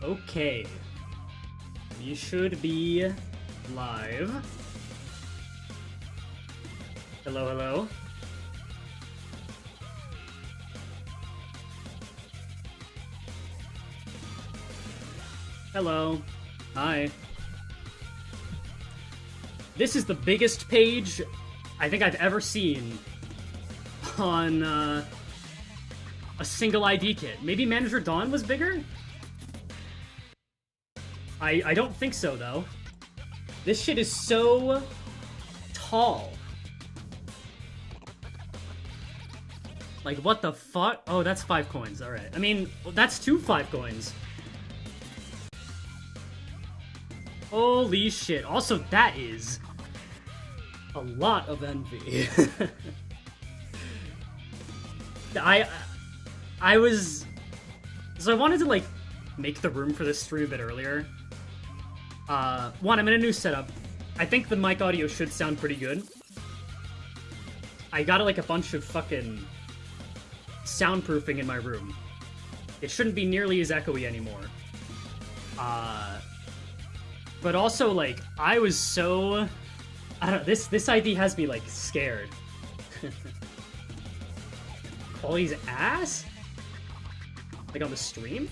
Okay. We should be live. Hello, hello. Hello. Hi. This is the biggest page I think I've ever seen on a single ID kit. Maybe Manager Dawn was bigger? I don't think so, though. This shit is so tall. Like, what the fuck? Oh, that's 5 coins. Alright. I mean, that's 2 5 coins. Holy shit. Also, that is a lot of envy. I was... So I wanted to, like, make the room for this stream a bit earlier. One, I'm in a new setup. I think the mic audio should sound pretty good. I got, like, a bunch of fucking soundproofing in my room. It shouldn't be nearly as echoey anymore. But also, like, I was so... I don't know, this ID has me, like, scared. Quality's ass? Like, on the stream?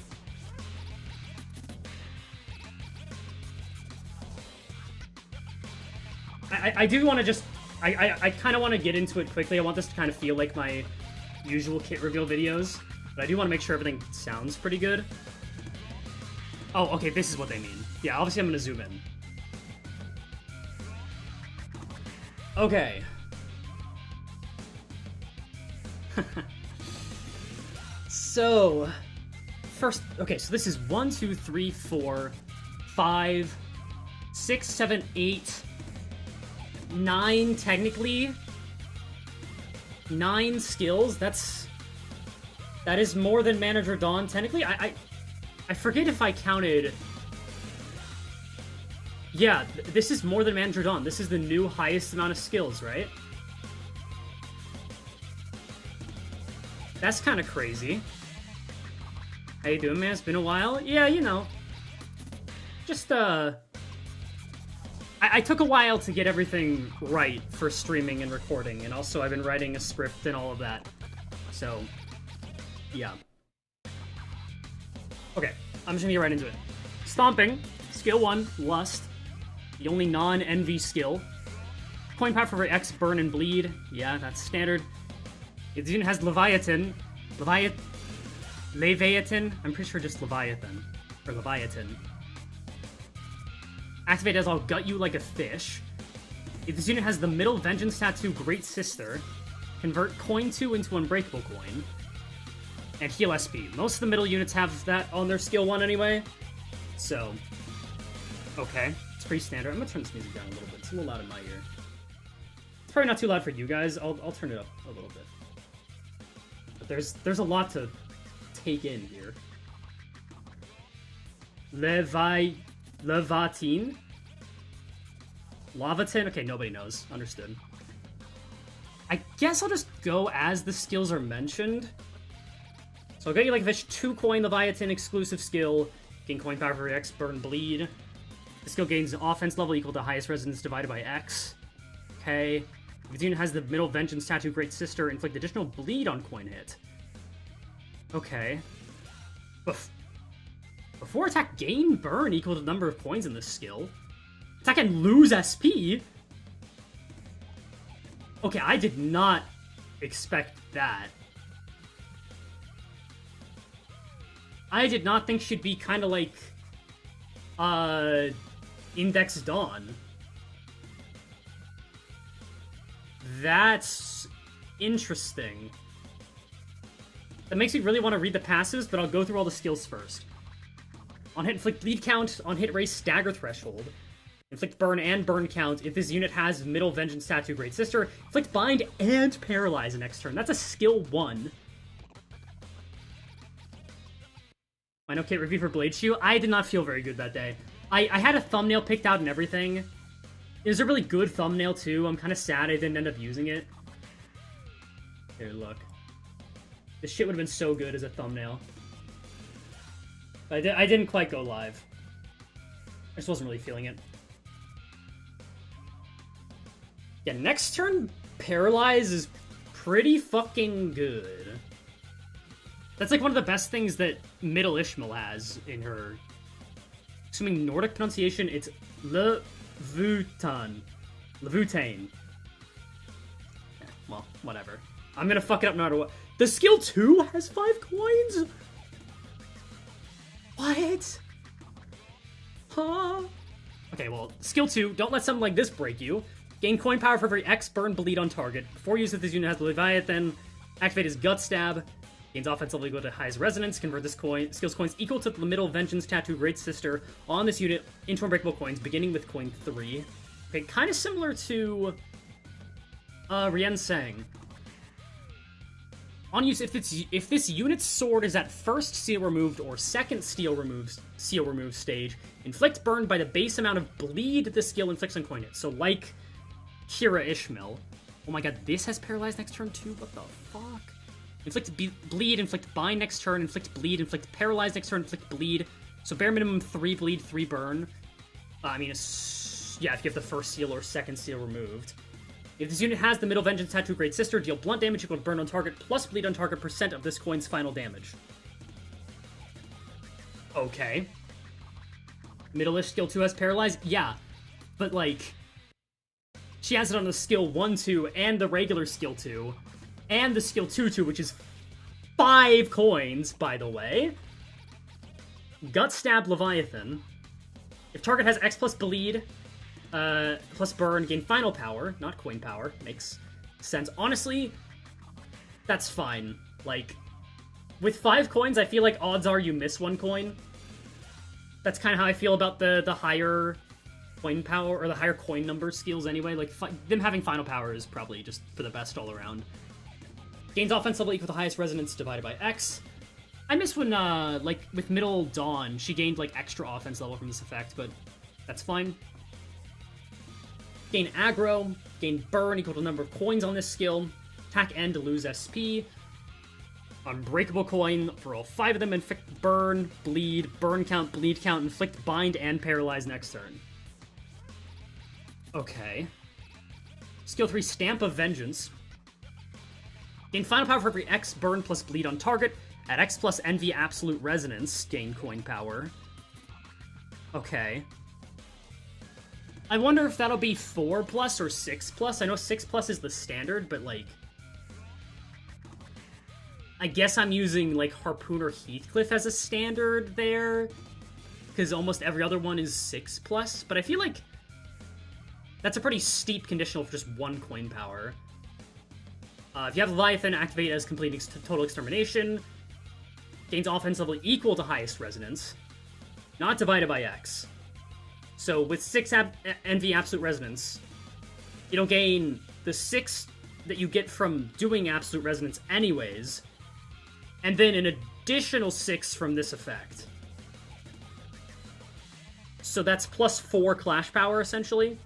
I do want to just... I kind of want to get into it quickly. I want this to kind of feel like my usual kit reveal videos. But I do want to make sure everything sounds pretty good. Oh, okay, this is what they mean. Yeah, obviously I'm going to zoom in. Okay. So... First... Okay, so this is 1, 2, 3, 4, 5, 6, 7, 8... 9, technically. 9 skills, that is more than Manager Dawn, technically. I forget if I counted... Yeah, this is more than Manager Dawn. This is the new highest amount of skills, right? That's kind of crazy. How you doing, man? It's been a while. Yeah, you know. Just, I took a while to get everything right for streaming and recording, and also I've been writing a script and all of that. So, yeah. Okay, I'm just gonna get right into it. Stomping, skill 1, Lust. The only non-envy skill. Coin power for X, Burn, and Bleed. Yeah, that's standard. It even has Leviathan. Leviathan? I'm pretty sure just Leviathan. Or Leviathan. Activate as I'll gut you like a fish. If this unit has the Middle Vengeance Tattoo Great Sister, convert coin 2 into Unbreakable Coin. And heal SP. Most of the middle units have that on their skill 1 anyway. So, okay. It's pretty standard. I'm gonna turn this music down a little bit. It's a little loud in my ear. It's probably not too loud for you guys. I'll turn it up a little bit. But there's a lot to take in here. Levatine? Lavatin? Okay, nobody knows. Understood. I guess I'll just go as the skills are mentioned. So I'll get you like a fish, 2 coin Leviathan exclusive skill, gain coin power for X, burn, bleed. The skill gains an offense level equal to highest resonance divided by X. Okay. If the unit has the Middle Vengeance Tattoo Great Sister, inflict additional bleed on coin hit. Okay. Before attack, gain burn equal to the number of coins in this skill. Attack and lose SP? Okay, I did not expect that. I did not think she'd be kind of like, Index Dawn. That's interesting. That makes me really want to read the passives, but I'll go through all the skills first. On hit, inflict bleed count. On hit, raise stagger threshold. Inflict burn and burn count. If this unit has Middle Vengeance Tattoo Great Sister, inflict bind and paralyze the next turn. That's a skill 1. Final kit review for Blade Shoe. I did not feel very good that day. I had a thumbnail picked out and everything. It was a really good thumbnail too. I'm kind of sad I didn't end up using it. Here, look. This shit would have been so good as a thumbnail. I didn't quite go live. I just wasn't really feeling it. Yeah, next turn, Paralyze is pretty fucking good. That's like one of the best things that Middle Ishmael has in her. Assuming Nordic pronunciation, it's Levutan. Levutane. Yeah, well, whatever. I'm gonna fuck it up no matter what. The skill 2 has 5 coins? What? Huh? Okay, well, skill 2, don't let something like this break you. Gain coin power for every X burn bleed on target. Before use of this unit has the Leviathan. Activate his Gut Stab. Gains offense level equal to highest resonance. Convert this skill's coins equal to the Middle Vengeance Tattoo Great Sister on this unit into unbreakable coins, beginning with coin 3. Okay, kind of similar to Rien Sang. On use, if this unit's sword is at first seal removed or second seal removed stage, inflict burn by the base amount of bleed the skill inflicts on coin hit. So like Kira Ishmael. Oh my god, this has paralyzed next turn too? What the fuck? Inflict bleed, inflict bind next turn, inflict bleed, inflict paralyze next turn, inflict bleed. So bare minimum 3 bleed, 3 burn. Yeah, if you have the first seal or second seal removed. If this unit has the Middle Vengeance Tattoo Great Sister, deal blunt damage equal to burn on target plus bleed on target % of this coin's final damage. Okay. Middle-ish skill 2 has paralyze? Yeah. But, like, she has it on the skill 1-2 and the regular skill 2. And the skill 2-2, which is 5 coins, by the way. Gut Stab Leviathan. If target has X plus bleed, plus burn, gain final power, not coin power. Makes sense. Honestly, that's fine. Like, with 5 coins, I feel like odds are you miss 1 coin. That's kind of how I feel about the higher coin power, or the higher coin number skills anyway. Like, them having final power is probably just for the best all around. Gains offense level equal to highest resonance divided by X. I miss when, like, with Middle Dawn, she gained, like, extra offense level from this effect, but that's fine. Gain aggro, gain burn equal to the number of coins on this skill, attack end to lose SP, unbreakable coin for all 5 of them, inflict burn, bleed count, bleed count, inflict bind, and paralyze next turn. Okay. Skill 3, Stamp of Vengeance. Gain final power for every X burn plus bleed on target. At X plus Envy Absolute Resonance, gain coin power. Okay. I wonder if that'll be 4 plus or 6 plus. I know 6 plus is the standard, but, like, I guess I'm using, like, Harpooner Heathcliff as a standard there, because almost every other one is 6 plus, but I feel like that's a pretty steep conditional for just 1 coin power. If you have Leviathan, activate as complete total extermination. Gains offense level equal to highest resonance, not divided by X. So with 6 Envy Absolute Resonance, you don't gain the 6 that you get from doing Absolute Resonance anyways, and then an additional 6 from this effect. So that's plus 4 Clash Power, essentially.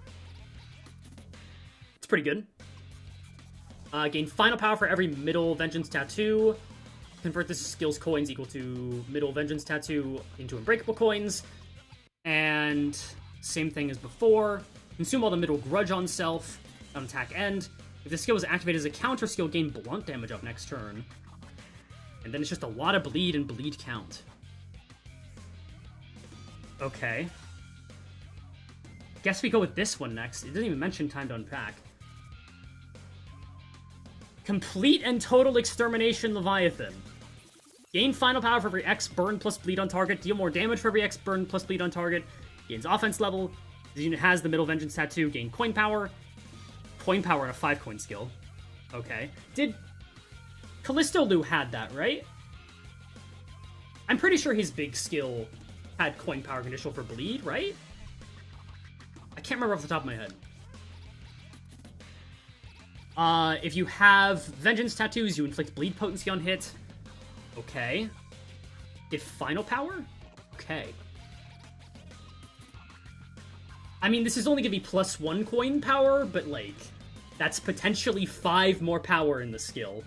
It's pretty good. Gain final power for every Middle Vengeance Tattoo. Convert this skill's coins equal to Middle Vengeance Tattoo into Unbreakable coins. And same thing as before. Consume all the Middle Grudge on self on attack end. If the skill is activated as a counter skill, gain blunt damage up next turn. And then it's just a lot of bleed and bleed count. Okay. Guess we go with this one next. It doesn't even mention time to unpack. Complete and Total Extermination Leviathan. Gain final power for every X burn plus bleed on target. Deal more damage for every X burn plus bleed on target. Gains offense level. The unit has the Middle Vengeance Tattoo. Gain coin power. Coin power and a 5 coin skill. Okay. Did Callisto Lu had that, right? I'm pretty sure his big skill had coin power conditional for bleed, right? I can't remember off the top of my head. If you have Vengeance Tattoos, you inflict bleed potency on hit. Okay. Get final power? Okay. I mean, this is only gonna be plus 1 coin power, but, like, that's potentially 5 more power in the skill.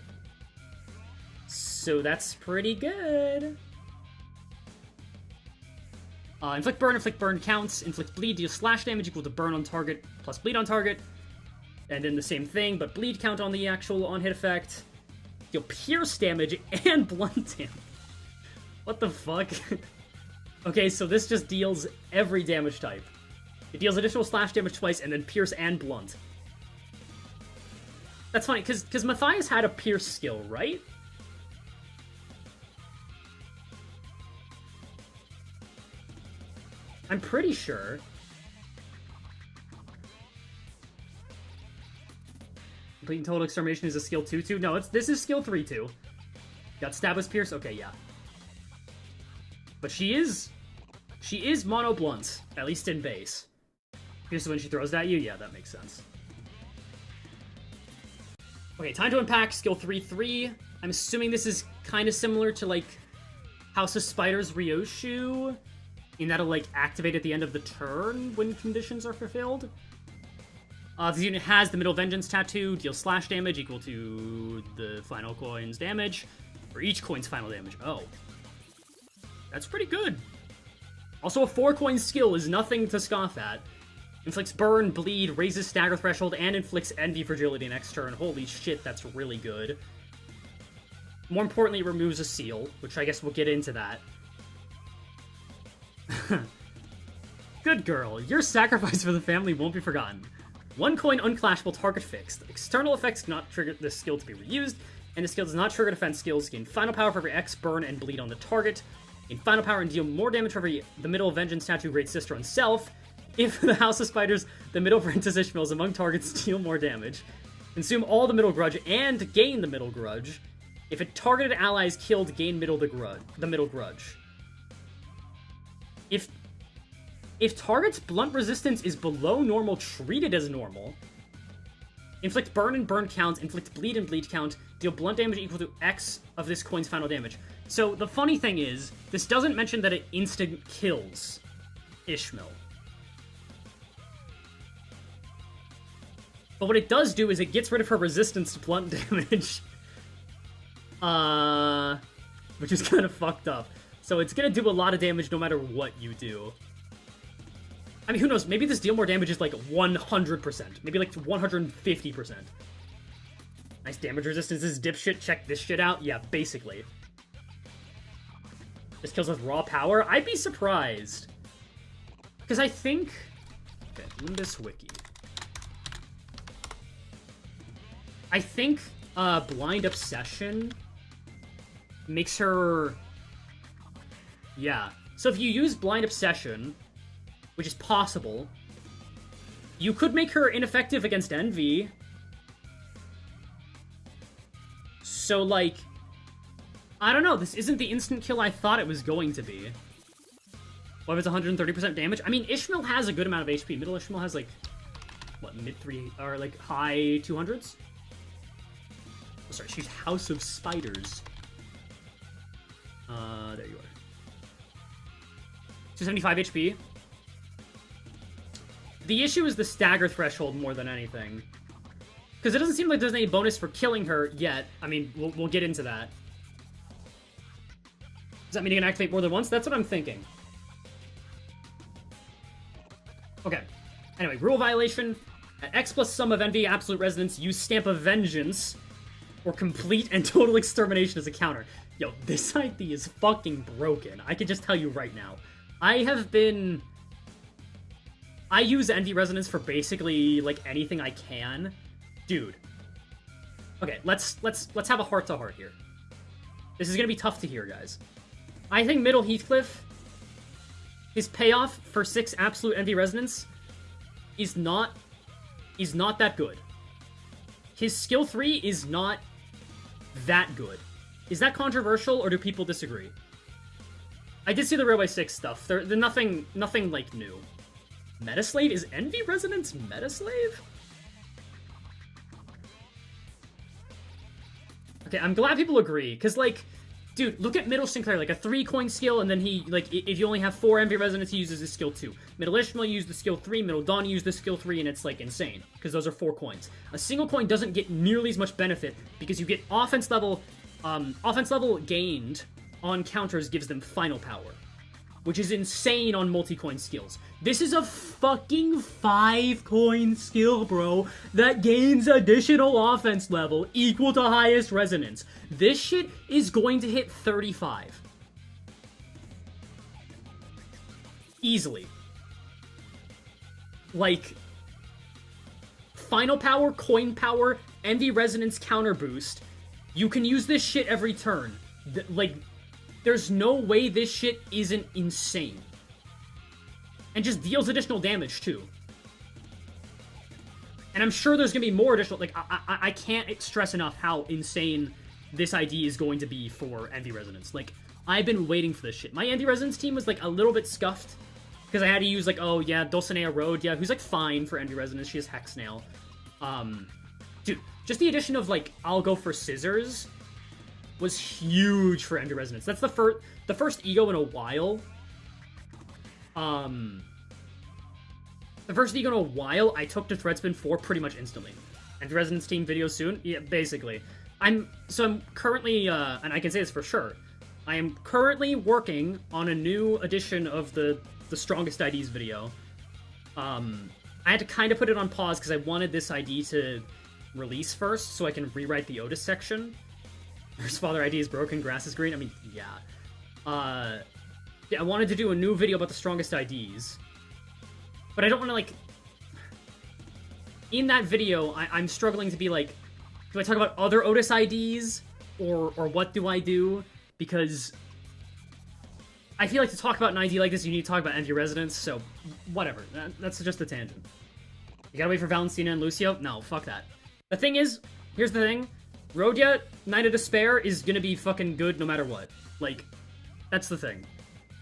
So that's pretty good. Inflict burn counts. Inflict bleed, deal slash damage equal to burn on target plus bleed on target. And then the same thing, but bleed count on the actual on-hit effect. Deal pierce damage and blunt damage. What the fuck? Okay, so this just deals every damage type. It deals additional slash damage twice, and then pierce and blunt. That's funny, because Matthias had a pierce skill, right? I'm pretty sure. Complete total extermination is a skill 2-2. No, this is skill 3-2. Got stab with pierce? Okay, yeah. But she is mono blunt, at least in base. Pierce when she throws at you? Yeah, that makes sense. Okay, time to impact, skill 3-3. I'm assuming this is kind of similar to, like, House of Spiders Ryoshu, in that it'll, like, activate at the end of the turn when conditions are fulfilled. This unit has the Middle Vengeance tattoo, deals slash damage equal to the final coin's damage, or each coin's final damage. Oh. That's pretty good. Also, a 4-coin skill is nothing to scoff at. Inflicts burn, bleed, raises stagger threshold, and inflicts envy fragility next turn. Holy shit, that's really good. More importantly, it removes a seal, which I guess we'll get into that. Good girl. Your sacrifice for the family won't be forgotten. 1 coin unclashable, target fixed. External effects cannot trigger this skill to be reused, and the skill does not trigger defense skills. Gain final power for every X, burn, and bleed on the target. Gain final power and deal more damage for every the Middle Vengeance tattoo, Great Sister, and self. If the House of Spiders, the Middle Apprentice Ishmael is among targets, deal more damage. Consume all the Middle Grudge and gain the Middle Grudge. If a targeted ally is killed, gain the Middle Grudge. If target's blunt resistance is below normal, treat it as normal. Inflict burn and burn count, inflict bleed and bleed count, deal blunt damage equal to X of this coin's final damage. So the funny thing is, this doesn't mention that it instant kills Ishmael. But what it does do is it gets rid of her resistance to blunt damage. Which is kind of fucked up. So it's gonna do a lot of damage no matter what you do. I mean, who knows? Maybe this deal more damage is like 100%. Maybe like 150%. Nice damage resistance. This dipshit. Check this shit out. Yeah, basically. This kills with raw power. I'd be surprised. Because I think... Okay, Limbus Wiki. I think Blind Obsession makes her... Yeah. So if you use Blind Obsession, which is possible, you could make her ineffective against Envy. So, like... I don't know, this isn't the instant kill I thought it was going to be. What if it's 130% damage? I mean, Ishmael has a good amount of HP. Middle Ishmael has, like, what, mid-3... or, like, high 200s? Oh, sorry, she's House of Spiders. There you are. 275 HP. The issue is the stagger threshold more than anything. Because it doesn't seem like there's any bonus for killing her yet. I mean, we'll get into that. Does that mean you can activate more than once? That's what I'm thinking. Okay. Anyway, rule violation. At X plus sum of Envy, Absolute Resonance, use Stamp of Vengeance, or Complete and Total Extermination as a counter. Yo, this ID is fucking broken. I can just tell you right now. I use Envy Resonance for basically, like, anything I can. Dude. Okay, let's have a heart-to-heart here. This is gonna be tough to hear, guys. I think Middle Heathcliff, his payoff for 6 Absolute Envy Resonance is not that good. His skill 3 is not that good. Is that controversial, or do people disagree? I did see the Railway 6 stuff. They're nothing, like, new. Metaslave? Is Envy Resonance Metaslave? Okay, I'm glad people agree, because, like, dude, look at Middle Sinclair, like, a 3-coin skill, and then he, like, if you only have 4 Envy Resonance, he uses his skill 2. Middle Ishmael used the skill 3, Middle Dawn used the skill 3, and it's, like, insane, because those are 4 coins. A single coin doesn't get nearly as much benefit, because you get offense level gained on counters gives them final power. which is insane on multi-coin skills. This is a fucking 5-coin skill, bro, that gains additional offense level equal to highest resonance. This shit is going to hit 35. Easily. Like, final power, coin power, envy resonance counter boost. You can use this shit every turn. Like, there's no way this shit isn't insane. And just deals additional damage, too. And I'm sure there's gonna be more additional... Like, I can't stress enough how insane this ID is going to be for Envy Resonance. Like, I've been waiting for this shit. My Envy Resonance team was, like, a little bit scuffed. Because I had to use, like, oh, yeah, Dulcinea Road, yeah, who's, like, fine for Envy Resonance. She has Hex Nail. Dude, just the addition of, like, I'll go for Scissors was huge for Envy Resonance. That's the first ego in a while. The first ego in a while I took to Threadspin 4 pretty much instantly. Envy Resonance team video soon? Yeah, basically. I'm currently, and I can say this for sure, I am currently working on a new edition of the Strongest IDs video. I had to kind of put it on pause because I wanted this ID to release first so I can rewrite the Outis section. Nursefather ID is broken, grass is green. I mean, yeah. Yeah, I wanted to do a new video about the strongest IDs. But I don't want to, like... In that video, I'm struggling to be like, do I talk about other Outis IDs? Or what do I do? Because I feel like to talk about an ID like this, you need to talk about Envy Resonance, so whatever. That's just a tangent. You gotta wait for Valentina and Lucio? No, fuck that. The thing is, here's the thing. Rhodia, Knight of Despair, is gonna be fucking good no matter what. Like, that's the thing.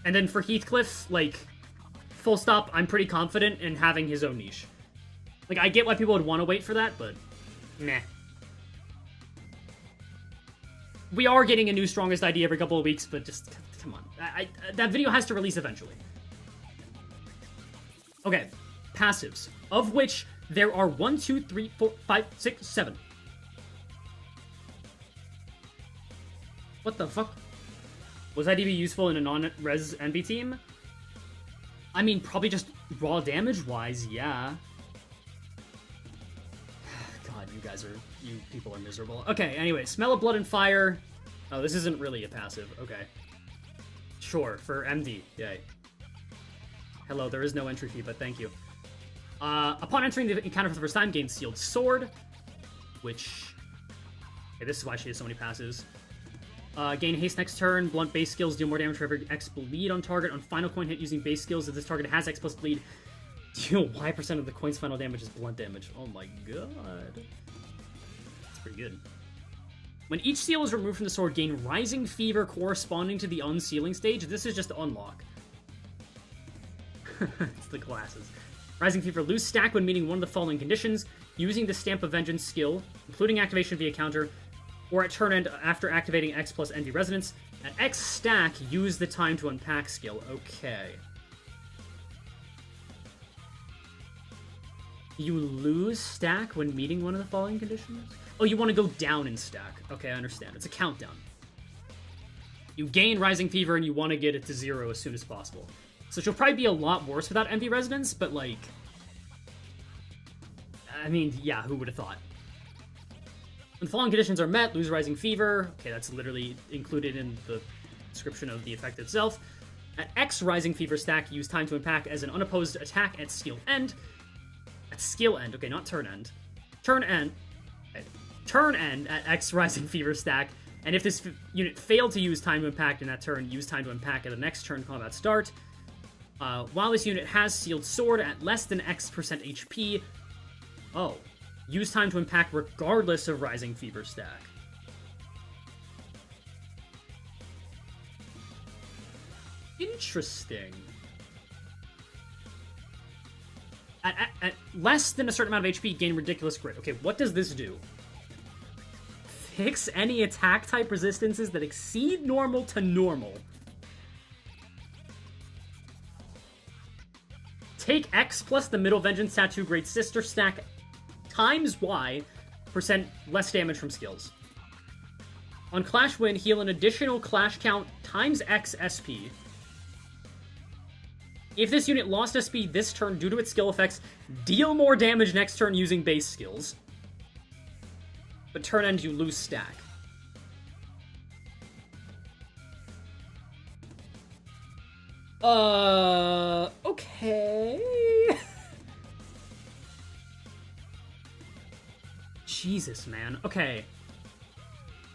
And then for Heathcliff, like, full stop, I'm pretty confident in having his own niche. Like, I get why people would want to wait for that, but meh. We are getting a new strongest ID every couple of weeks, but just, come on. That video has to release eventually. Okay, passives, of which there are 1, 2, 3, 4, 5, 6, 7. What the fuck? Was IDB useful in a non-res NB team? I mean, probably just raw damage-wise, yeah. God, you people are miserable. Okay, anyway, Smell of Blood and Fire. Oh, this isn't really a passive. Okay. Sure, for MD. Yay. Hello, there is no entry fee, but thank you. Upon entering the encounter for the first time, gain Sealed Sword, which... Okay, this is why she has so many passives. Gain haste next turn. Blunt base skills deal more damage for every X bleed on target. On final coin hit using base skills, if this target has X plus bleed, deal Y% of the coin's final damage is blunt damage. Oh my god. That's pretty good. When each seal is removed from the sword, gain Rising Fever corresponding to the unsealing stage. This is just unlock. It's the glasses. Rising Fever, lose stack when meeting one of the following conditions. Using the Stamp of Vengeance skill, including activation via counter, or at turn end after activating X plus Envy Resonance. At X stack, use the Time to Unpack skill. Okay. You lose stack when meeting one of the following conditions? Oh, you want to go down in stack. Okay, I understand. It's a countdown. You gain Rising Fever and you want to get it to 0 as soon as possible. So she'll probably be a lot worse without Envy Resonance, but like... I mean, yeah, who would have thought? When the following conditions are met, lose Rising Fever. Okay, that's literally included in the description of the effect itself. At X Rising Fever stack, use Time to Unpack as an unopposed attack at skill end. At skill end, okay, not turn end. Turn end. Okay. Turn end at X Rising Fever stack, and if this unit failed to use Time to Unpack in that turn, use Time to Unpack at the next turn combat start. While this unit has Sealed Sword at less than X% HP, use Time to Unpack regardless of Rising Fever stack. Interesting. At less than a certain amount of HP, gain Ridiculous Grit. Okay, what does this do? Fix any attack type resistances that exceed normal to normal. Take X plus the Middle Vengeance Tattoo Great Sister stack times Y % less damage from skills. On Clash Win, heal an additional Clash count times X SP. If this unit lost SP this turn due to its skill effects, deal more damage next turn using base skills. But turn end, you lose stack. Okay. Jesus, man. Okay.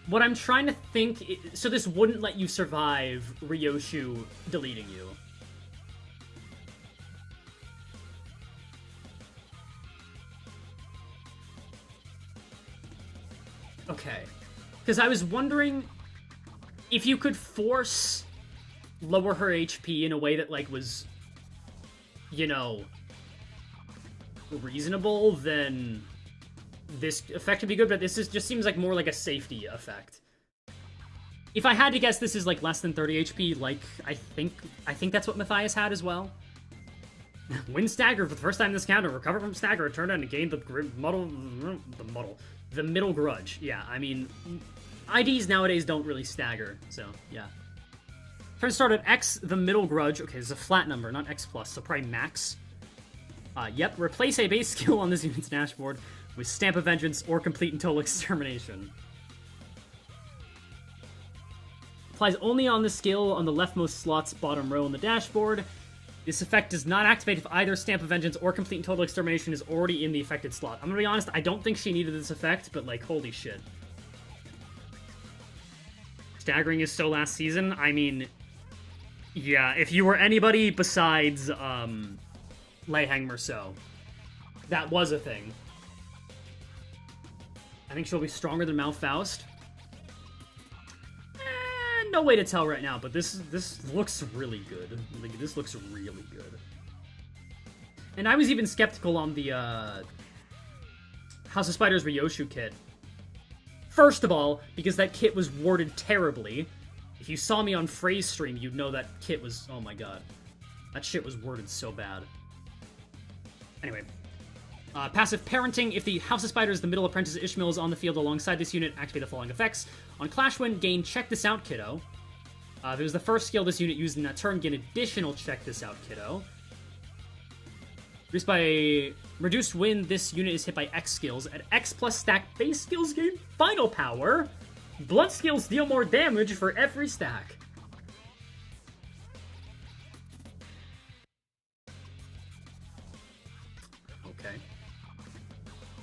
What I'm trying to think... So this wouldn't let you survive Ryoshu deleting you. Okay. Because I was wondering if you could force lower her HP in a way that, like, was, you know, reasonable, then this effect would be good, but this just seems like more like a safety effect. If I had to guess, this is, like, less than 30 HP, like, I think that's what Matthias had as well. Win stagger for the first time in this counter, recover from stagger, return and gain the middle grudge. Yeah, I mean, IDs nowadays don't really stagger, so, yeah. Turn start at X, the middle grudge. Okay, it's a flat number, not X+, so probably max. Yep, replace a base skill on this unit's dashboard with Stamp of Vengeance or Complete and Total Extermination. Applies only on the skill on the leftmost slot's bottom row on the dashboard. This effect does not activate if either Stamp of Vengeance or Complete and Total Extermination is already in the affected slot. I'm gonna be honest, I don't think she needed this effect, but, like, holy shit. Staggering is so last season, I mean... Yeah, if you were anybody besides, Leihang Merceau, that was a thing. I think she'll be stronger than Malfaust. No way to tell right now, but this looks really good. Like, this looks really good. And I was even skeptical on the, House of Spiders Ryoshu kit. First of all, because that kit was worded terribly. If you saw me on Phrase stream, you'd know that kit was... Oh my god. That shit was worded so bad. Anyway. Passive Parenting. If the House of Spiders, the Middle Apprentice Ishmael is on the field alongside this unit, activate the following effects. On Clash Win, gain Check This Out, Kiddo. If it was the first skill this unit used in that turn, gain additional Check This Out, Kiddo. Reduced win, this unit is hit by X skills. At X plus stack, base skills gain final power. Blood skills deal more damage for every stack. Okay.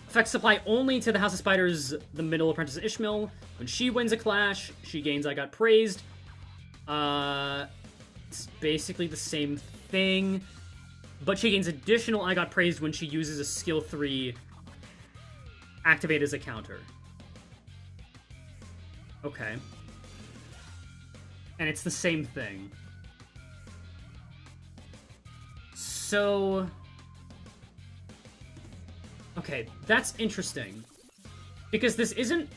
Effects apply only to the House of Spiders, the Middle Apprentice Ishmael. When she wins a clash, she gains I Got Praised. It's basically the same thing. But she gains additional I Got Praised when she uses a skill 3 activate as a counter. Okay. And it's the same thing. So... Okay, that's interesting. Because this isn't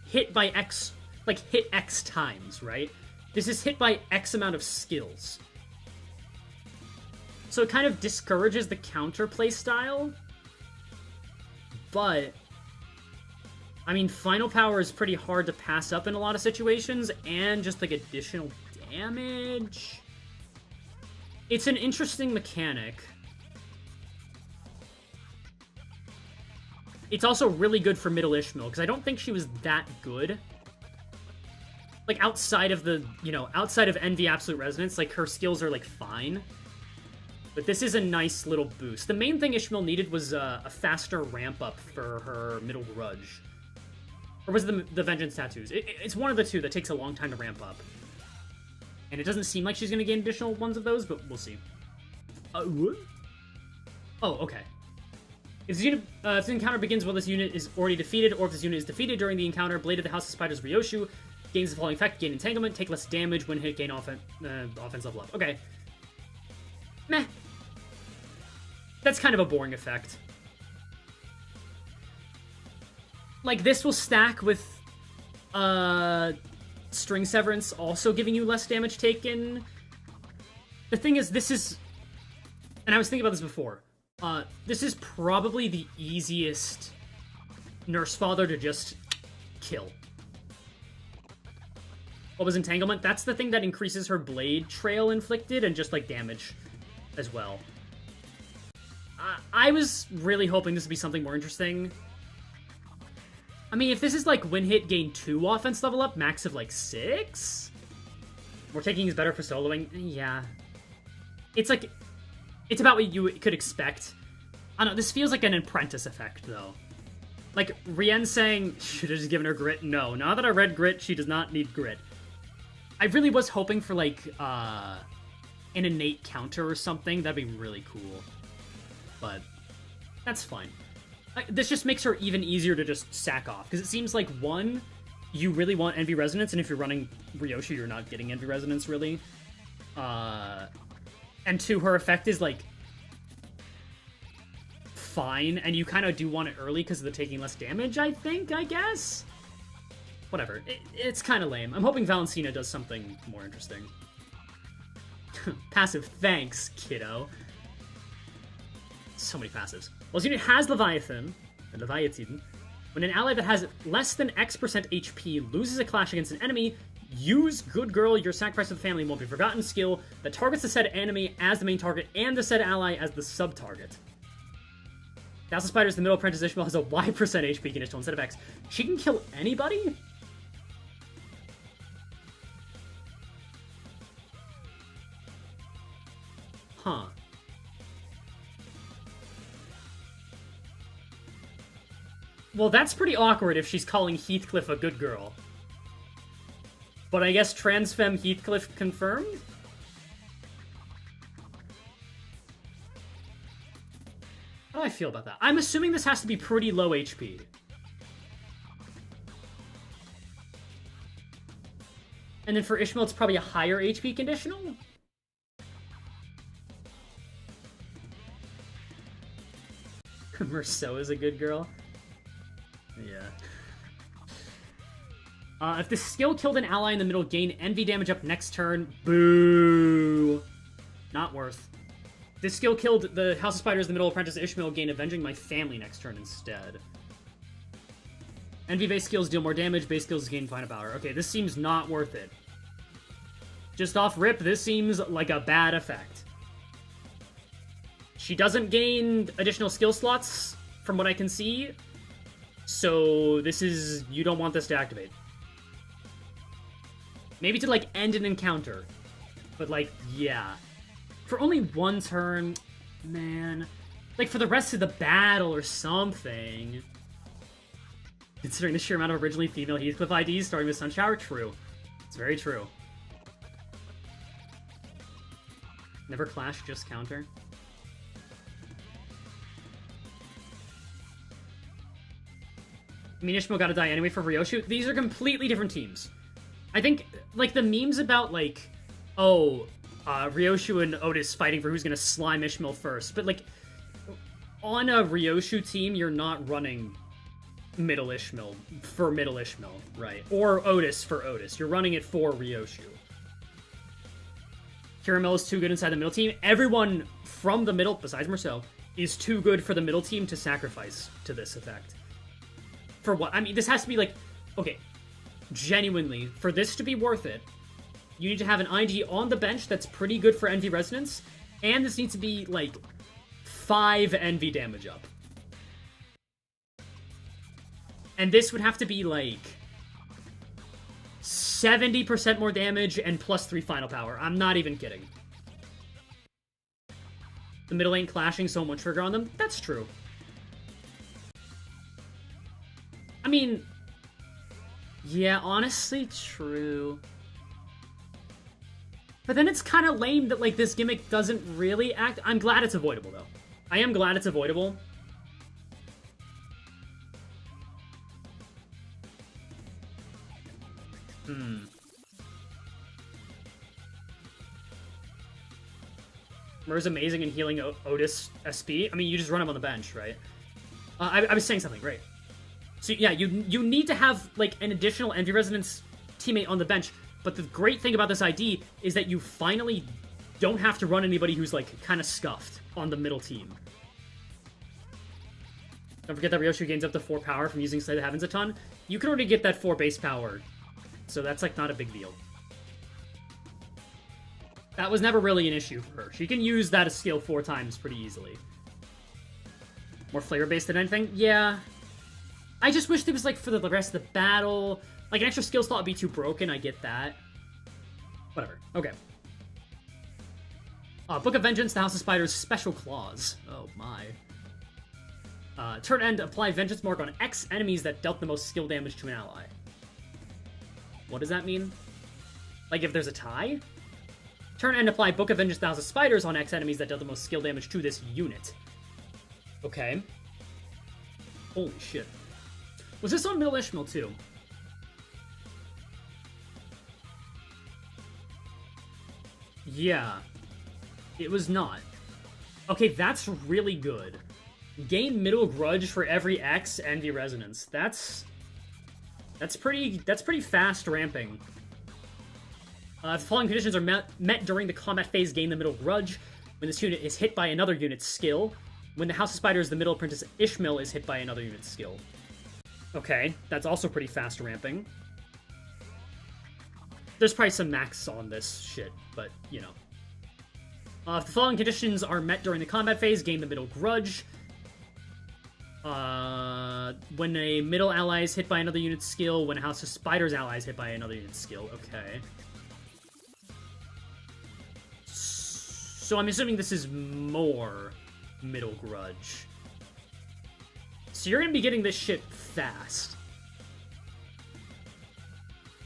hit by X... Like, hit X times, right? This is hit by X amount of skills. So it kind of discourages the counterplay style. But... I mean, Final Power is pretty hard to pass up in a lot of situations, and just, like, additional damage. It's an interesting mechanic. It's also really good for Middle Ishmael, because I don't think she was that good. Like, outside of the, you know, outside of Envy Absolute Resonance, like, her skills are, like, fine. But this is a nice little boost. The main thing Ishmael needed was a faster ramp-up for her Middle Grudge. Or was it the Vengeance Tattoos? It's one of the two that takes a long time to ramp up. And it doesn't seem like she's going to gain additional ones of those, but we'll see. What? Oh, okay. If this encounter begins while this unit is already defeated, or if this unit is defeated during the encounter, Blade of the House of Spiders Ryoshu gains the following effect: gain Entanglement, take less damage when hit, gain offense level up. Okay. Meh. That's kind of a boring effect. Like, this will stack with, String Severance also giving you less damage taken. The thing is, this is... And I was thinking about this before. This is probably the easiest Nursefather to just kill. What was Entanglement? That's the thing that increases her blade trail inflicted and just, like, damage. as well. I was really hoping this would be something more interesting. I mean, if this is like win hit gain 2 offense level up, max of like 6? More taking is better for soloing? Yeah. It's like, it's about what you could expect. I don't know, this feels like an apprentice effect though. Like, Rien saying, should have just given her grit? No, now that I read grit, she does not need grit. I really was hoping for like, an innate counter or something. That'd be really cool. But, that's fine. This just makes her even easier to just sack off. Because it seems like, 1, you really want Envy Resonance, and if you're running Ryoshi, you're not getting Envy Resonance, really. And 2, her effect is, like, fine, and you kind of do want it early because of the taking less damage, I guess? Whatever. It's kind of lame. I'm hoping Valentina does something more interesting. Passive thanks, kiddo. So many passives. Well, this unit has Leviathan. When an ally that has less than X% HP loses a clash against an enemy, use Good Girl, your sacrifice of the family won't be forgotten skill that targets the said enemy as the main target and the said ally as the sub-target. Thousand Spiders, the Middle Apprentice Ishmael has a Y% HP conditional instead of X. She can kill anybody? Huh. Well, that's pretty awkward if she's calling Heathcliff a good girl. But I guess Transfemme Heathcliff confirmed? How do I feel about that? I'm assuming this has to be pretty low HP. And then for Ishmael, it's probably a higher HP conditional? Merceau is a good girl. Yeah. If the skill killed an ally in the middle, gain envy damage up next turn. Boo! Not worth. This skill killed the House of Spiders, the Middle Apprentice Ishmael, gain avenging my family next turn instead. Envy-based skills deal more damage, base skills gain final power. Okay, this seems not worth it. Just off rip, this seems like a bad effect. She doesn't gain additional skill slots, from what I can see. So, this is... you don't want this to activate. Maybe to, like, end an encounter. But, like, yeah. For only 1 turn, man. Like, for the rest of the battle or something. Considering the sheer amount of originally female Heathcliff IDs starting with Sunshower, true. It's very true. Never clash, just counter. I mean, Ishmael gotta die anyway for Ryoshu. These are completely different teams. I think, like, the memes about, like, oh, Ryoshu and Outis fighting for who's gonna slime Ishmael first. But, like, on a Ryoshu team, you're not running Middle Ishmael for Middle Ishmael, right? Or Outis for Outis. You're running it for Ryoshu. Kiramel is too good inside the middle team. Everyone from the middle, besides Merceau, is too good for the middle team to sacrifice to this effect. For what? I mean, this has to be, like, okay, genuinely, for this to be worth it, you need to have an ID on the bench that's pretty good for Envy Resonance, and this needs to be, like, 5 Envy damage up. And this would have to be, like, 70% more damage and plus 3 final power. I'm not even kidding. The middle ain't clashing, so much trigger on them. That's true. I mean, yeah, honestly, true. But then it's kind of lame that, like, this gimmick doesn't really act... I'm glad it's avoidable, though. I am glad it's avoidable. Mur's amazing in healing Outis SP. I mean, you just run him on the bench, right? I was saying something, right? So, yeah, you need to have, like, an additional Envy Resonance teammate on the bench, but the great thing about this ID is that you finally don't have to run anybody who's, like, kind of scuffed on the middle team. Don't forget that Ryoshu gains up to 4 power from using Slay the Heavens a ton. You can already get that 4 base power, so that's, like, not a big deal. That was never really an issue for her. She can use that as skill 4 times pretty easily. More flavor-based than anything? Yeah. I just wish there was, like, for the rest of the battle... Like, an extra skill slot would be too broken, I get that. Whatever. Okay. Book of Vengeance, the House of Spiders, Special Clause. Oh, my. Turn end, apply Vengeance Mark on X enemies that dealt the most skill damage to an ally. What does that mean? Like, if there's a tie? Turn end, apply Book of Vengeance, the House of Spiders on X enemies that dealt the most skill damage to this unit. Okay. Holy shit. Was this on Middle Ishmael, too? Yeah. It was not. Okay, that's really good. Gain middle grudge for every X envy resonance. That's pretty fast ramping. If the following conditions are met during the combat phase, gain the middle grudge. When this unit is hit by another unit's skill. When the House of Spiders, the Middle Apprentice Ishmael is hit by another unit's skill. Okay, that's also pretty fast ramping. There's probably some max on this shit, but, you know. If the following conditions are met during the combat phase, gain the middle grudge. When a middle ally is hit by another unit's skill, when a House of Spiders ally is hit by another unit's skill. Okay. So I'm assuming this is more middle grudge. So you're gonna be getting this shit fast.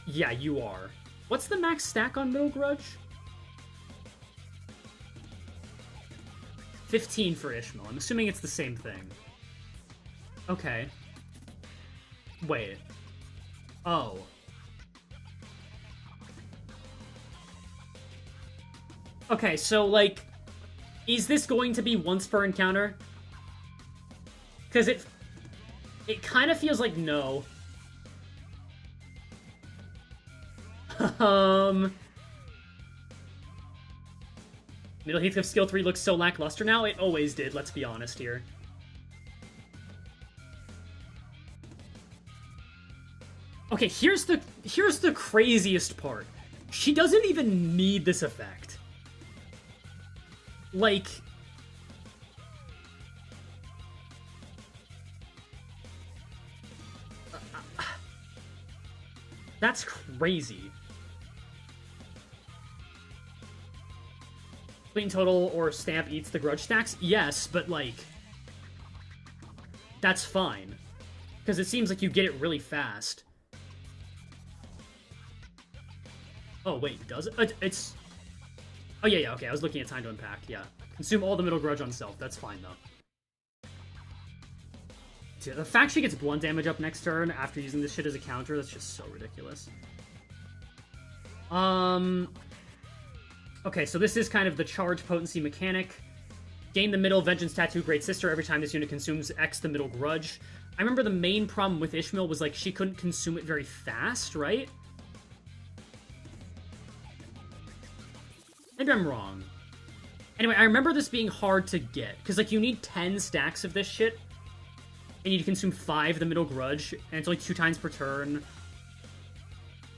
Yeah, you are. What's the max stack on middle grudge? 15 for Ishmael. I'm assuming it's the same thing. Okay. Wait. Oh. Okay, so, like, is this going to be once per encounter? Because it kind of feels like no. Middle Heathcliff skill 3 looks so lackluster now. It always did, let's be honest here. Okay, here's the craziest part. She doesn't even need this effect. Like, that's crazy. Clean total or stamp eats the grudge stacks? Yes, but, like, that's fine. Because it seems like you get it really fast. Oh, wait, does it? It's... Oh, yeah, okay, I was looking at time to impact, yeah. Consume all the middle grudge on self, that's fine, though. Dude, the fact she gets blunt damage up next turn after using this shit as a counter, that's just so ridiculous. Okay, so this is kind of the charge potency mechanic. Gain the middle Vengeance Tattoo Great Sister every time this unit consumes X the middle grudge. I remember the main problem with Ishmael was, like, she couldn't consume it very fast, right? Maybe I'm wrong. Anyway, I remember this being hard to get, because, like, you need 10 stacks of this shit, and you consume 5 the middle grudge, and it's only 2 times per turn.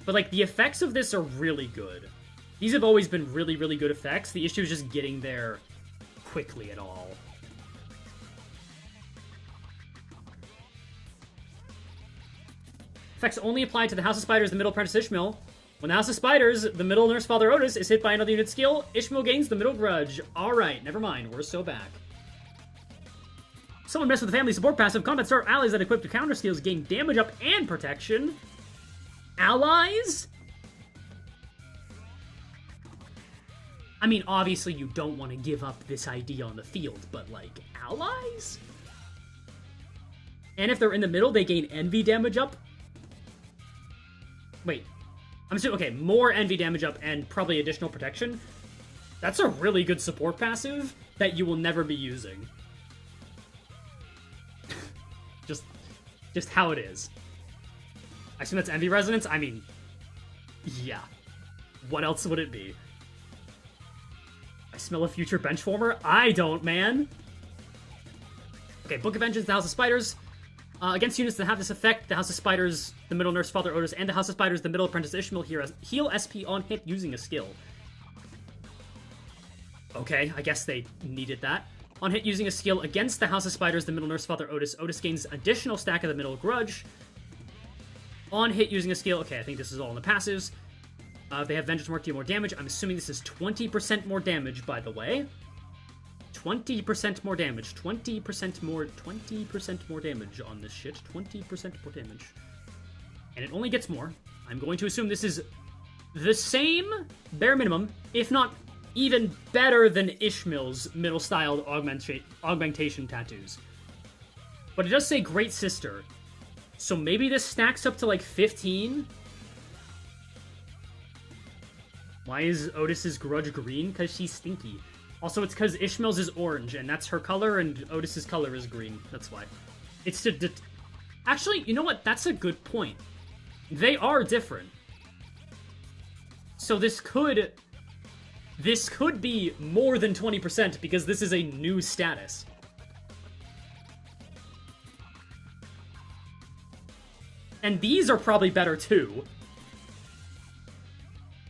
But, like, the effects of this are really good. These have always been really, really good effects. The issue is just getting there quickly at all. Effects only apply to the House of Spiders, the Middle Apprentice Ishmael. When the House of Spiders, the Middle Nursefather Outis, is hit by another unit skill, Ishmael gains the middle grudge. Alright, never mind, we're so back. Someone messed with the family support passive. Combat start allies that equip to counter skills gain damage up and protection. Allies? I mean, obviously you don't want to give up this idea on the field, but, like, allies? And if they're in the middle, they gain envy damage up? Wait. I'm assuming, okay, more envy damage up and probably additional protection. That's a really good support passive that you will never be using. just how it is. I assume that's envy resonance? I mean, yeah. What else would it be? I smell a future benchformer? I don't, man! Okay, Book of Vengeance, the House of Spiders. Against units that have this effect, the House of Spiders, the Middle Nursefather Outis, and the House of Spiders, the Middle Apprentice Ishmael heal SP on hit using a skill. Okay, I guess they needed that. On hit using a skill against the House of Spiders, the middle Nursefather Outis, Outis gains additional stack of the middle grudge. On hit using a skill, okay, I think this is all in the passives. They have Vengeance Mark, deal more damage. I'm assuming this is 20% more damage, by the way. 20% more damage. 20% more damage on this shit. 20% more damage. And it only gets more. I'm going to assume this is the same, bare minimum, if not even better than Ishmael's middle-styled augmentation tattoos. But it does say Great Sister. So maybe this stacks up to like 15? Why is Outis's grudge green? Because she's stinky. Also, it's because Ishmael's is orange, and that's her color, and Outis's color is green. That's why. It's to... Actually, you know what? That's a good point. They are different. So this could be more than 20% because this is a new status. And these are probably better too.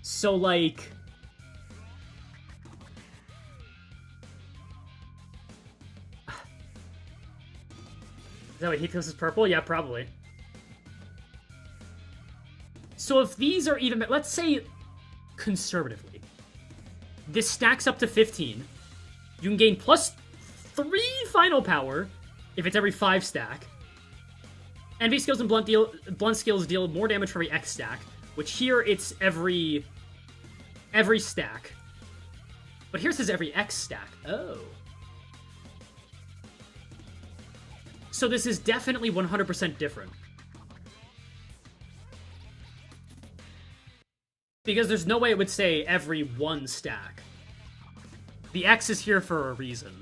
So like... Is that what he feels is purple? Yeah, probably. So if these are even... Let's say, conservatively, this stacks up to 15. You can gain plus 3 final power if it's every 5 stack. Envy skills and blunt skills deal more damage for every X stack, which here it's every stack. But here it says every X stack. Oh. So this is definitely 100% different. Because there's no way it would say every 1 stack. The X is here for a reason.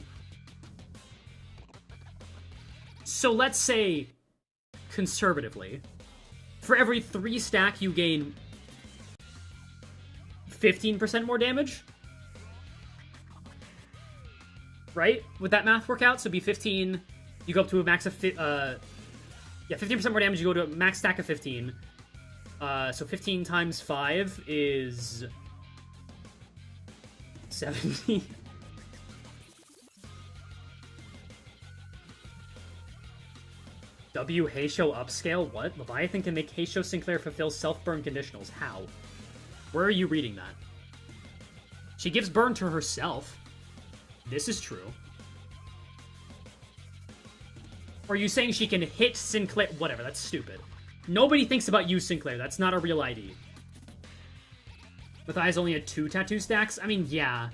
So let's say, conservatively, for every 3 stack you gain 15% more damage? Right? Would that math work out? So it'd be 15... You go up to a max of... 15% more damage, you go to a max stack of 15. So 15 times 5 is... 70. W. Heisho upscale? What? Leviathan can make Heisho Sinclair fulfill self-burn conditionals. How? Where are you reading that? She gives burn to herself. This is true. Or are you saying she can hit Sinclair? Whatever, that's stupid. Nobody thinks about you, Sinclair. That's not a real ID. Matthias only had 2 tattoo stacks? I mean, yeah.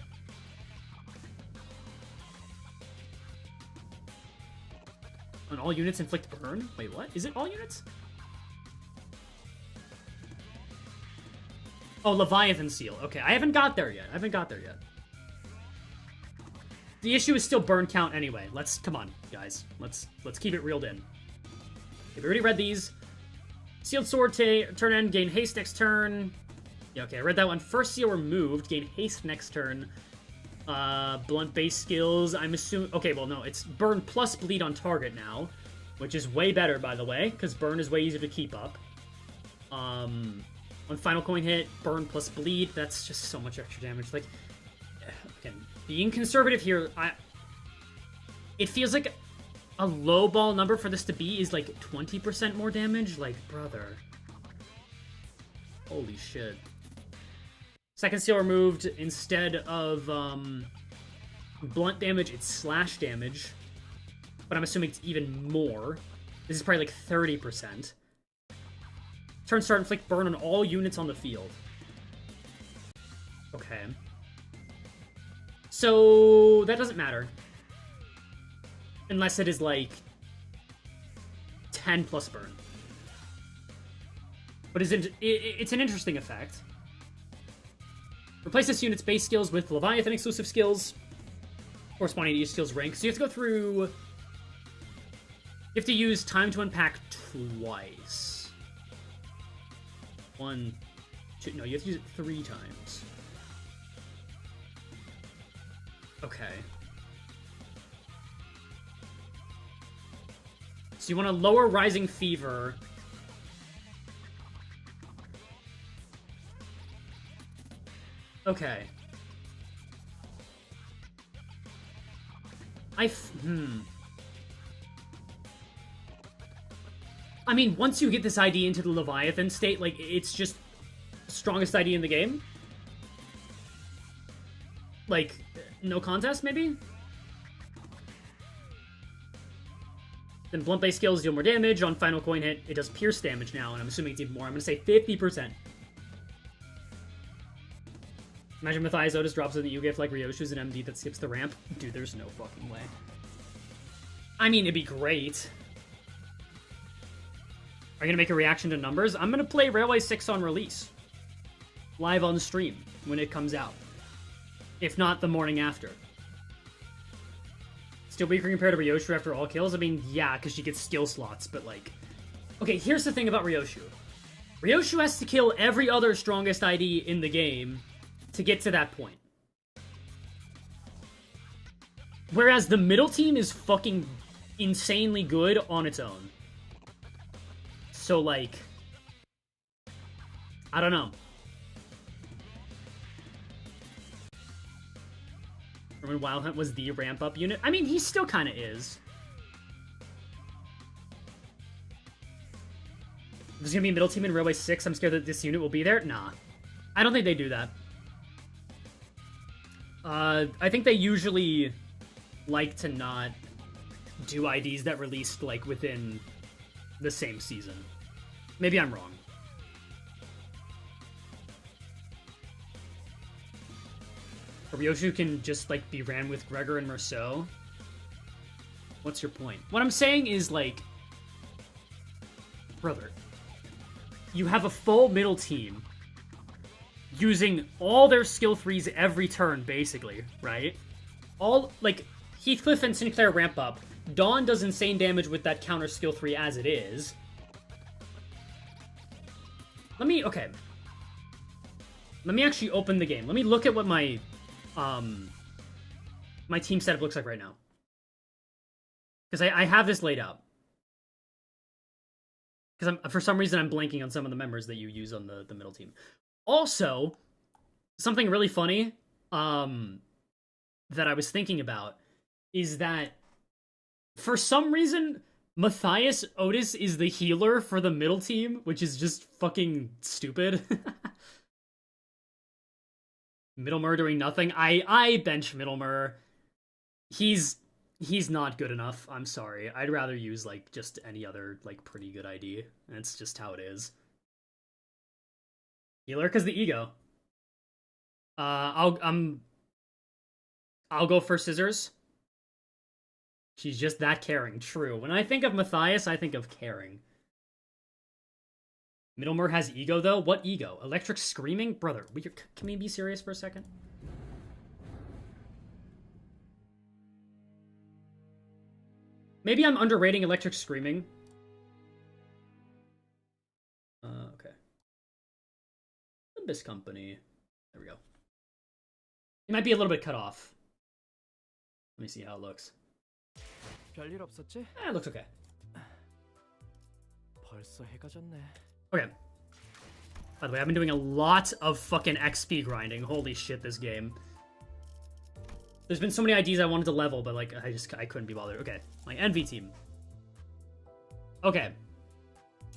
On all units inflict burn? Wait, what? Is it all units? Oh, Leviathan seal. Okay, I haven't got there yet. The issue is still burn count anyway. Come on, guys. Let's keep it reeled in. Okay, we already read these. Sealed sword, turn end, gain haste next turn. Yeah, okay, I read that one. First seal removed, gain haste next turn. Blunt base skills, I'm assuming... Okay, well, no, it's burn plus bleed on target now, which is way better, by the way, because burn is way easier to keep up. On final coin hit, burn plus bleed, that's just so much extra damage. Like, again, being conservative here, it feels like a low ball number for this to be is like 20% more damage. Like, brother. Holy shit. Second seal removed. Instead of blunt damage, it's slash damage. But I'm assuming it's even more. This is probably like 30%. Turn start, inflict burn on all units on the field. Okay. So that doesn't matter. Unless it is like 10 plus burn. But it's an interesting effect. Replace this unit's base skills with Leviathan exclusive skills corresponding to each skill's rank. So you have to go through... You have to use time to unpack twice. 1, 2... No, you have to use it 3 times. Okay. So you want to lower Rising Fever. Okay. I mean, once you get this ID into the Leviathan state, like, it's just the strongest ID in the game. Like, no contest, maybe? Then blunt-based skills deal more damage. On final coin hit, it does pierce damage now, and I'm assuming it's even more. I'm gonna say 50%. Imagine Matthias Outis drops in the U-Gift like Ryoshu's an MD that skips the ramp. Dude, there's no fucking way. I mean, it'd be great. Are you gonna make a reaction to numbers? I'm gonna play Railway 6 on release. Live on stream when it comes out. If not, the morning after. Still weaker compared to Ryoshu after all kills? I mean, yeah, because she gets skill slots, but like... Okay, here's the thing about Ryoshu. Ryoshu has to kill every other strongest ID in the game to get to that point. Whereas the middle team is fucking insanely good on its own. So, like... I don't know. When Wild Hunt was the ramp-up unit? I mean, he still kind of is. There's gonna be a middle team in Railway 6. I'm scared that this unit will be there. Nah. I don't think they do that. I think they usually like to not do IDs that released, like, within the same season. Maybe I'm wrong. Ryoshu can just, like, be ran with Gregor and Merceau. What's your point? What I'm saying is, like... Brother. You have a full middle team using all their skill 3s every turn, basically, right? All, like, Heathcliff and Sinclair ramp up. Dawn does insane damage with that counter skill 3 as it is. Okay. Let me actually open the game. Let me look at what my team setup looks like right now. Because I have this laid out. Because for some reason I'm blanking on some of the members that you use on the middle team. Also, something really funny that I was thinking about is that for some reason Matthias Outis is the healer for the middle team, which is just fucking stupid. Middlemer doing nothing. I bench Middlemer. He's not good enough. I'm sorry. I'd rather use, like, just any other, like, pretty good ID. And it's just how it is. Healer, because the ego. I'll go for Scissors. She's just that caring. True. When I think of Matthias, I think of caring. Middlemer has ego, though? What ego? Electric Screaming? Brother, can we be serious for a second? Maybe I'm underrating Electric Screaming. Okay. Limbus Company. There we go. It might be a little bit cut off. Let me see how it looks. It looks okay. Okay. By the way, I've been doing a lot of fucking XP grinding. Holy shit, this game. There's been so many IDs I wanted to level, but, like, I couldn't be bothered. Okay, my Envy team. Okay.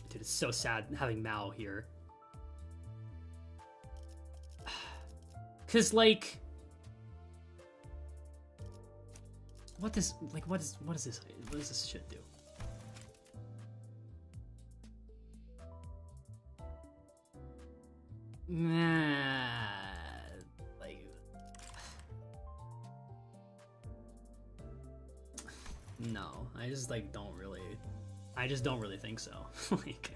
Dude, it's so sad having Mao here. Cause, like... What does this shit do? Nah, like, no, I just don't really think so. Like,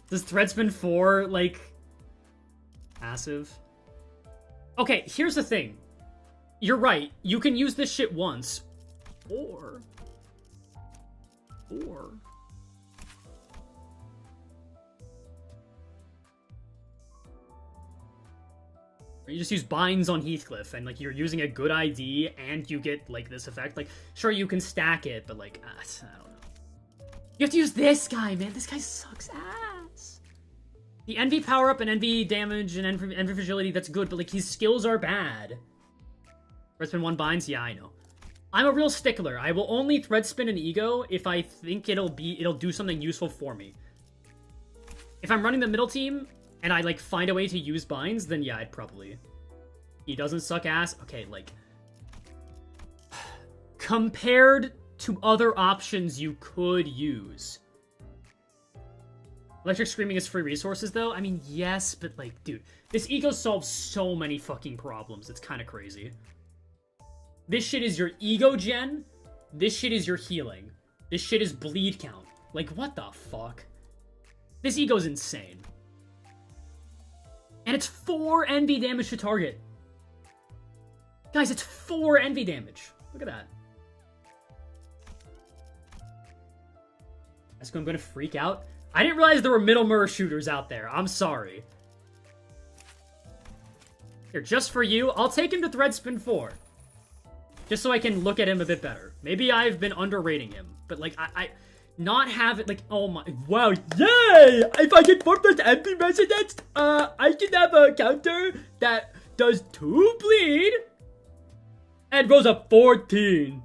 does Threadspin 4, like, passive? Okay, here's the thing. You're right, you can use this shit once, or you just use binds on Heathcliff, and, like, you're using a good ID, and you get, like, this effect. Like, sure, you can stack it, but, like, I don't know. You have to use this guy, man. This guy sucks ass. The Envy power-up and Envy damage and Envy fragility, that's good, but, like, his skills are bad. Redspin 1 binds? Yeah, I know. I'm a real stickler. I will only thread spin an ego if I think it'll do something useful for me. If I'm running the middle team and I like find a way to use binds, then yeah, I'd probably. He doesn't suck ass. Okay, like compared to other options you could use. Electric Screaming is free resources though? I mean, yes, but like, dude, this ego solves so many fucking problems. It's kind of crazy. This shit is your ego gen. This shit is your healing. This shit is bleed count. Like, what the fuck? This ego's insane. And it's 4 envy damage to target. Guys, it's 4 envy damage. Look at that. That's I'm gonna freak out. I didn't realize there were middle mirror shooters out there. I'm sorry. Here, just for you, I'll take him to Thread Spin 4. Just so I can look at him a bit better. Maybe I've been underrating him. But, like, I not have it, like, oh my, wow, yay! If I get 4 plus empty residence, I can have a counter that does 2 bleed and rolls a 14.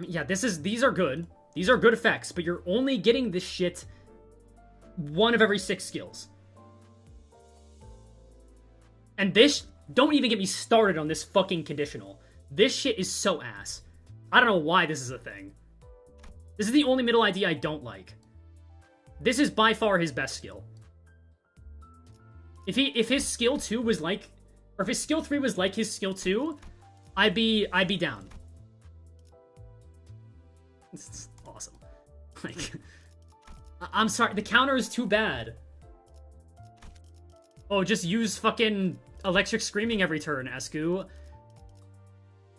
Yeah, these are good. These are good effects, but you're only getting this shit 1 of every 6 skills. And this, don't even get me started on this fucking conditional. This shit is so ass. I don't know why this is a thing. This is the only middle ID I don't like. This is by far his best skill. If his skill 2 was like, or if his skill 3 was like his skill 2, I'd be down. It's awesome. Like, I'm sorry, the counter is too bad. Oh, just use fucking Electric Screaming every turn, Escu.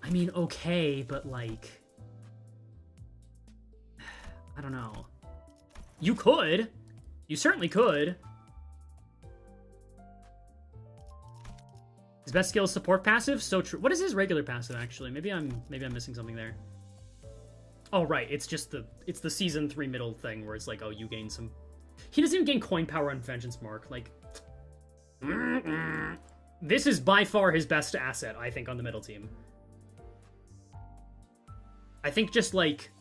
I mean, okay, but like, I don't know. You could. You certainly could. His best skill is support passive? So true. What is his regular passive, actually? Maybe I'm missing something there. Oh, right. It's the season 3 middle thing where it's like, oh, you gain some... He doesn't even gain coin power on Vengeance Mark. Like... This is by far his best asset, I think, on the middle team. I think just, like,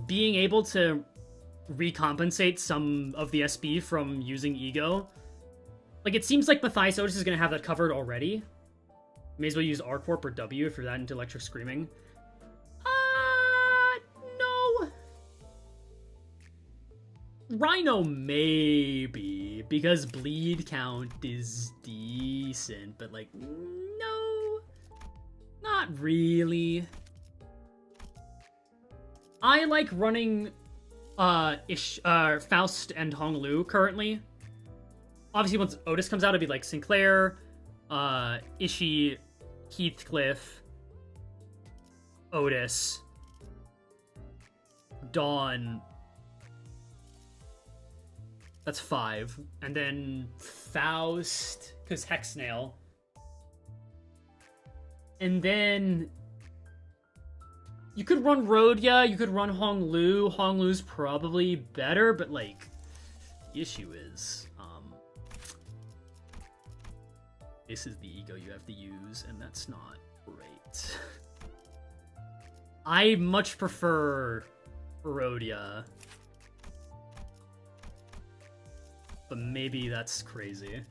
being able to recompensate some of the SB from using Ego. Like, it seems like Matthias Outis is going to have that covered already. May as well use R-Corp or W if you're that into Electric Screaming. No. Rhino maybe, because bleed count is decent, but like, no, not really. I like running Faust and Honglu currently. Obviously, once Outis comes out, it'll be like Sinclair, Ishii, Heathcliff, Outis, Dawn. That's 5. And then Faust, because Hexnail. And then you could run Rhodia, you could run Honglu. Honglu's probably better, but like, the issue is, this is the ego you have to use, and that's not great. I much prefer Rhodia. But maybe that's crazy.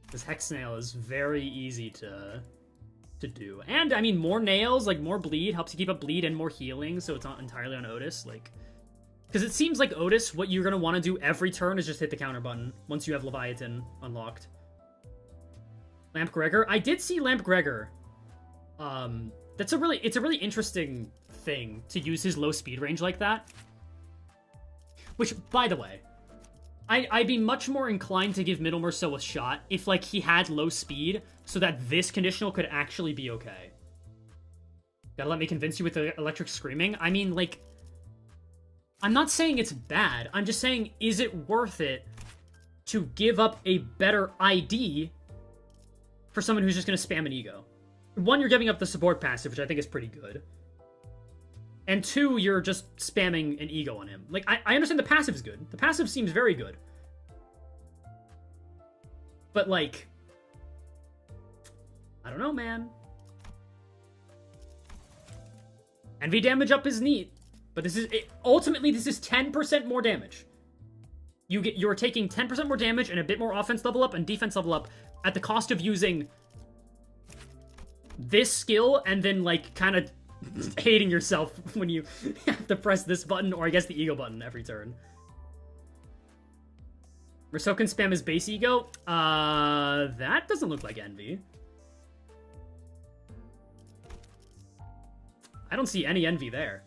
Because Hexnail is very easy to do. And, I mean, more nails, like, more bleed, helps you keep up bleed and more healing, so it's not entirely on Outis, like... Because it seems like Outis, what you're going to want to do every turn is just hit the counter button, once you have Leviathan unlocked. Lamp Gregor? I did see Lamp Gregor. It's a really interesting thing to use his low speed range like that. Which, by the way... I'd be much more inclined to give Middle Merceau a shot if, like, he had low speed so that this conditional could actually be okay. Gotta let me convince you with the Electric Screaming? I mean, like, I'm not saying it's bad. I'm just saying, is it worth it to give up a better ID for someone who's just gonna spam an ego? 1, you're giving up the support passive, which I think is pretty good. And 2, you're just spamming an ego on him. Like, I understand the passive is good. The passive seems very good. But, like... I don't know, man. Envy damage up is neat, but this is ultimately this is 10% more damage. You're taking 10% more damage and a bit more offense level up and defense level up at the cost of using this skill and then like kind of hating yourself when you have to press this button or I guess the ego button every turn. Rousseau can spam his base ego. That doesn't look like Envy. I don't see any Envy there.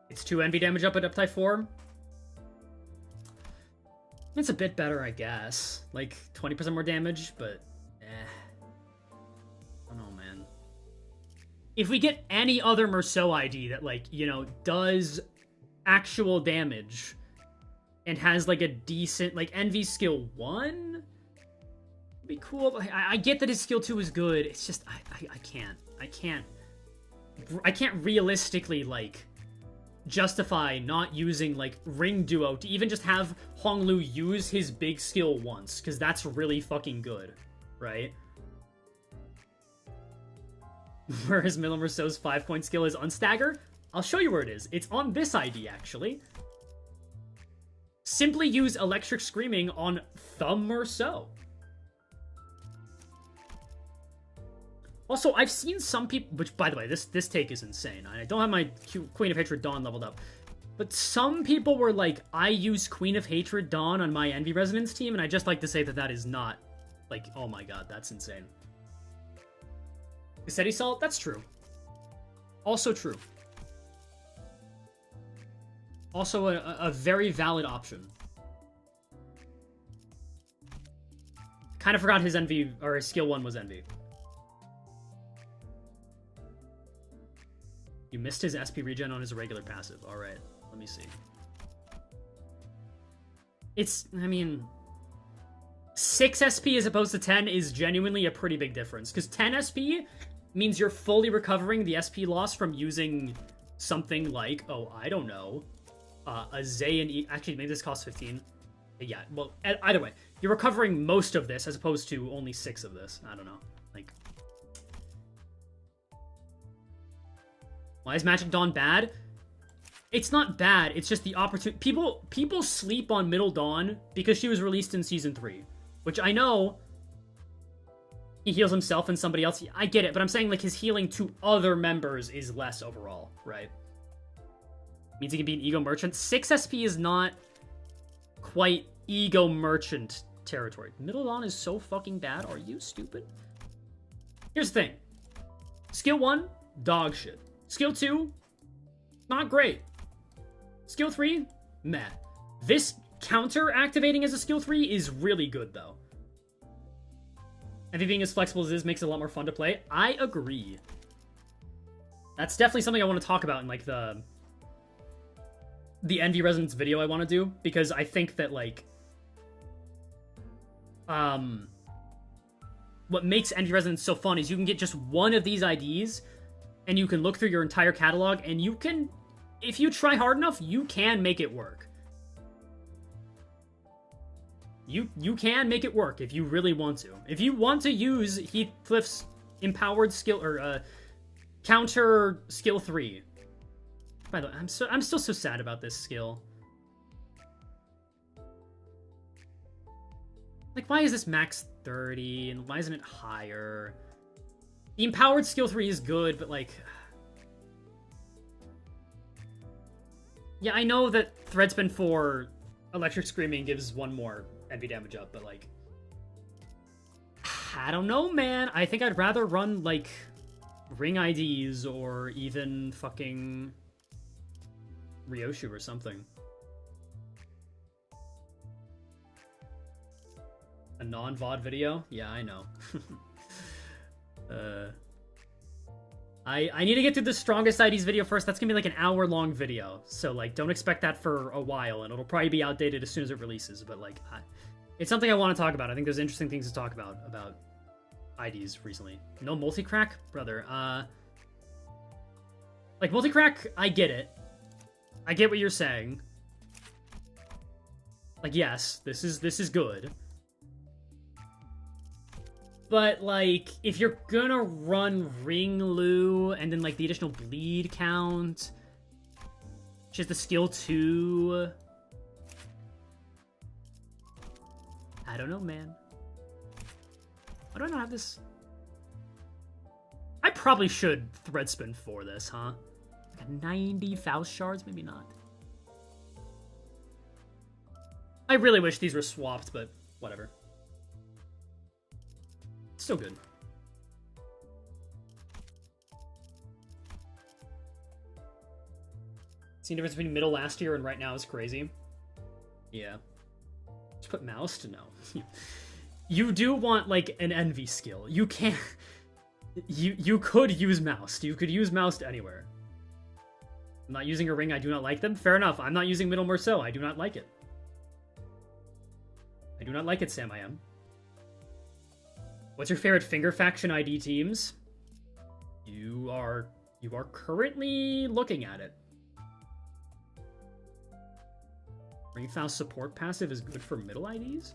It's 2 Envy damage up at up type 4. It's a bit better, I guess. Like, 20% more damage, but I don't know, man. If we get any other Merceau ID that, like, you know, does actual damage and has, like, a decent, like, Envy skill 1... be cool, but I get that his skill 2 is good. It's just, I can't realistically, like, justify not using, like, Ring Duo to even just have Honglu use his big skill once, because that's really fucking good, right? Whereas Middle Merceau's 5-point skill is Unstagger? I'll show you where it is. It's on this ID, actually. Simply use Electric Screaming on Thumb Merceau. Also, I've seen some people, which, by the way, this take is insane. I don't have my Queen of Hatred Dawn leveled up. But some people were like, I use Queen of Hatred Dawn on my Envy Resonance team, and I just like to say that that is not, like, oh my god, that's insane. Cassetti Salt? That's true. Also true. Also a very valid option. Kind of forgot his Envy, or his skill 1 was Envy. You missed his SP regen on his regular passive. Alright, let me see. It's, I mean... 6 SP as opposed to 10 is genuinely a pretty big difference. Because 10 SP means you're fully recovering the SP loss from using something like, oh, I don't know, a Zayn... Actually, maybe this costs 15. Yeah, well, either way. You're recovering most of this as opposed to only 6 of this. I don't know. Like... Why is Magic Dawn bad? It's not bad, it's just the opportunity... People sleep on Middle Dawn because she was released in Season 3. Which I know... He heals himself and somebody else. I get it, but I'm saying, like, his healing to other members is less overall, right? Means he can be an Ego Merchant. 6 SP is not quite Ego Merchant territory. Middle Dawn is so fucking bad. Are you stupid? Here's the thing. Skill 1, dog shit. Skill 2, not great. Skill 3, meh. This counter activating as a skill 3 is really good, though. Envy being as flexible as it is makes it a lot more fun to play. I agree. That's definitely something I want to talk about in, like, the Envy Resonance video I want to do, because I think that, like, what makes Envy Resonance so fun is you can get just one of these IDs, and you can look through your entire catalog, and you can, if you try hard enough, you can make it work. You can make it work if you really want to. If you want to use Heathcliff's empowered skill, or counter skill 3. By the way, I'm still so sad about this skill. Like, why is this max 30, and why isn't it higher? The empowered skill 3 is good, but, like... Yeah, I know that Threadspin 4 Electric Screaming gives 1 more Envy damage up, but, like... I don't know, man. I think I'd rather run, like, Ring IDs or even fucking Ryoshu or something. A non-VOD video? Yeah, I know. I need to get through the strongest IDs video first. That's gonna be like an hour-long video, so, like, don't expect that for a while, and it'll probably be outdated as soon as it releases, but, like, it's something I want to talk about. I think there's interesting things to talk about IDs recently. No multi-crack? Brother, like, multi-crack, I get it. I get what you're saying. Like, yes, this is good. But, like, if you're gonna run Ring Lu and then, like, the additional bleed count, which is the skill 2... I don't know, man. Why do I not have this? I probably should thread spin for this, huh? Like a 90 Faust shards? Maybe not. I really wish these were swapped, but whatever. Still good. See the difference between middle last year and right now is crazy. Yeah. Just put mouse to no. You do want, like, an envy skill. You can't... You could use mouse. You could use mouse anywhere. I'm not using a ring, I do not like them. Fair enough. I'm not using Middle Marceau, I do not like it. I do not like it, Sam I am. What's your favorite finger faction ID teams? You are currently looking at it. Ring Faust support passive is good for middle IDs?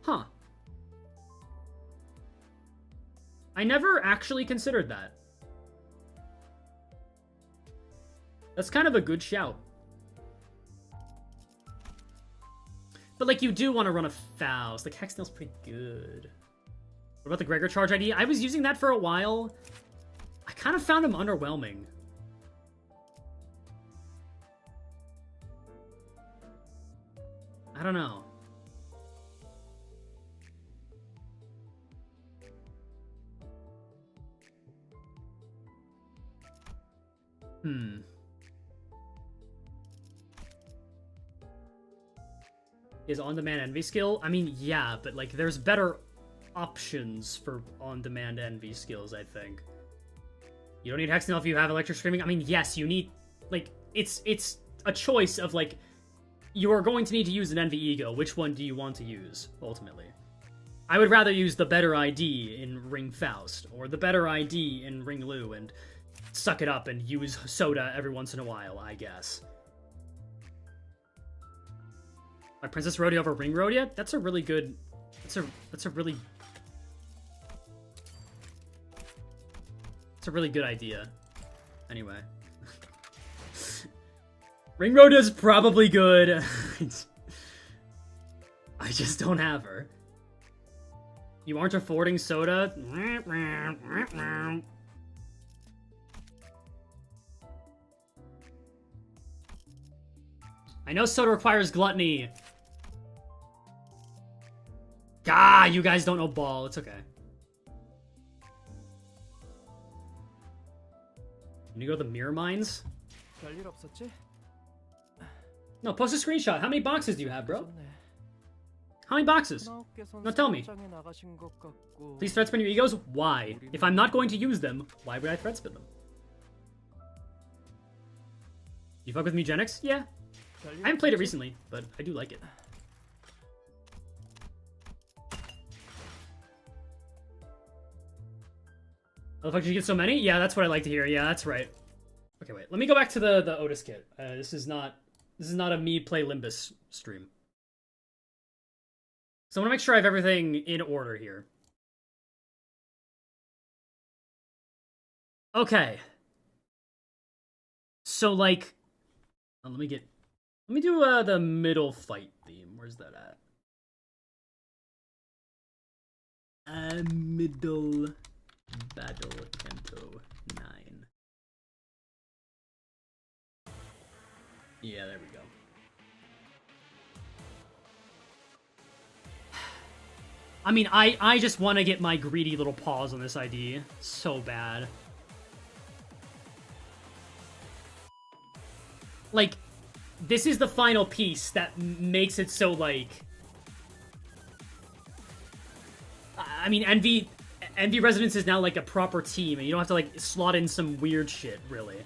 Huh. I never actually considered that. That's kind of a good shout. But, like, you do want to run a Faust. Like, Hexnail's pretty good. What about the Gregor Charge ID? I was using that for a while. I kind of found him underwhelming. I don't know. Is on-demand envy skill? I mean, yeah, but, like, there's better options for on-demand envy skills, I think. You don't need Hexnail if you have Electric Screaming. I mean, yes, you need, like, it's a choice of, like, you are going to need to use an Envy Ego. Which one do you want to use, ultimately? I would rather use the better ID in Ring Faust, or the better ID in Ring Lu, and suck it up and use Soda every once in a while, I guess. My Princess Rhodia over Ring Rhodia? That's a really good... That's a really good idea. Anyway. Ring Rhodia's probably good. I just don't have her. You aren't affording Soda? I know Soda requires Gluttony. Gah, you guys don't know ball. It's okay. Can you go to the Mirror Mines? No, post a screenshot. How many boxes do you have, bro? How many boxes? No, tell me. Please thread spin your egos? Why? If I'm not going to use them, why would I thread spin them? You fuck with Mugenics? Yeah. I haven't played it recently, but I do like it. Oh, the fuck did you get so many? Yeah, that's what I like to hear. Yeah, that's right. Okay, wait. Let me go back to the Outis kit. This is not a me play Limbus stream. So I want to make sure I have everything in order here. Okay. So, like... let me do the middle fight theme. Where's that at? Middle battle Canto 9. Yeah, there we go. I mean, I just want to get my greedy little paws on this ID so bad. Like, this is the final piece that makes it so, like... I mean, Envy Resonance is now, like, a proper team, and you don't have to, like, slot in some weird shit, really.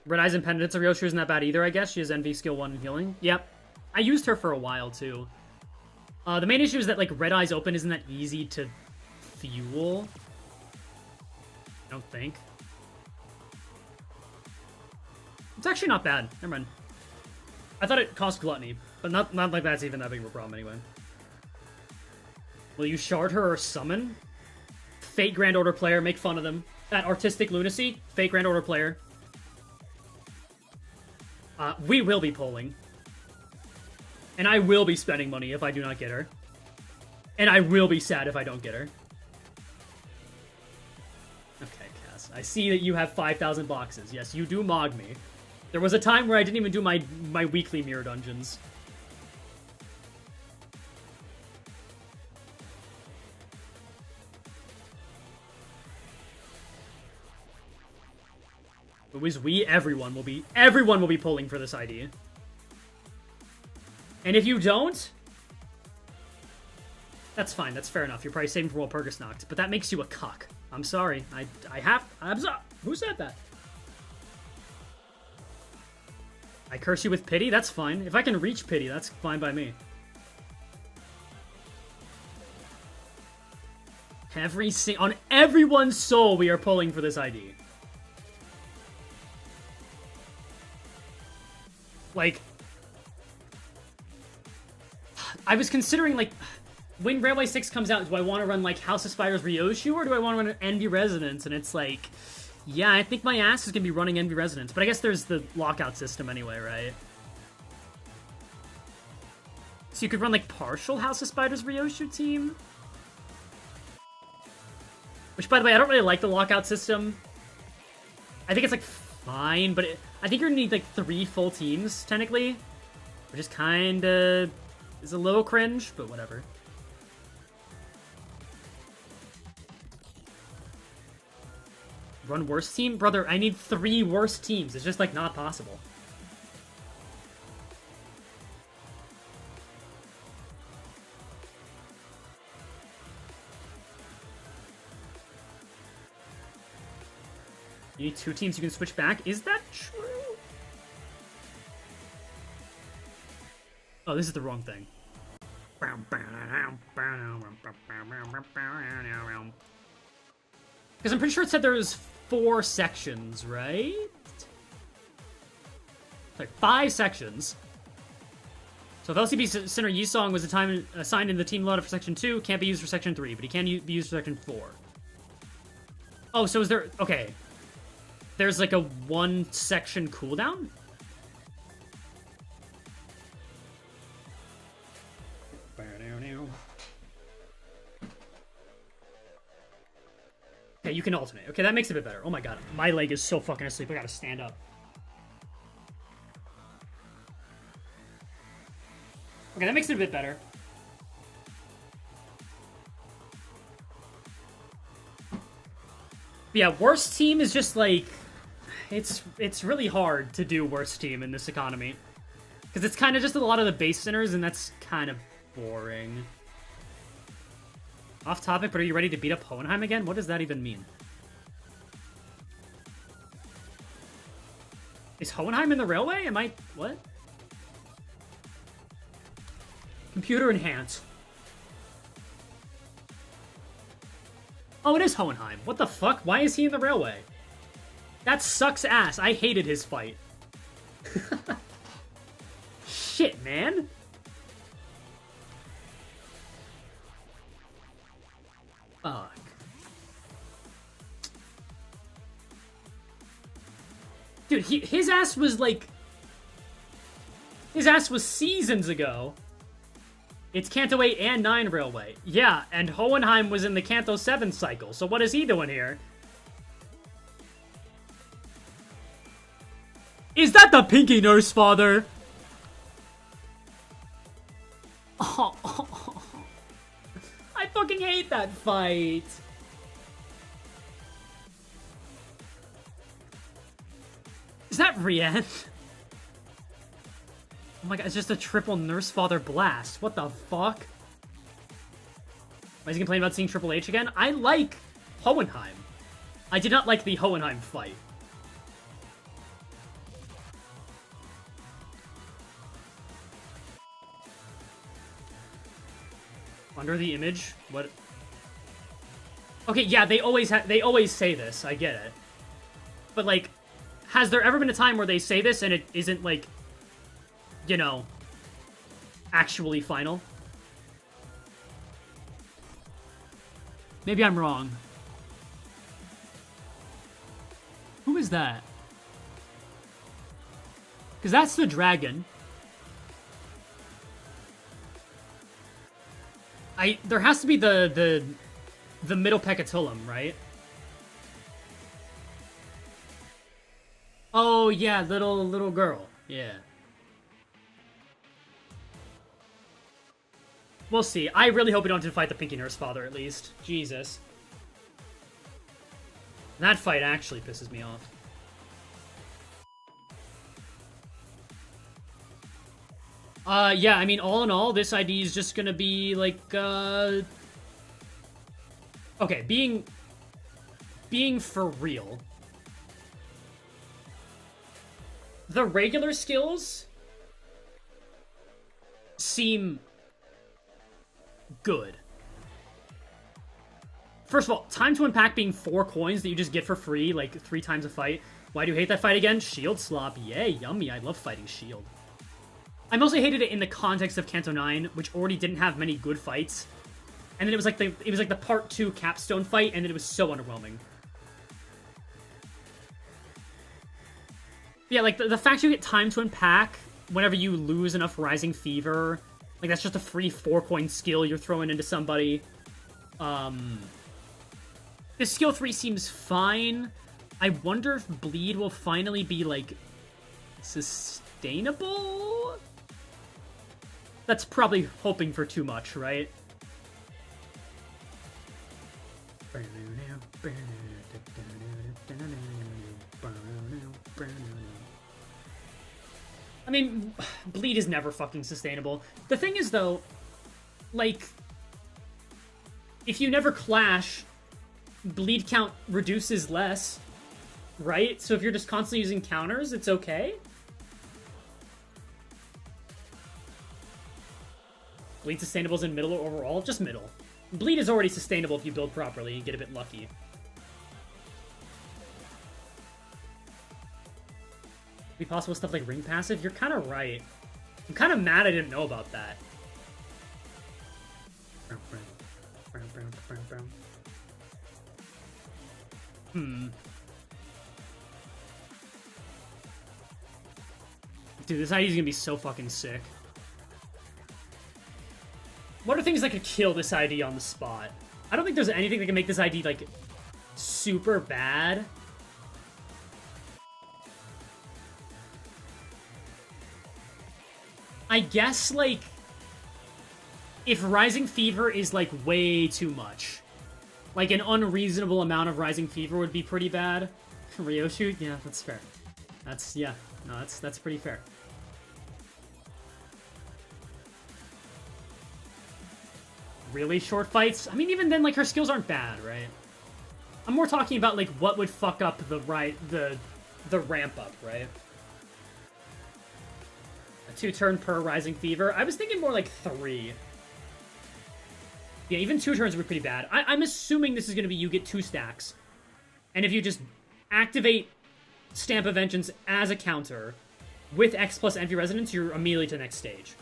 Red Eyes and Pendants Arioshi isn't that bad either, I guess. She has Envy Skill 1 and Healing. Yep. I used her for a while, too. The main issue is that, like, Red Eyes Open isn't that easy to fuel. I don't think. It's actually not bad. Never mind. I thought it cost gluttony, but not like that's even that big of a problem anyway. Will you shard her or summon? Fake Grand Order player, make fun of them. That artistic lunacy, fake Grand Order player. We will be polling. And I will be spending money if I do not get her. And I will be sad if I don't get her. Okay, Cass. I see that you have 5,000 boxes. Yes, you do mog me. There was a time where I didn't even do my weekly mirror dungeons. It was we, everyone will be pulling for this ID. And if you don't, that's fine, that's fair enough. You're probably saving for Walpurgisnacht, but that makes you a cuck. I'm sorry. Who said that? I curse you with pity? That's fine. If I can reach pity, that's fine by me. On everyone's soul, we are pulling for this ID. Like, I was considering, like, when Railway 6 comes out, do I want to run, like, House of Spiders Ryoshu, or do I want to run Envy Resonance? And it's like, yeah, I think my ass is going to be running Envy Resonance, but I guess there's the lockout system anyway, right? So you could run, like, partial House of Spiders Ryoshu team? Which, by the way, I don't really like the lockout system. I think it's, like, fine, but I think you're gonna need, like, 3 full teams, technically. Which is kinda... is a little cringe, but whatever. Run worst team? Brother, I need 3 worst teams. It's just, like, not possible. You need 2 teams you can switch back? Is that true? Oh, this is the wrong thing. Because I'm pretty sure it said there was 4 sections, right? Like 5 sections. So if LCB Center Yisong was the time assigned in the team loadout for section 2, can't be used for section 3, but he can be used for section 4. Oh, so is there... okay. There's like a 1 section cooldown? Okay, you can alternate. Okay, that makes it a bit better. Oh my god, my leg is so fucking asleep. I gotta stand up. Okay, that makes it a bit better. But yeah, worst team is just like... It's really hard to do worst team in this economy. Because it's kind of just a lot of the base centers, and that's kind of boring. Off topic, but are you ready to beat up Hohenheim again? What does that even mean? Is Hohenheim in the railway? Am I... what? Computer enhance. Oh, it is Hohenheim. What the fuck? Why is he in the railway? That sucks ass. I hated his fight. Shit, man. Fuck. Dude, his ass was like... his ass was seasons ago. It's Kanto 8 and 9 railway. Yeah, and Hohenheim was in the Kanto 7 cycle, so what is he doing here? Is that the Pinky Nursefather? Oh, I fucking hate that fight. Is that Rien? Oh my god, it's just a triple Nursefather blast. What the fuck? Why is he complaining about seeing Triple H again? I like Hohenheim. I did not like the Hohenheim fight. Under the image? What? Okay, yeah, they always say this. I get it. But, like, has there ever been a time where they say this and it isn't, like, you know, actually final? Maybe I'm wrong. Who is that? Because that's the dragon. There has to be the middle Pecatulum, right? Oh yeah, little girl. Yeah. We'll see. I really hope we don't have to fight the Pinky Nursefather at least. Jesus. That fight actually pisses me off. Yeah, I mean, all in all, this ID is just gonna be, like, okay, being for real. The regular skills seem good. First of all, time to unpack being 4 coins that you just get for free, like, 3 times a fight. Why do you hate that fight again? Shield slop. Yay, yummy. I love fighting shield. I mostly hated it in the context of Kanto 9, which already didn't have many good fights. And then it was like the part 2 capstone fight, and then it was so underwhelming. Yeah, like, the fact you get time to unpack whenever you lose enough Rising Fever, like, that's just a free 4-coin skill you're throwing into somebody. This skill 3 seems fine. I wonder if Bleed will finally be, like, sustainable? That's probably hoping for too much, right? I mean, Bleed is never fucking sustainable. The thing is, though, like, if you never clash, Bleed count reduces less, right? So if you're just constantly using counters, it's okay. Bleed sustainables in middle or overall? Just middle. Bleed is already sustainable if you build properly and get a bit lucky. Be possible stuff like ring passive? You're kind of right. I'm kind of mad I didn't know about that. Dude, this ID is gonna be so fucking sick. What are things that could kill this ID on the spot? I don't think there's anything that can make this ID, like, super bad. I guess, like, if Rising Fever is, like, way too much. Like, an unreasonable amount of Rising Fever would be pretty bad. Ryoshu? Yeah, that's fair. Yeah. No, that's pretty fair. Really short fights? I mean, even then, like, her skills aren't bad, right? I'm more talking about, like, what would fuck up the ramp up, right? A 2-turn per Rising Fever. I was thinking more like 3. Yeah, even 2 turns would be pretty bad. I'm assuming this is going to be you get 2 stacks. And if you just activate Stamp of Vengeance as a counter with X plus Envy Resonance, you're immediately to the next stage.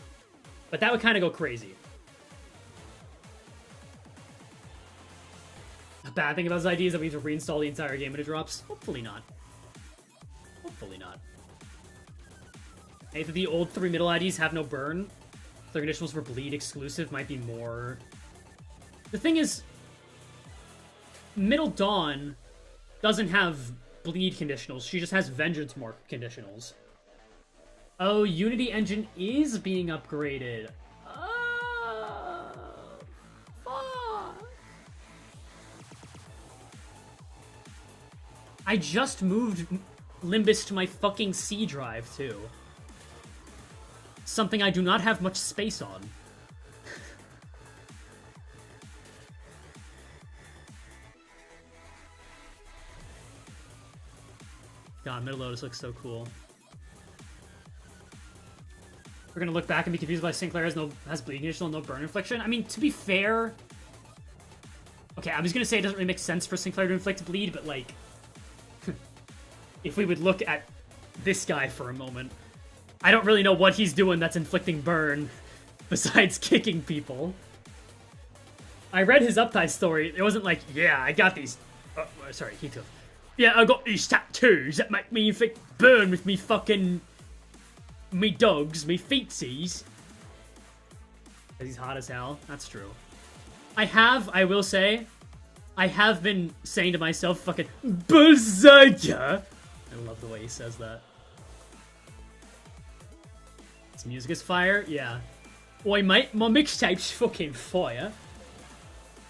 But that would kind of go crazy. The bad thing about this idea is that we have to reinstall the entire game when it drops. Hopefully not. Hopefully not. Hey, the old 3 middle IDs have no burn. Their conditionals for Bleed exclusive might be more... The thing is, Middle Dawn doesn't have Bleed conditionals. She just has Vengeance Mark conditionals. Oh, Unity Engine is being upgraded. Fuck. I just moved Limbus to my fucking C drive, too. Something I do not have much space on. God, Middle Lotus looks so cool. We're gonna look back and be confused by Sinclair has Bleed conditional, no burn infliction. I mean, to be fair... Okay, I was gonna say it doesn't really make sense for Sinclair to inflict bleed, but like... if we would look at this guy for a moment, I don't really know what he's doing that's inflicting burn, besides kicking people. I read his Uptide story. It wasn't like, yeah, I got these... sorry, he took... Yeah, I got these tattoos that make me inflict burn with me fucking... me dogs, me feetsies. Because he's hot as hell. That's true. I will say, I have been saying to myself, fucking, Berserker! I love the way he says that. His music is fire? Yeah. Oi, mate, my mixtape's fucking fire.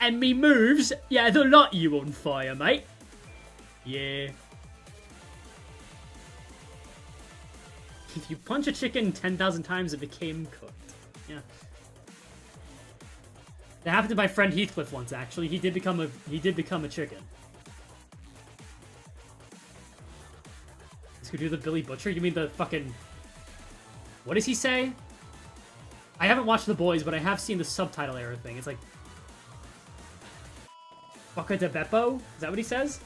And me moves, yeah, they'll light you on fire, mate. Yeah. If you punch a chicken 10,000 times, it became cooked. Yeah. That happened to my friend Heathcliff once, actually. He did become a chicken. Let's go do the Billy Butcher? You mean the fucking... What does he say? I haven't watched The Boys, but I have seen the subtitle error thing. It's like... Bocca de Beppo? Is that what he says?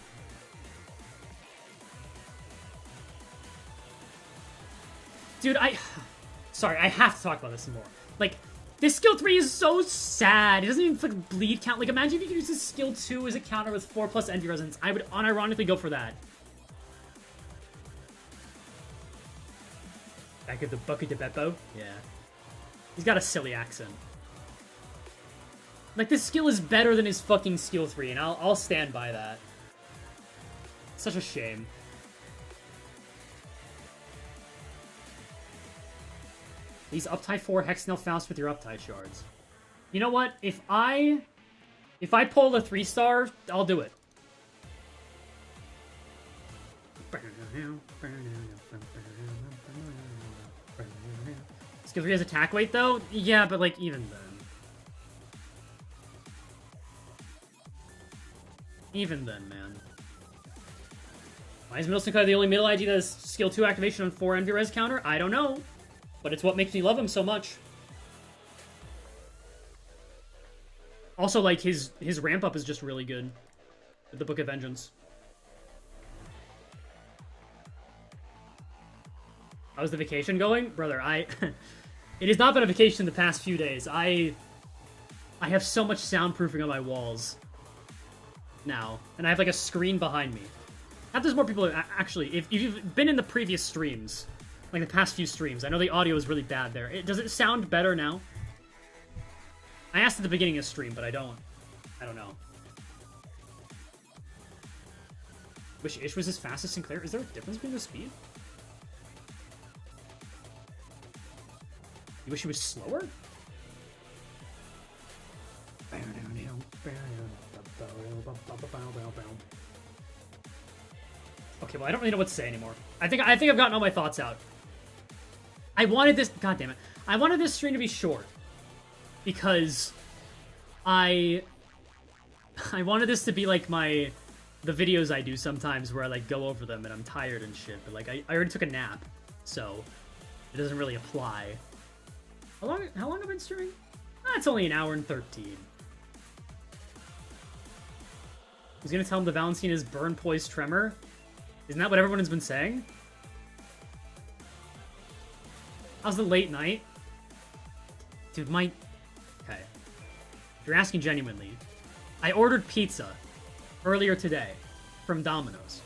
Dude, Sorry, I have to talk about this more. Like, this skill 3 is so sad. It doesn't even like bleed count. Like, imagine if you could use this skill 2 as a counter with 4+ envy resonance. I would unironically go for that. Back at the Bocca de Beppo? Yeah. He's got a silly accent. Like, this skill is better than his fucking skill 3, and I'll stand by that. Such a shame. These Uptide 4 Hexnail Faust with your Uptide shards. You know what? If I pull a 3-star, I'll do it. Skill 3 has attack weight, though? Yeah, but, like, even then. Even then, man. Why is Middle Sinclair the only middle ID that has skill 2 activation on 4 envy res counter? I don't know. But it's what makes me love him so much. Also, like, his ramp up is just really good. With the Book of Vengeance. How's the vacation going? Brother, it has not been a vacation the past few days. I have so much soundproofing on my walls now. And I have, like, a screen behind me. Not there's more people... Actually, if you've been in the previous streams... Like the past few streams. I know the audio is really bad there. Does it sound better now? I asked at the beginning of the stream, but I don't know. Wish Ish was as fast as Sinclair. Is there a difference between the speed? You wish he was slower? Okay, well, I don't really know what to say anymore. I think I've gotten all my thoughts out. I wanted this... God damn it. I wanted this stream to be short. Because... I wanted this to be like the videos I do sometimes where I, like, go over them and I'm tired and shit. But, like, I already took a nap. So, it doesn't really apply. How long have I been streaming? It's only an hour and 13. I was gonna tell him the Valentina is burn, poise, tremor. Isn't that what everyone has been saying? How's the late night? Dude, okay. If you're asking genuinely, I ordered pizza earlier today from Domino's.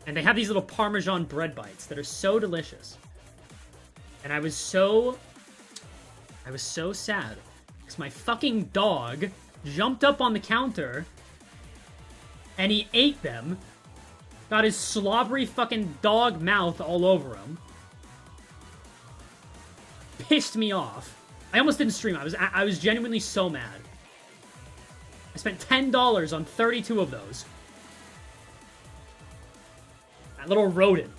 And they have these little Parmesan bread bites that are so delicious. And I was so sad. Because my fucking dog jumped up on the counter and he ate them. Got his slobbery fucking dog mouth all over him. Pissed me off. I almost didn't stream. I was genuinely so mad. I spent $10 on 32 of those. That little rodent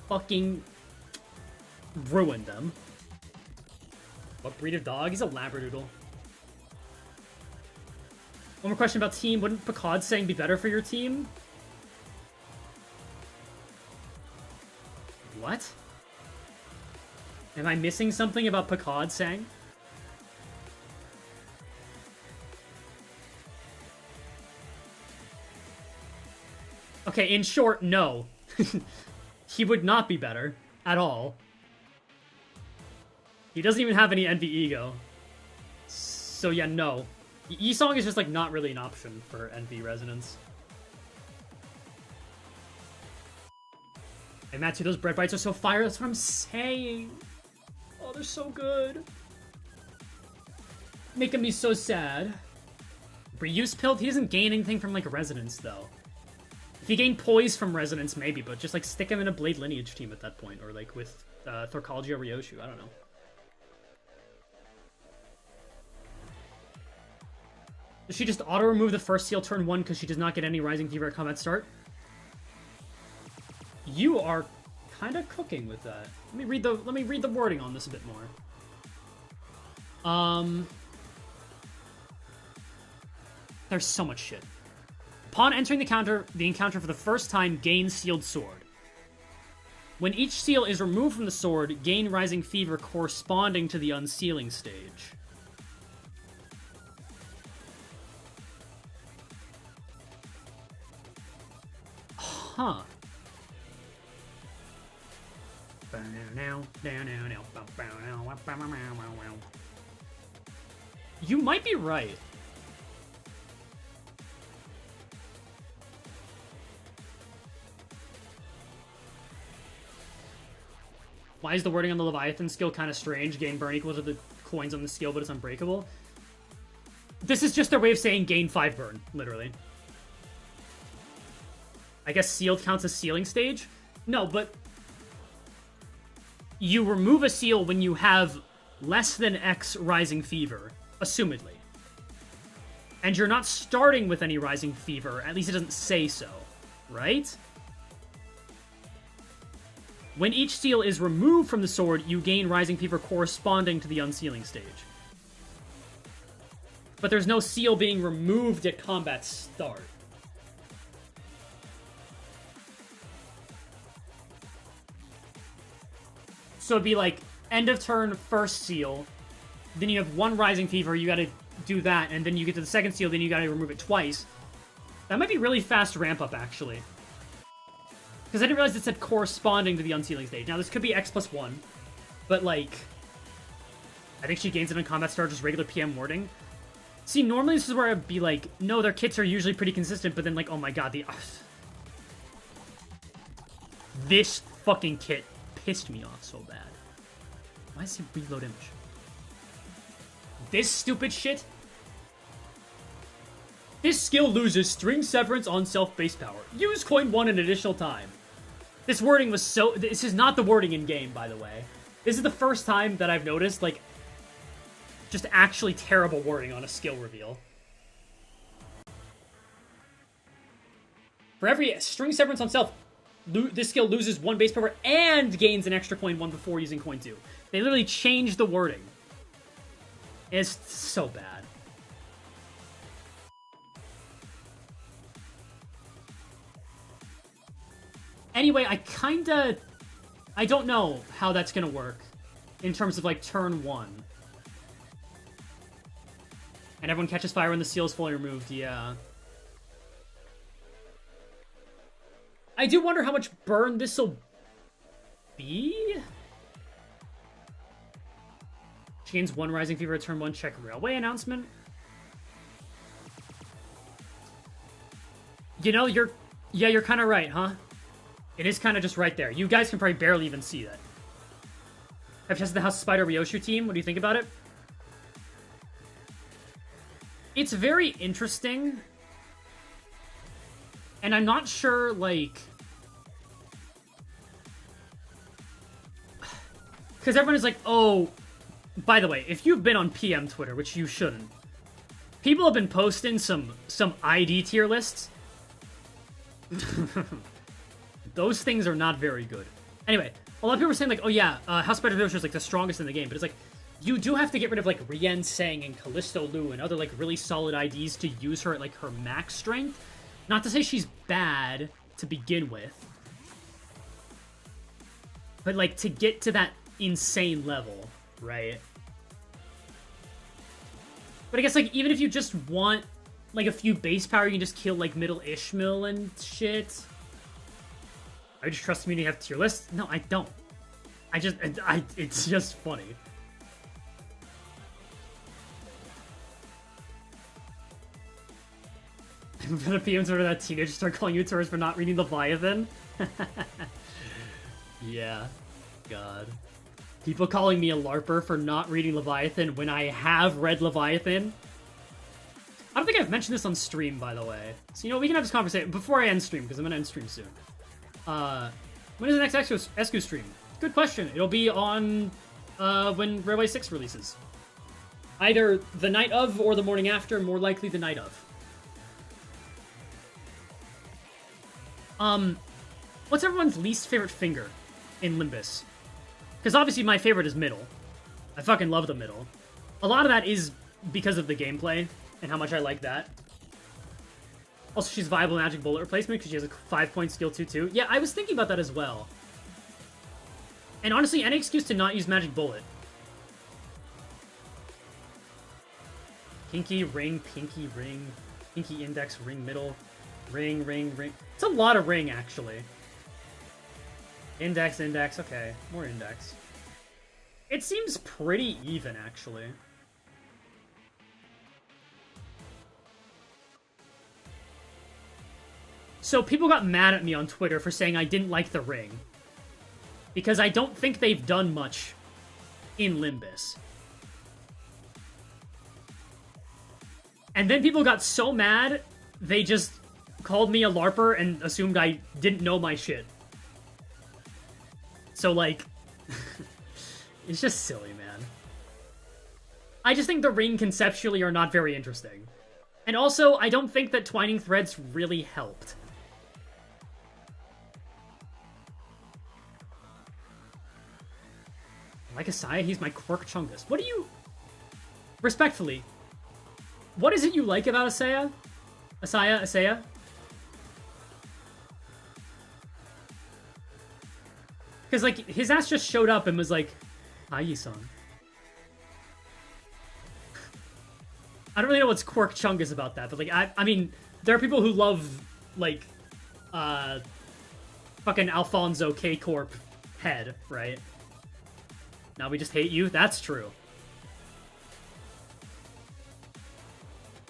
fucking ruined them. What breed of dog? He's a Labradoodle. One more question about team. Wouldn't Picard saying be better for your team? What? Am I missing something about Picard saying? Okay, in short, no. He would not be better. At all. He doesn't even have any Envy Ego. So yeah, no. Yi-Song is just like not really an option for Envy Resonance. Hey Matthew, those bread bites are so fire, that's what I'm saying. Oh, they're so good. Making me so sad. Reuse Pilled, he doesn't gain anything from like Resonance though. If he gained Poise from Resonance, maybe, but just like stick him in a Blade Lineage team at that point, or like with Thorcology or Ryoshu, I don't know. Does she just auto-remove the first seal turn 1 because she does not get any Rising Fever at combat start? You are kind of cooking with that. Let me read the wording on this a bit more. There's so much shit. Upon entering the encounter for the first time, gain Sealed Sword. When each seal is removed from the sword, gain Rising Fever corresponding to the unsealing stage. Huh. You might be right. Why is the wording on the Leviathan skill kind of strange? Gain burn equal to the coins on the skill, but it's unbreakable. This is just their way of saying gain 5 burn, literally. I guess sealed counts as sealing stage? No, but you remove a seal when you have less than X Rising Fever, assumedly. And you're not starting with any Rising Fever, at least it doesn't say so, right? When each seal is removed from the sword, you gain Rising Fever corresponding to the unsealing stage. But there's no seal being removed at combat start. So it'd be like, end of turn, first seal, then you have 1 Rising Fever, you gotta do that, and then you get to the second seal, then you gotta remove it twice. That might be really fast ramp up, actually. Because I didn't realize it said corresponding to the unsealing stage. Now, this could be X+1, but, like, I think she gains it on combat start, just regular PM warding. See, normally this is where I'd be like, no, their kits are usually pretty consistent, but then, like, oh my god, this fucking kit pissed me off so bad. Why does he reload image? This stupid shit? This skill loses string severance on self base power. Use coin 1 an additional time. This wording was so... This is not the wording in game, by the way. This is the first time that I've noticed, like, just actually terrible wording on a skill reveal. For every string severance on self, this skill loses 1 base power and gains an extra coin 1 before using coin 2. They literally changed the wording. It's so bad. Anyway, I don't know how that's gonna work in terms of, like, turn 1. And everyone catches fire when the seal is fully removed, yeah. I do wonder how much burn this'll be? She gains 1 Rising Fever at turn 1, check Railway announcement. You know, you're kind of right, huh? It is kind of just right there. You guys can probably barely even see that. I've tested the House of Spider Ryoshu team. What do you think about it? It's very interesting. And I'm not sure, like... Because everyone is like, oh... By the way, if you've been on PM Twitter, which you shouldn't, people have been posting some ID tier lists. Those things are not very good. Anyway, a lot of people are saying, like, oh yeah, House Spider Ryoshu is, like, the strongest in the game, but it's like, you do have to get rid of, like, Rien Sang and Callisto Lu and other, like, really solid IDs to use her at, like, her max strength. Not to say she's bad to begin with, but, like, to get to that insane level, right? But I guess, like, even if you just want, like, a few base power, you can just kill, like, Middle Ishmael and shit. I just trust the community to have tier lists. No, I don't. It's just funny. I'm gonna PM to that teenager start calling you tourists for not reading Leviathan. Yeah. God. People calling me a LARPer for not reading Leviathan when I have read Leviathan. I don't think I've mentioned this on stream, by the way. So, you know, we can have this conversation before I end stream, because I'm gonna end stream soon. When is the next Escu stream? Good question. It'll be on, when Railway 6 releases. Either the night of or the morning after, more likely the night of. What's everyone's least favorite finger in Limbus? Because obviously my favorite is middle. I fucking love the middle. A lot of that is because of the gameplay and how much I like that. Also, she's viable magic bullet replacement because she has a 5-point skill 2-2. Yeah, I was thinking about that as well. And honestly, any excuse to not use magic bullet. Pinky, ring, pinky, ring. Pinky, index, ring, middle. Ring, ring, ring. It's a lot of ring, actually. Index, index. Okay, more index. It seems pretty even, actually. So people got mad at me on Twitter for saying I didn't like the ring. Because I don't think they've done much in Limbus. And then people got so mad, they just called me a LARPer and assumed I didn't know my shit. So, like, it's just silly, man. I just think the ring conceptually are not very interesting. And also, I don't think that twining threads really helped. Like Asaya, he's my quirk chungus. What do you... Respectfully, what is it you like about Asaya? Asaya? Because, like, his ass just showed up and was like, hi, Yi-san. I don't really know what's quirk chungus about that, but, like, I mean, there are people who love, like, fucking Alfonso K-Corp head, right? Now we just hate you? That's true.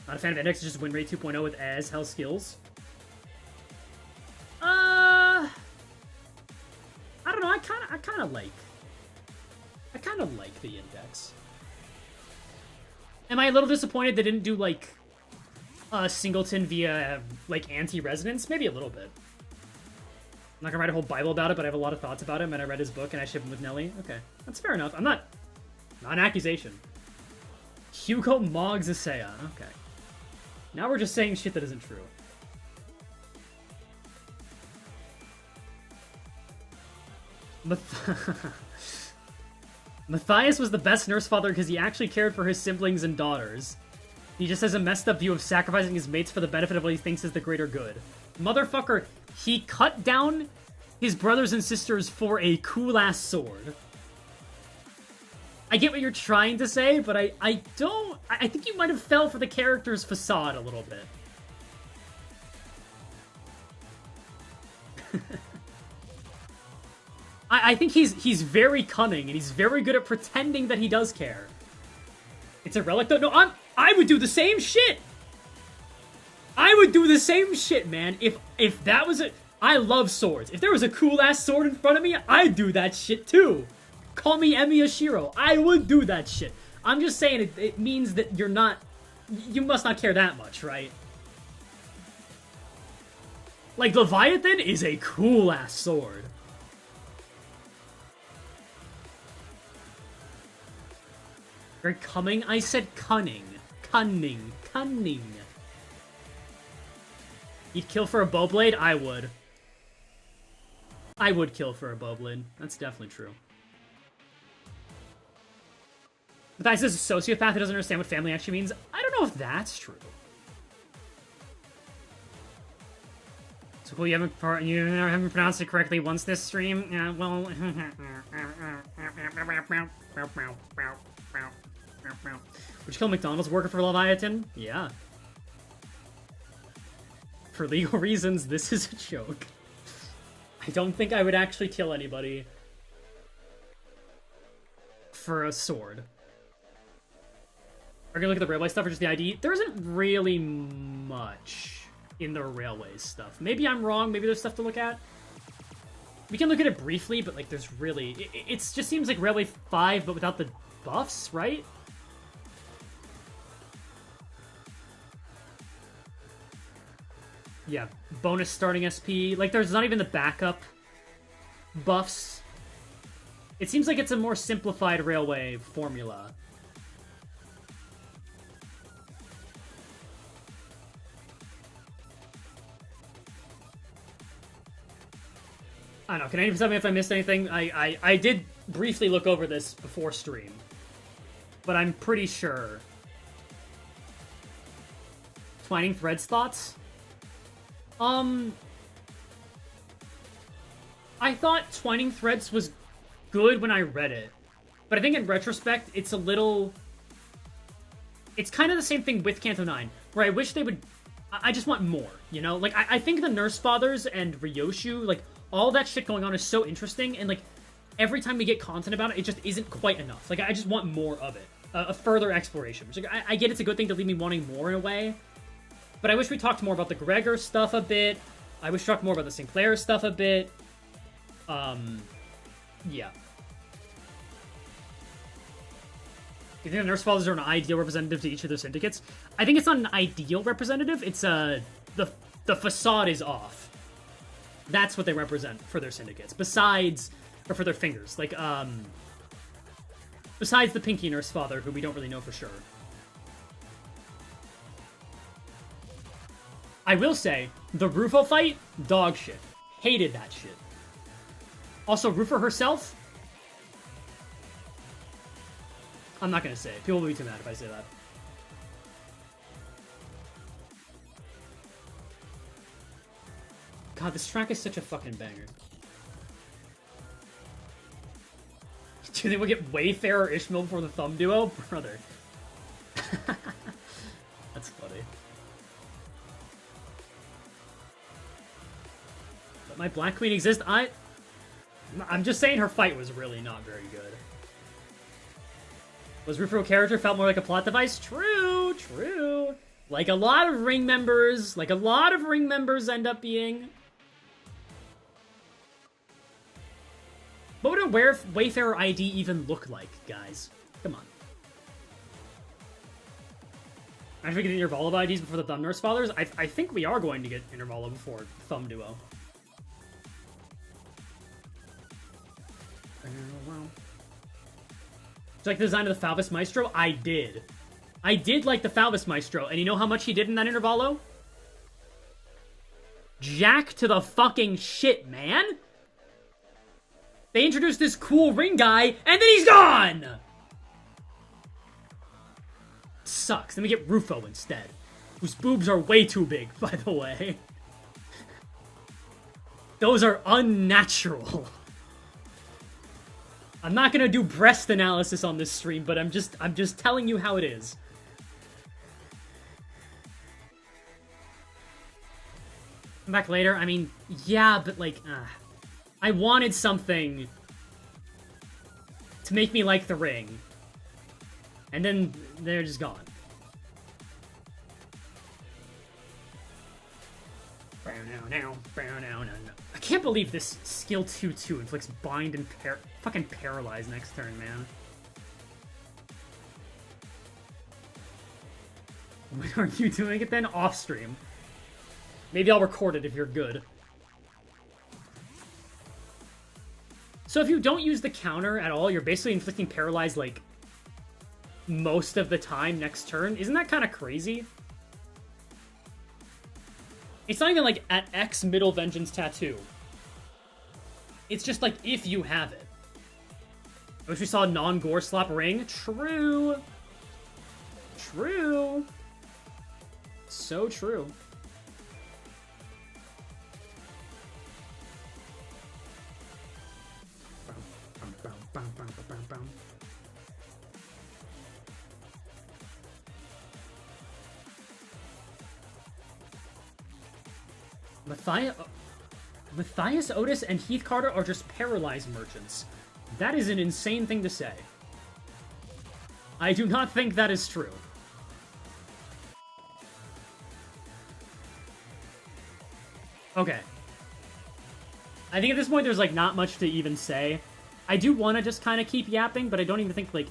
Not a fan of index, just win rate 2.0 with as hell skills. I don't know, I kinda like the index. Am I a little disappointed they didn't do, like, singleton via, like, anti-resonance? Maybe a little bit. I'm not gonna write a whole Bible about it, but I have a lot of thoughts about him, and I read his book, and I ship him with Nelly. Okay, that's fair enough. Not an accusation. Hugo Moggs Asaya. Okay. Now we're just saying shit that isn't true. Matthias was the best Nursefather because he actually cared for his siblings and daughters. He just has a messed up view of sacrificing his mates for the benefit of what he thinks is the greater good. Motherfucker, he cut down his brothers and sisters for a cool-ass sword. I get what you're trying to say, but I think you might have fell for the character's facade a little bit. I think he's very cunning, and he's very good at pretending that he does care. It's a relic, though? No, I would do the same shit! I would do the same shit, man. If that was a... I love swords. If there was a cool-ass sword in front of me, I'd do that shit, too. Call me Emi Ashiro. I would do that shit. I'm just saying it means that you're not... You must not care that much, right? Like, Leviathan is a cool-ass sword. Very cunning? I said cunning. Cunning. Cunning. You'd kill for a bowblade? I would. I would kill for a bowblade. That's definitely true. Matthias is a sociopath who doesn't understand what family actually means. I don't know if that's true. So cool, you haven't pronounced it correctly once this stream? Yeah, well... Would you kill McDonald's worker for Leviathan? Yeah. For legal reasons, this is a joke. I I don't think I would actually kill anybody for a sword. Are gonna look at the railway stuff or just the ID? There isn't really much in the railway stuff. Maybe I'm wrong. Maybe there's stuff to look at. We can look at it briefly, but like, there's really it just seems like Railway 5, but without the buffs, right? Yeah, bonus starting SP. Like, there's not even the backup buffs. It seems like it's a more simplified Railway formula. I don't know, can anyone tell me if I missed anything? I did briefly look over this before stream, but I'm pretty sure. Twining Threads thoughts? I thought Twining Threads was good when I read it, but I think in retrospect, it's a little... It's kind of the same thing with Canto 9, where I wish they would... I just want more, you know? Like, I think the Nursefathers and Ryoshu, like, all that shit going on is so interesting, and, like, every time we get content about it, it just isn't quite enough. Like, I just want more of it. A further exploration. Which, like, I get it's a good thing to leave me wanting more in a way, but I wish we talked more about the Gregor stuff a bit. I wish we talked more about the Sinclair stuff a bit. Yeah. Do you think the Nursefathers are an ideal representative to each of their syndicates? I think it's not an ideal representative. It's, the facade is off. That's what they represent for their syndicates. Besides, or for their fingers. Like, besides the Pinky Nursefather, who we don't really know for sure. I will say, the Rufo fight, dog shit. Hated that shit. Also, Rufo herself, I'm not gonna say it. People will be too mad if I say that. God, this track is such a fucking banger. Do you think we'll get Wayfarer or Ishmael before the Thumb Duo? Brother. That's funny. But my Black Queen exists? I'm just saying her fight was really not very good. Was Rufo a character? Felt more like a plot device? True, true. Like a lot of ring members end up being. What would a Wayfarer ID even look like, guys? Come on. Actually, we get Intervalo IDs before the Thumb Nursefathers? I think we are going to get Intervalo before Thumb Duo. Do you like the design of the Falvis Maestro? I did. I did like the Falvis Maestro, and you know how much he did in that Intervalo? Jack to the fucking shit, man! They introduced this cool ring guy, and then he's gone! Sucks. Then we get Rufo instead. Whose boobs are way too big, by the way. Those are unnatural. I'm not gonna do breast analysis on this stream, but I'm just telling you how it is. Come back later? I mean, yeah, but like, I wanted something to make me like the ring. And then they're just gone. I can't believe this skill 2-2 inflicts bind and fucking paralyze next turn, man. When are you doing it then? Off stream. Maybe I'll record it if you're good. So if you don't use the counter at all, you're basically inflicting paralyze, like, most of the time next turn. Isn't that kind of crazy? It's not even, like, at X Middle Vengeance Tattoo. It's just, like, if you have it. I wish we saw a non-gore slap ring. True. True. So true. Matthias, Outis, and Heath Carter are just paralyzed merchants. That is an insane thing to say. I do not think that is true. Okay. I think at this point there's, like, not much to even say. I do want to just kind of keep yapping, but I don't even think, like...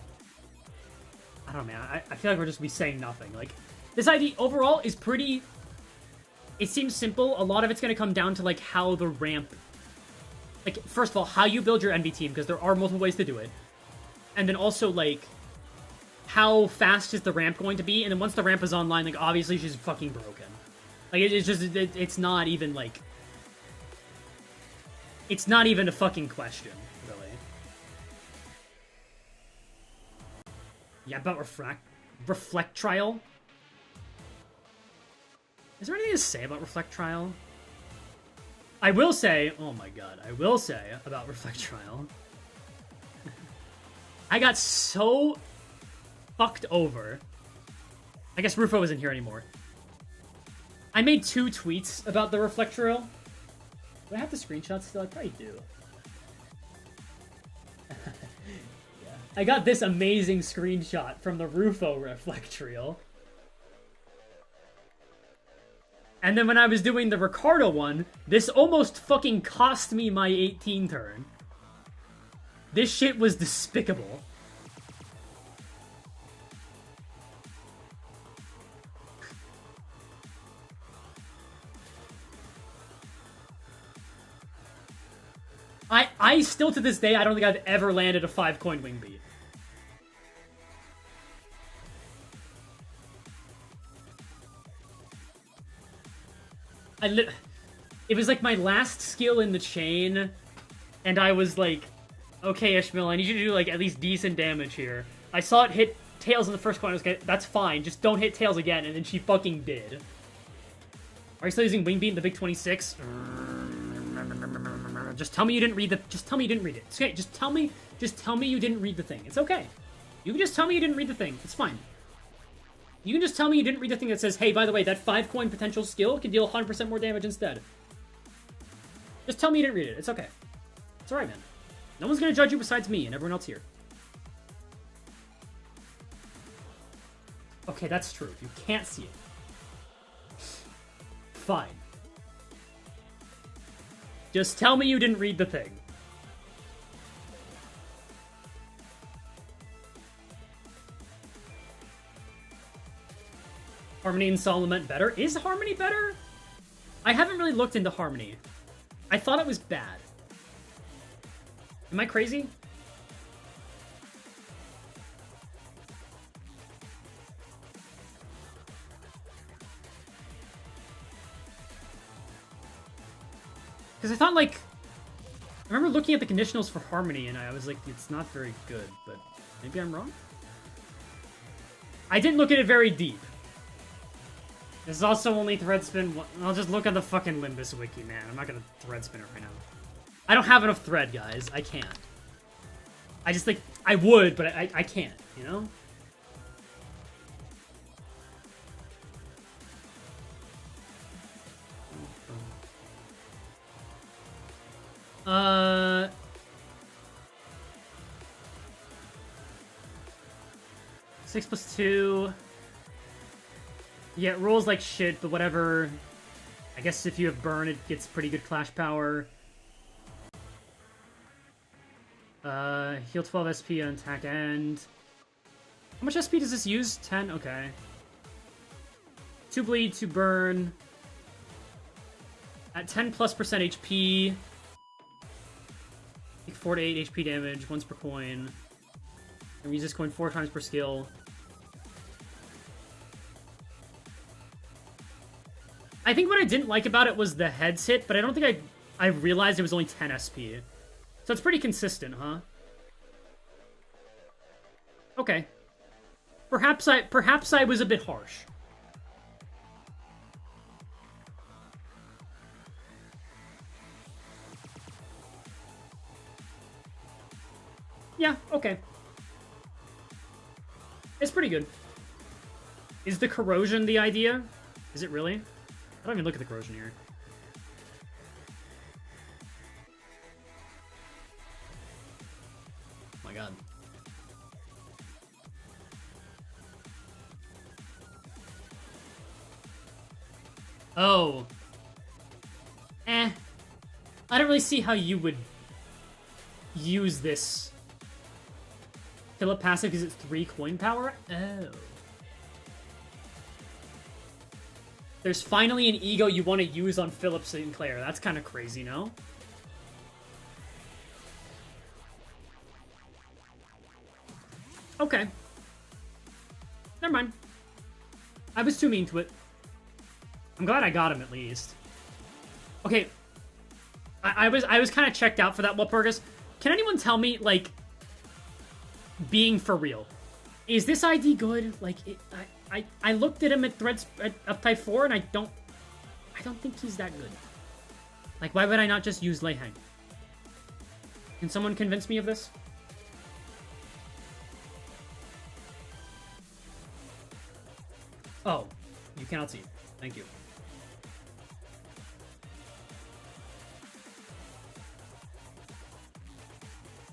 I don't know, man. I feel like we're just be saying nothing. Like, this idea overall is pretty... It seems simple. A lot of it's going to come down to, like, how the ramp... Like, first of all, how you build your NV team, because there are multiple ways to do it. And then also, like, how fast is the ramp going to be? And then once the ramp is online, like, obviously she's fucking broken. Like, it's just... It's not even, like... It's not even a fucking question, really. Yeah, about Reflect Trial? Is there anything to say about Reflect Trial? I will say... Oh my god. I will say about Reflect Trial. I got so fucked over. I guess Rufo isn't here anymore. I made 2 tweets about the Reflect Trial. Do I have the screenshots still? I probably do. Yeah. I got this amazing screenshot from the Rufo Reflect Trial. And then when I was doing the Ricardo one, this almost fucking cost me my 18 turn. This shit was despicable. I still, to this day, I don't think I've ever landed a 5-coin wing beat. It was like my last skill in the chain, and I was like, okay, Ishmael, I need you to do like at least decent damage here. I saw it hit Tails in the first coin, I was like, that's fine, just don't hit Tails again, and then she fucking did. Are you still using wing beat in the Big 26? Just tell me you didn't read the. Just tell me you didn't read it. It's okay. Just tell me you didn't read the thing. It's okay. You can just tell me you didn't read the thing. It's fine. You can just tell me you didn't read the thing that says, hey, by the way, that 5-coin potential skill can deal 100% more damage instead. Just tell me you didn't read it. It's okay. It's alright, man. No one's gonna judge you besides me and everyone else here. Okay, that's true. You can't see it. Fine. Just tell me you didn't read the thing. Harmony and Solament better? Is Harmony better? I haven't really looked into Harmony. I thought it was bad. Am I crazy? Because I thought, like... I remember looking at the conditionals for Harmony, and I was like, it's not very good, but maybe I'm wrong? I didn't look at it very deep. This is also only Threadspin. I'll just look at the fucking Limbus wiki, man. I'm not gonna Threadspin it right now. I don't have enough thread, guys. I can't. I just think... I would, but I can't, you know? Six plus 2. Yeah, it rolls like shit, but whatever. I guess if you have burn, it gets pretty good clash power. Heal 12 SP on attack end. How much SP does this use? 10? Okay. 2 bleed, 2 burn. At 10+% HP. Take 4 to 8 HP damage, once per coin. And use this coin 4 times per skill. I think what I didn't like about it was the heads hit, but I don't think I realized it was only 10 SP. So it's pretty consistent, huh? Okay. Perhaps I was a bit harsh. Yeah, okay. It's pretty good. Is the corrosion the idea? Is it really? I don't even look at the corrosion here. my god. Oh. I don't really see how you would use this Philip passive because it's 3 coin power? Oh. There's finally an ego you want to use on Philip Sinclair. That's kind of crazy, no? Okay. Never mind. I was too mean to it. I'm glad I got him at least. Okay. I was kind of checked out for that Walpurgis. Can anyone tell me, like, being for real, is this ID good? Like, I looked at him at threads at Type 4 and I don't think he's that good. Like, why would I not just use Lei Hang? Can someone convince me of this? Oh, you cannot see. Thank you.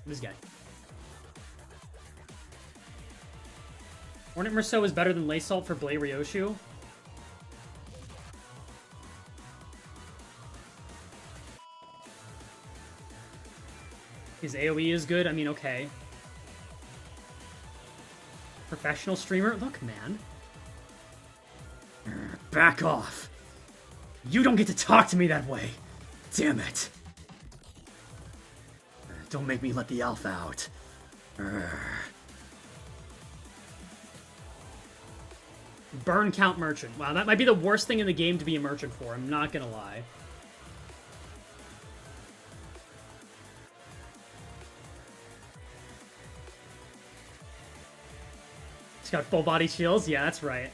This guy. Hornet Merceau is better than Lay Salt for Blade Ryoshu. His AoE is good. I mean, okay. Professional streamer? Look, man. Back off. You don't get to talk to me that way. Damn it. Don't make me let the alpha out. Burn count merchant. Wow, that might be the worst thing in the game to be a merchant for. I'm not gonna lie. He's got full body shields? Yeah, that's right.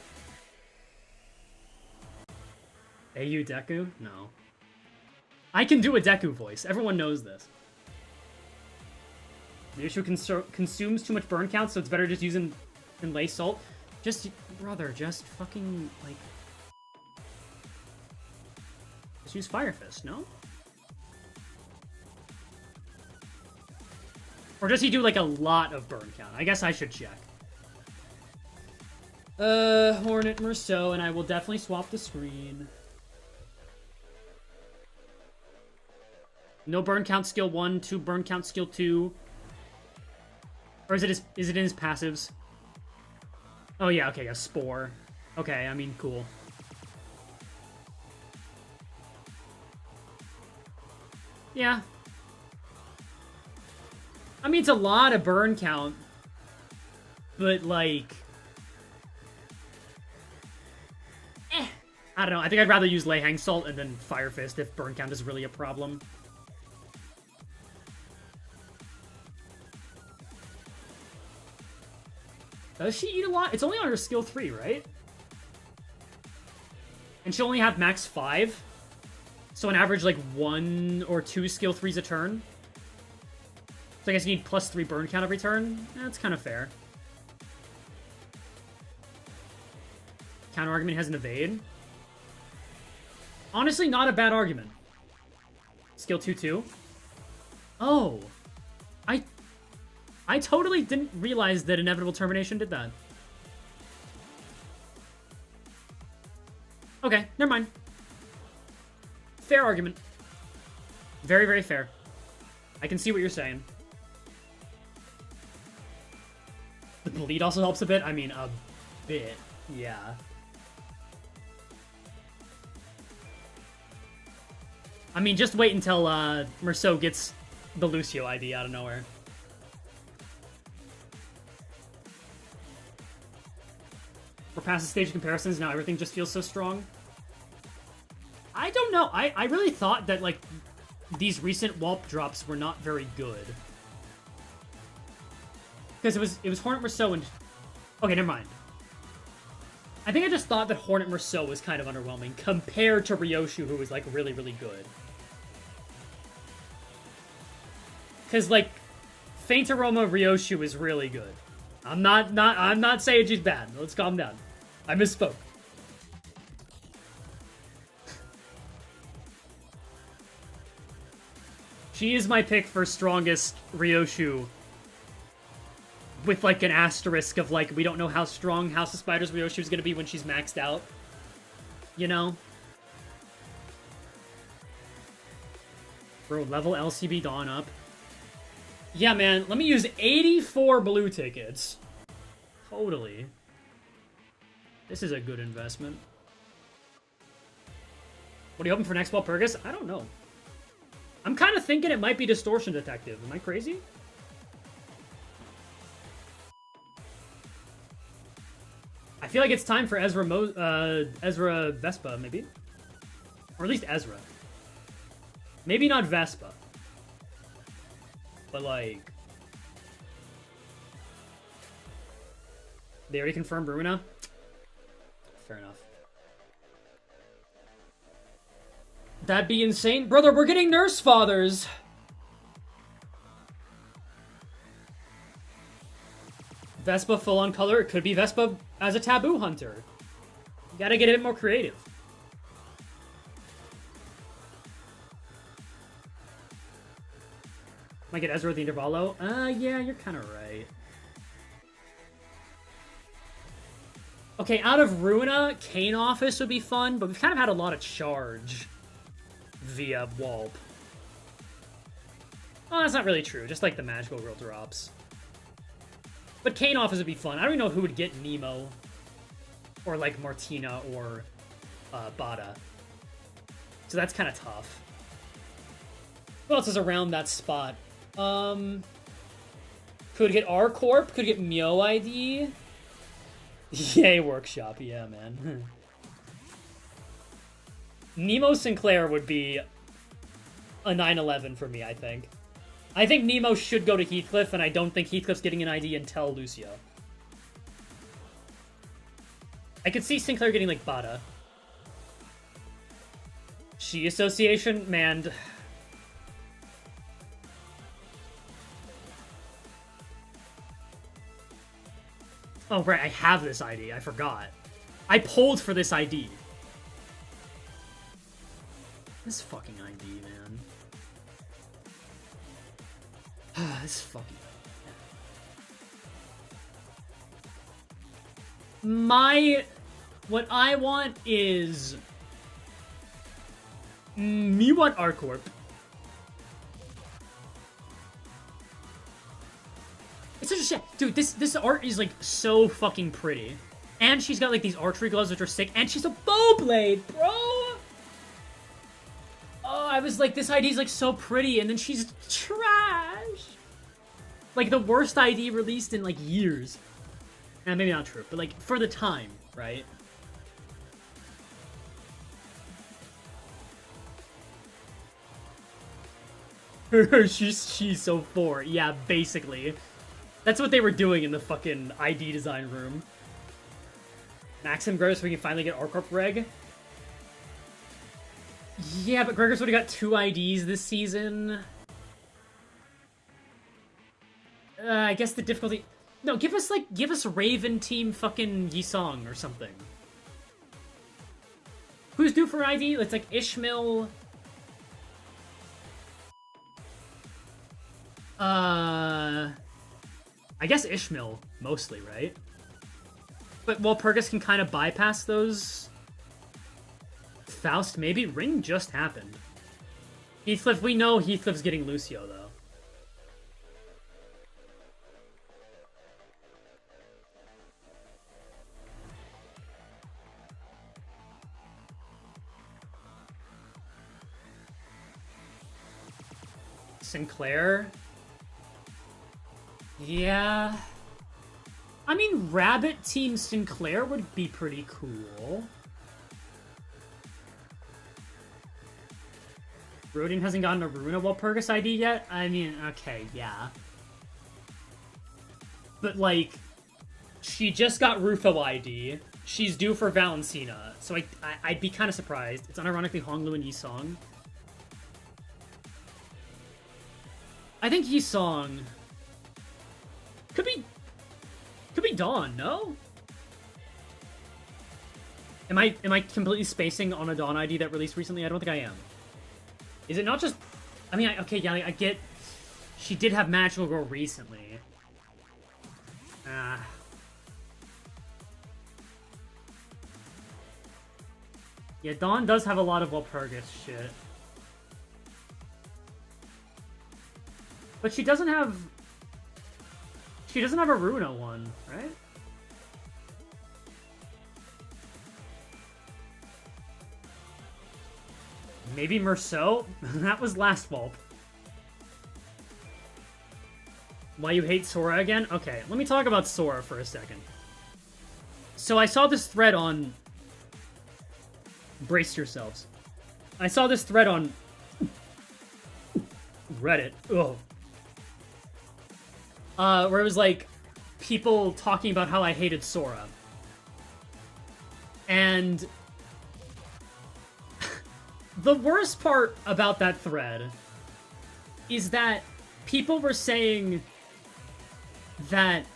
AU Deku? No. I can do a Deku voice. Everyone knows this. The issue consumes too much burn count, so it's better just using in Lay Salt. Just, brother, just fucking, like... Just use Fire Fist, no? Or does he do, like, a lot of burn count? I guess I should check. Hornet Merceau, and I will definitely swap the screen. No burn count skill 1, 2 burn count skill 2. Or is it in his passives? Oh yeah, okay, a Spore. Okay, I mean, cool. Yeah. I mean, it's a lot of burn count. But, like... I don't know, I think I'd rather use Lei Hang Salt and then Fire Fist if burn count is really a problem. Does she eat a lot? It's only on her skill 3, right? And she'll only have max 5. So an average, like, 1 or 2 skill 3s a turn. So I guess you need plus 3 burn count every turn. That's kind of fair. Counter argument has an evade. Honestly, not a bad argument. Skill 2-2. Oh. I totally didn't realize that Inevitable Termination did that. Okay, never mind. Fair argument. Very, very fair. I can see what you're saying. The bleed also helps a bit? I mean, a bit. Yeah. I mean, just wait until Merceau gets the Lucio ID out of nowhere. We're past the stage of comparisons, now everything just feels so strong. I don't know. I really thought that, like, these recent Walp drops were not very good. Because it was Hornet Merceau and... Okay, never mind. I think I just thought that Hornet Merceau was kind of underwhelming compared to Ryoshu, who was, like, really, really good. Because, like, Faint Aroma Ryoshu is really good. I'm not saying she's bad. Let's calm down. I misspoke. She is my pick for strongest Ryoshu with, like, an asterisk of, like, we don't know how strong House of Spiders Ryoshi was gonna be when she's maxed out. You know? Bro, level LCB Dawn up. Yeah, man, let me use 84 blue tickets. Totally. This is a good investment. What are you hoping for next Walpurgis? I don't know. I'm kind of thinking it might be Distortion Detective. Am I crazy? I feel like it's time for Ezra Vespa, maybe? Or at least Ezra. Maybe not Vespa. But, like... They already confirmed Ruina? Fair enough. That'd be insane. Brother, we're getting Nursefathers! Vespa full-on color. It could be Vespa as a taboo hunter. You gotta get a bit more creative. Might get Ezra with the Intervallo. Yeah, you're kind of right. Okay, out of Ruina, Kane Office would be fun, but we've kind of had a lot of charge via Walp. Oh, that's not really true. Just like the Magical Girl drops. But Kane Office would be fun. I don't even know who would get Nemo. Or like Martina or Bada. So that's kind of tough. Who else is around that spot? Could get R-Corp. Could get Mio ID. Yay, Workshop. Yeah, man. Nemo Sinclair would be a 9/11 for me, I think. I think Nemo should go to Heathcliff, and I don't think Heathcliff's getting an ID until Lucio. I could see Sinclair getting, like, Bada. She Association? Man. Oh, right, I have this ID. I forgot. I pulled for this ID. This fucking ID, man. This fucking... What I want is... me want R-Corp. It's such a shit. Dude, this art is, like, so fucking pretty. And she's got, like, these archery gloves, which are sick. And she's a bowblade, bro! Oh, I was like, this ID's, like, so pretty. And then she's trash. Like, the worst ID released in, like, years. And maybe not true, but, like, for the time, right? she's so 4. Yeah, basically. That's what they were doing in the fucking ID design room. Maxim Gregor so we can finally get R-Corp Reg. Yeah, but Gregor's already got 2 IDs this season. I guess the difficulty... No, give us Raven Team fucking Yisong or something. Who's due for ID? It's like Ishmael... I guess Ishmael, mostly, right? But Walpurgis can kind of bypass those... Faust, maybe? Ring just happened. Heathcliff, we know Heathcliff's getting Lucio, though. Sinclair? Yeah. I mean, Rabbit Team Sinclair would be pretty cool. Rodin hasn't gotten a Ruina Walpurgis ID yet? I mean, okay, yeah. But, like, she just got Rufo ID. She's due for Valentina. So I'd be kind of surprised. It's unironically Honglu and Yisong. I think Yisong... Could be Dawn, no? Am I completely spacing on a Dawn ID that released recently? I don't think I am. Is it not just... I mean, okay, yeah, I get... She did have Magical Girl recently. Ah. Yeah, Dawn does have a lot of Walpurgis shit. But she doesn't have... She doesn't have a Runa one, right? Maybe Merceau? That was last Walp. Why you hate Sora again? Okay, let me talk about Sora for a second. So I saw this thread on... Brace yourselves. I saw this thread on... Reddit. Ugh. Where it was like, people talking about how I hated Sora. And... the worst part about that thread is that people were saying that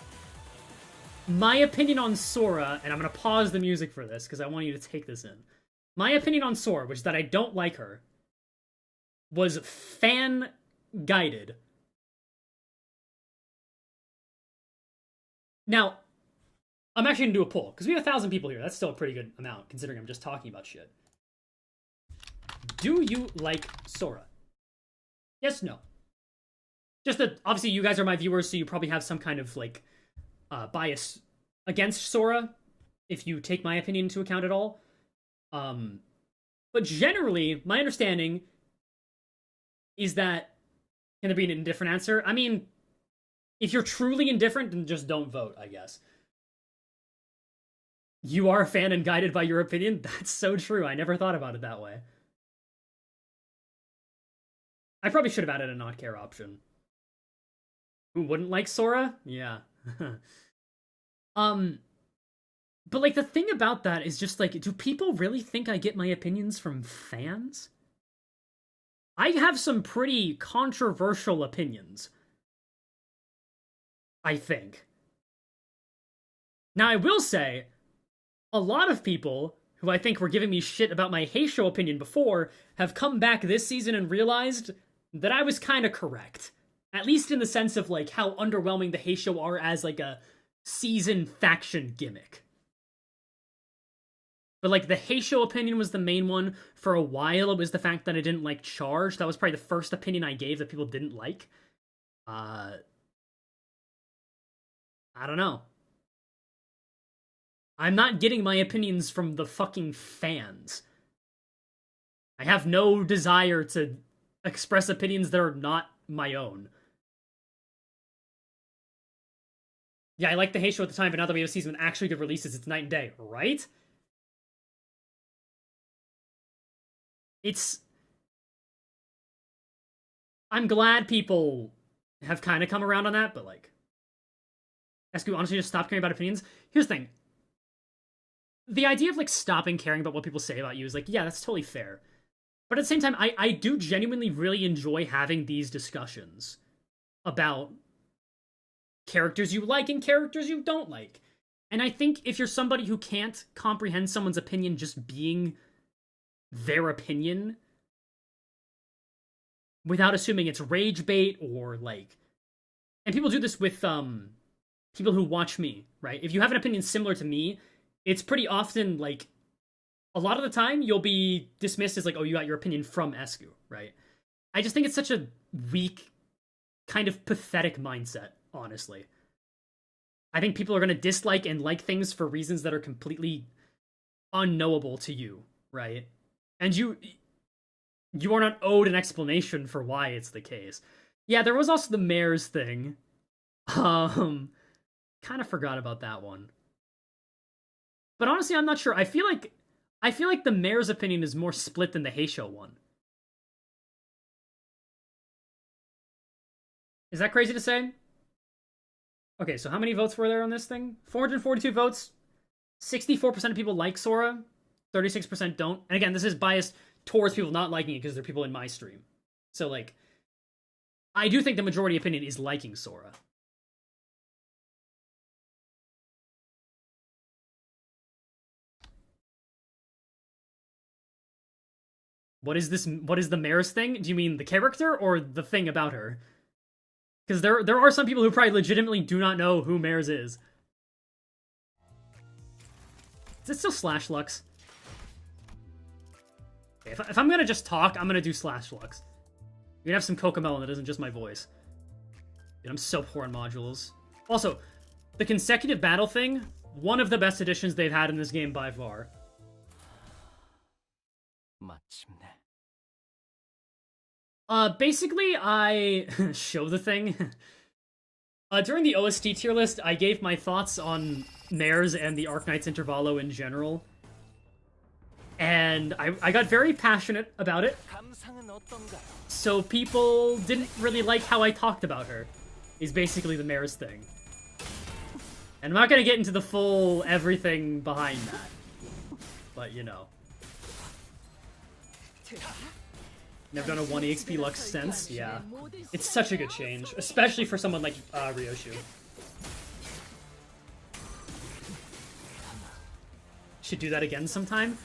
my opinion on Sora, and I'm going to pause the music for this because I want you to take this in. My opinion on Sora, which is that I don't like her, was fan-guided. Now, I'm actually going to do a poll, because we have 1,000 people here. That's still a pretty good amount, considering I'm just talking about shit. Do you like Sora? Yes, no. Just that, obviously, you guys are my viewers, so you probably have some kind of, like, bias against Sora, if you take my opinion into account at all. But generally, my understanding is that... Can there be an indifferent answer? I mean, if you're truly indifferent, then just don't vote, I guess. You are a fan and guided by your opinion? That's so true. I never thought about it that way. I probably should have added a not care option. Who wouldn't like Sora? Yeah. But, like, the thing about that is just, like, do people really think I get my opinions from fans? I have some pretty controversial opinions. I think. Now, I will say, a lot of people who I think were giving me shit about my Heisho opinion before have come back this season and realized that I was kind of correct. At least in the sense of, like, how underwhelming the Heisho are as, like, a season faction gimmick. But, like, the Heisho opinion was the main one. For a while, it was the fact that I didn't like Charge. That was probably the first opinion I gave that people didn't like. I don't know. I'm not getting my opinions from the fucking fans. I have no desire to express opinions that are not my own. Yeah, I liked the Heisho at the time, but now that we have a season with actually good releases, it's night and day, right? I'm glad people have kind of come around on that, but, like... Escu, honestly, just stop caring about opinions. Here's the thing. The idea of, like, stopping caring about what people say about you is, like, yeah, that's totally fair. But at the same time, I do genuinely really enjoy having these discussions about characters you like and characters you don't like. And I think if you're somebody who can't comprehend someone's opinion just being their opinion, without assuming it's rage bait or, like... And people do this with, people who watch me, right? If you have an opinion similar to me, it's pretty often, like... A lot of the time, you'll be dismissed as, like, oh, you got your opinion from Escu, right? I just think it's such a weak, kind of pathetic mindset, honestly. I think people are going to dislike and like things for reasons that are completely unknowable to you, right? And you are not owed an explanation for why it's the case. Yeah, there was also the mayor's thing. Kind of forgot about that one. But honestly, I'm not sure. I feel like the mayor's opinion is more split than the Heisho one. Is that crazy to say? Okay, so how many votes were there on this thing? 442 votes. 64% of people like Sora. 36% don't. And again, this is biased towards people not liking it because they're people in my stream. So, like, I do think the majority opinion is liking Sora. What is this? What is the mayor's thing? Do you mean the character or the thing about her? Because there are some people who probably legitimately do not know who Mares is. Is it still Slash Lux? Okay, if I'm gonna just talk, I'm gonna do Slash Lux. You're gonna have some Cocomelon that isn't just my voice. Dude, I'm so poor on modules. Also, the consecutive battle thing, one of the best additions they've had in this game by far. Basically, I show the thing. During the OST tier list, I gave my thoughts on Mares and the Arknights Intervalo in general. And I got very passionate about it. So people didn't really like how I talked about her, is basically the Mares thing. And I'm not gonna get into the full everything behind that. But, you know. Never done a 1 EXP Lux since, yeah. It's such a good change, especially for someone like Ryoshu. Should do that again sometime.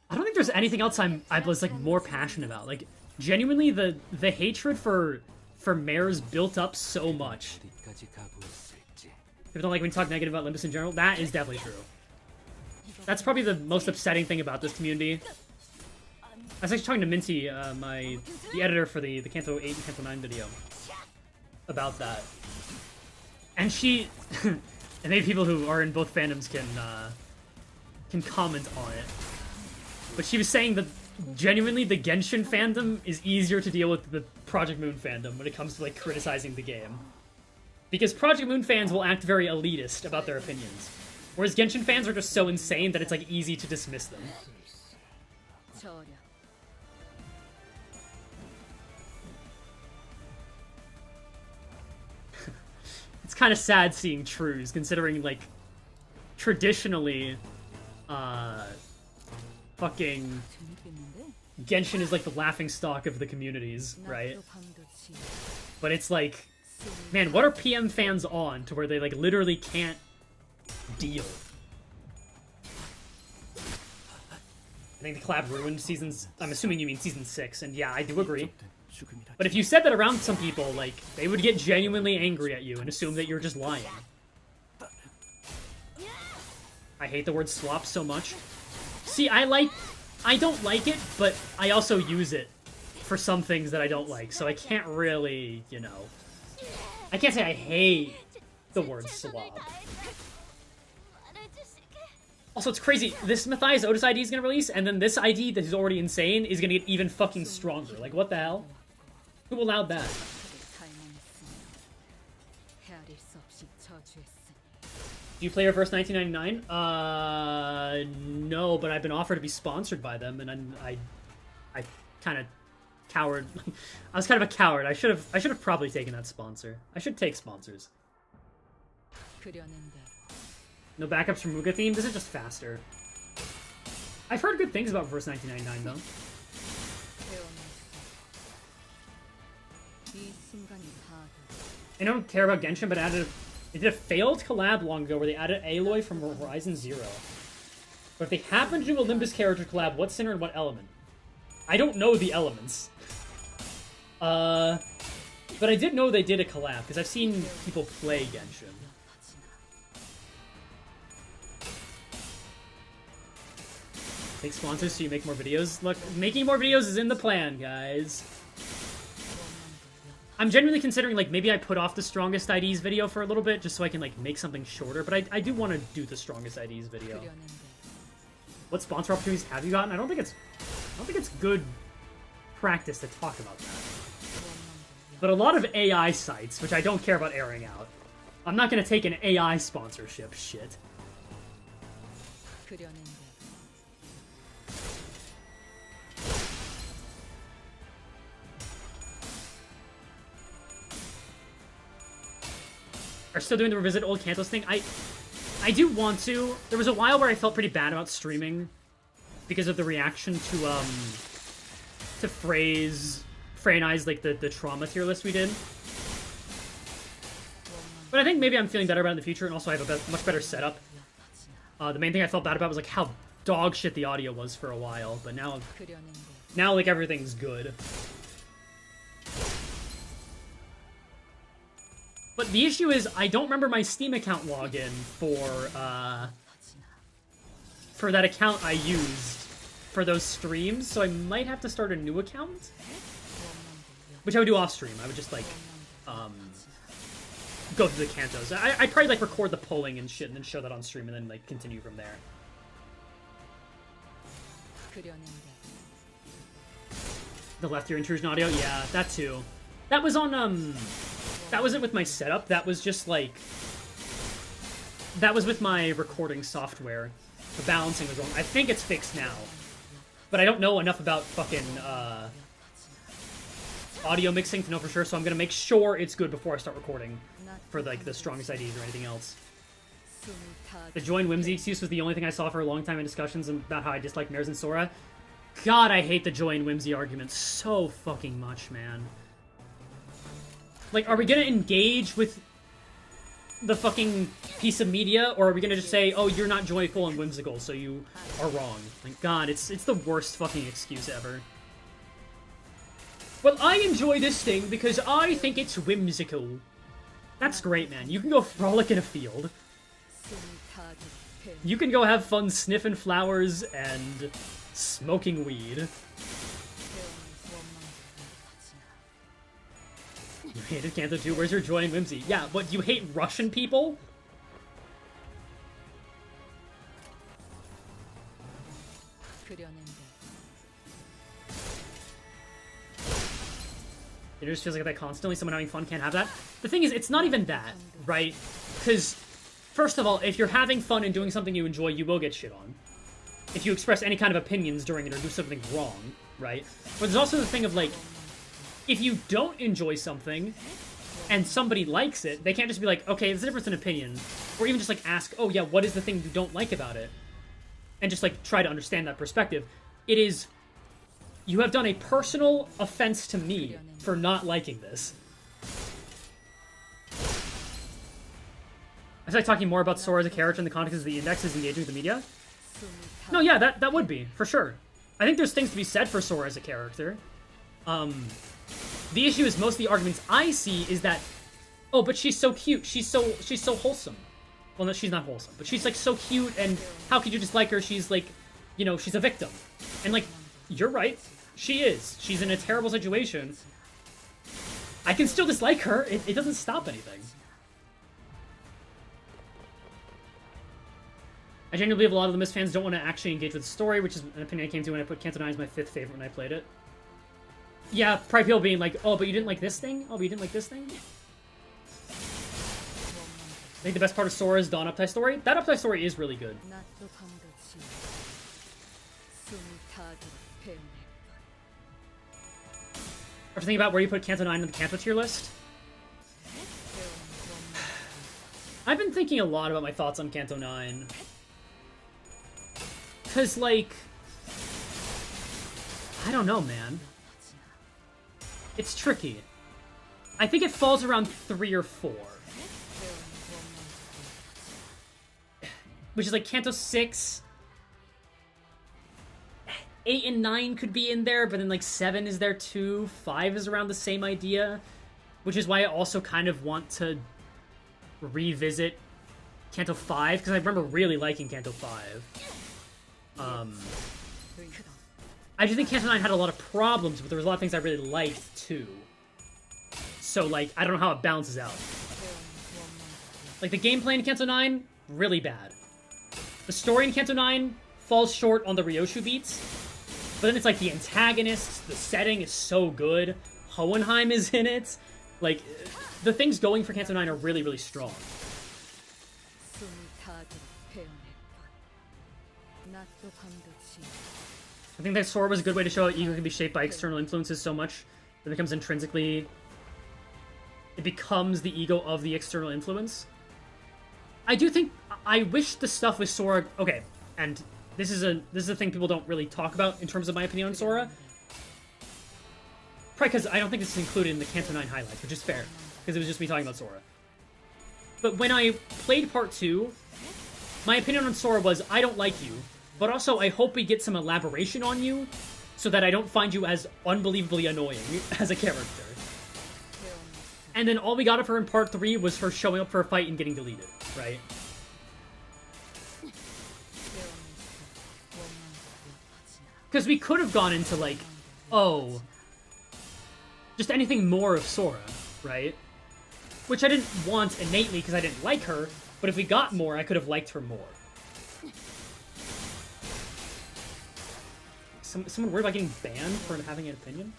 I don't think there's anything else I was like more passionate about. Like, genuinely, the hatred for Mares built up so much. People don't like when you talk negative about Limbus in general. That is definitely true. That's probably the most upsetting thing about this community. I was actually talking to Minty, the editor for the Kanto 8 and Kanto 9 video, about that. And she, and maybe people who are in both fandoms can comment on it. But she was saying that genuinely the Genshin fandom is easier to deal with the Project Moon fandom when it comes to like criticizing the game. Because Project Moon fans will act very elitist about their opinions. Whereas Genshin fans are just so insane that it's like easy to dismiss them. It's kind of sad seeing Trues, considering, like, traditionally, fucking Genshin is, like, the laughingstock of the communities, right? But it's like, man, what are PM fans on to where they, like, literally can't deal? I think the collab ruined seasons. I'm assuming you mean season 6, and yeah, I do agree. But if you said that around some people, like, they would get genuinely angry at you and assume that you're just lying. I hate the word swap so much. See, I don't like it, but I also use it for some things that I don't like, so I can't really, you know... I can't say I hate the word swap. Also, it's crazy. This Matthias Outis ID is gonna release, and then this ID that is already insane is gonna get even fucking stronger. Like, what the hell? Who allowed that? Do you play Reverse 1999? No, but I've been offered to be sponsored by them, and I kind of coward. I was kind of a coward. I should have probably taken that sponsor. I should take sponsors. No backups from Muga theme? This is just faster. I've heard good things about Reverse 1999, though. I don't care about Genshin, but it did a failed collab long ago where they added Aloy from Horizon Zero. But if they happen to do a Limbus character collab, what sinner and what element? I don't know the elements. But I did know they did a collab, because I've seen people play Genshin. Take sponsors so you make more videos? Look, making more videos is in the plan, guys. I'm genuinely considering, like, maybe I put off the Strongest IDs video for a little bit, just so I can, like, make something shorter, but I do want to do the Strongest IDs video. What sponsor opportunities have you gotten? I don't think it's good practice to talk about that. But a lot of AI sites, which I don't care about airing out. I'm not going to take an AI sponsorship, shit. Are still doing the revisit old Kantos thing. I do want to. There was a while where I felt pretty bad about streaming because of the reaction to Frey and I's, like, the trauma tier list we did. But I think maybe I'm feeling better about it in the future, and also I have a much better setup. The main thing I felt bad about was, like, how dog shit the audio was for a while, but now like, everything's good. But the issue is, I don't remember my Steam account login for that account I used for those streams, so I might have to start a new account? Which I would do off stream. I would just, like, go through the cantos. I'd probably, like, record the polling and shit and then show that on stream and then, like, continue from there. The left ear intrusion audio? Yeah, that too. That was on, that wasn't with my setup. That was just, like... That was with my recording software. The balancing was wrong. I think it's fixed now. But I don't know enough about fucking, audio mixing to know for sure, so I'm gonna make sure it's good before I start recording for, like, the strongest IDs or anything else. The join whimsy excuse was the only thing I saw for a long time in discussions about how I dislike Mares and Sora. God, I hate the join whimsy argument so fucking much, man. Like, are we gonna engage with the fucking piece of media, or are we gonna just say, oh, you're not joyful and whimsical, so you are wrong? Like, God, it's the worst fucking excuse ever. Well, I enjoy this thing because I think it's whimsical. That's great, man. You can go frolic in a field. You can go have fun sniffing flowers and smoking weed. You hated Kanto too? Where's your joy and whimsy? Yeah, what, you hate Russian people? It just feels like that constantly. Someone having fun can't have that. The thing is, it's not even that, right? Because, first of all, if you're having fun and doing something you enjoy, you will get shit on. If you express any kind of opinions during it or do something wrong, right? But there's also the thing of, like, if you don't enjoy something and somebody likes it, they can't just be like, okay, there's a difference in opinion. Or even just, like, ask, oh, yeah, what is the thing you don't like about it? And just, like, try to understand that perspective. It is, you have done a personal offense to me for not liking this. I like talking more about Sora as a character in the context of the indexes engaging with the media. No, yeah, that would be, for sure. I think there's things to be said for Sora as a character. The issue is most of the arguments I see is that, oh, but she's so cute, she's so wholesome. Well, no, she's not wholesome, but she's, like, so cute, and how could you dislike her? She's, like, you know, she's a victim. And, like, you're right, she is. She's in a terrible situation. I can still dislike her, it doesn't stop anything. I genuinely believe a lot of the Limbus fans don't want to actually engage with the story, which is an opinion I came to when I put Kanto 9 as my 5th favorite when I played it. Yeah, probably people being like, oh, but you didn't like this thing? Oh, but you didn't like this thing? I think the best part of Sora's Dawn Uptie story? That Uptie story is really good. After thinking about where you put Kanto 9 in the Kanto tier list? I've been thinking a lot about my thoughts on Kanto 9. Because, like... I don't know, man. It's tricky. I think it falls around 3 or 4. Which is like Kanto 6. 8 and 9 could be in there, but then like 7 is there too. 5 is around the same idea. Which is why I also kind of want to revisit Kanto 5, because I remember really liking Kanto 5. I just think Kanto 9 had a lot of problems, but there was a lot of things I really liked, too. So, like, I don't know how it balances out. Like, the gameplay in Kanto 9, really bad. The story in Kanto 9 falls short on the Ryoshu beats, but then it's like the antagonists, the setting is so good, Hohenheim is in it. Like, the things going for Kanto 9 are really, really strong. I think that Sora was a good way to show how ego can be shaped by external influences so much that it becomes intrinsically... It becomes the ego of the external influence. I do think... I wish the stuff with Sora... Okay, and this is a thing people don't really talk about in terms of my opinion on Sora. Probably because I don't think this is included in the Kanto 9 highlights, which is fair, because it was just me talking about Sora. But when I played Part 2, my opinion on Sora was, I don't like you, but also I hope we get some elaboration on you, so that I don't find you as unbelievably annoying as a character. And then all we got of her in part 3 was her showing up for a fight and getting deleted, right? Because we could have gone into, like, oh, just anything more of Sora, right? Which I didn't want innately because I didn't like her, but if we got more, I could have liked her more. Someone worried about getting banned for having an opinion?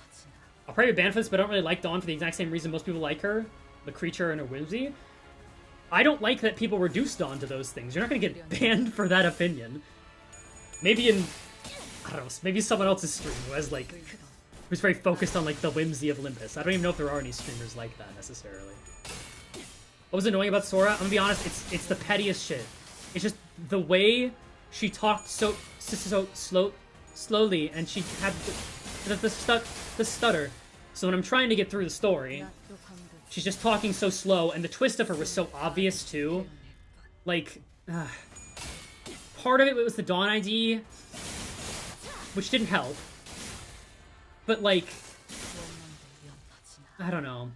I'll probably be banned for this, but I don't really like Dawn for the exact same reason most people like her. The creature and her whimsy. I don't like that people reduce Dawn to those things. You're not going to get banned for that opinion. Maybe in, I don't know, maybe someone else's stream who has, like, who's very focused on, like, the whimsy of Limbus. I don't even know if there are any streamers like that, necessarily. What was annoying about Sora? I'm gonna be honest, it's the pettiest shit. It's just the way she talked so slowly, and she had the stutter. So when I'm trying to get through the story, she's just talking so slow, and the twist of her was so obvious, too. Like, part of it was the Dawn ID, which didn't help. But, like, I don't know.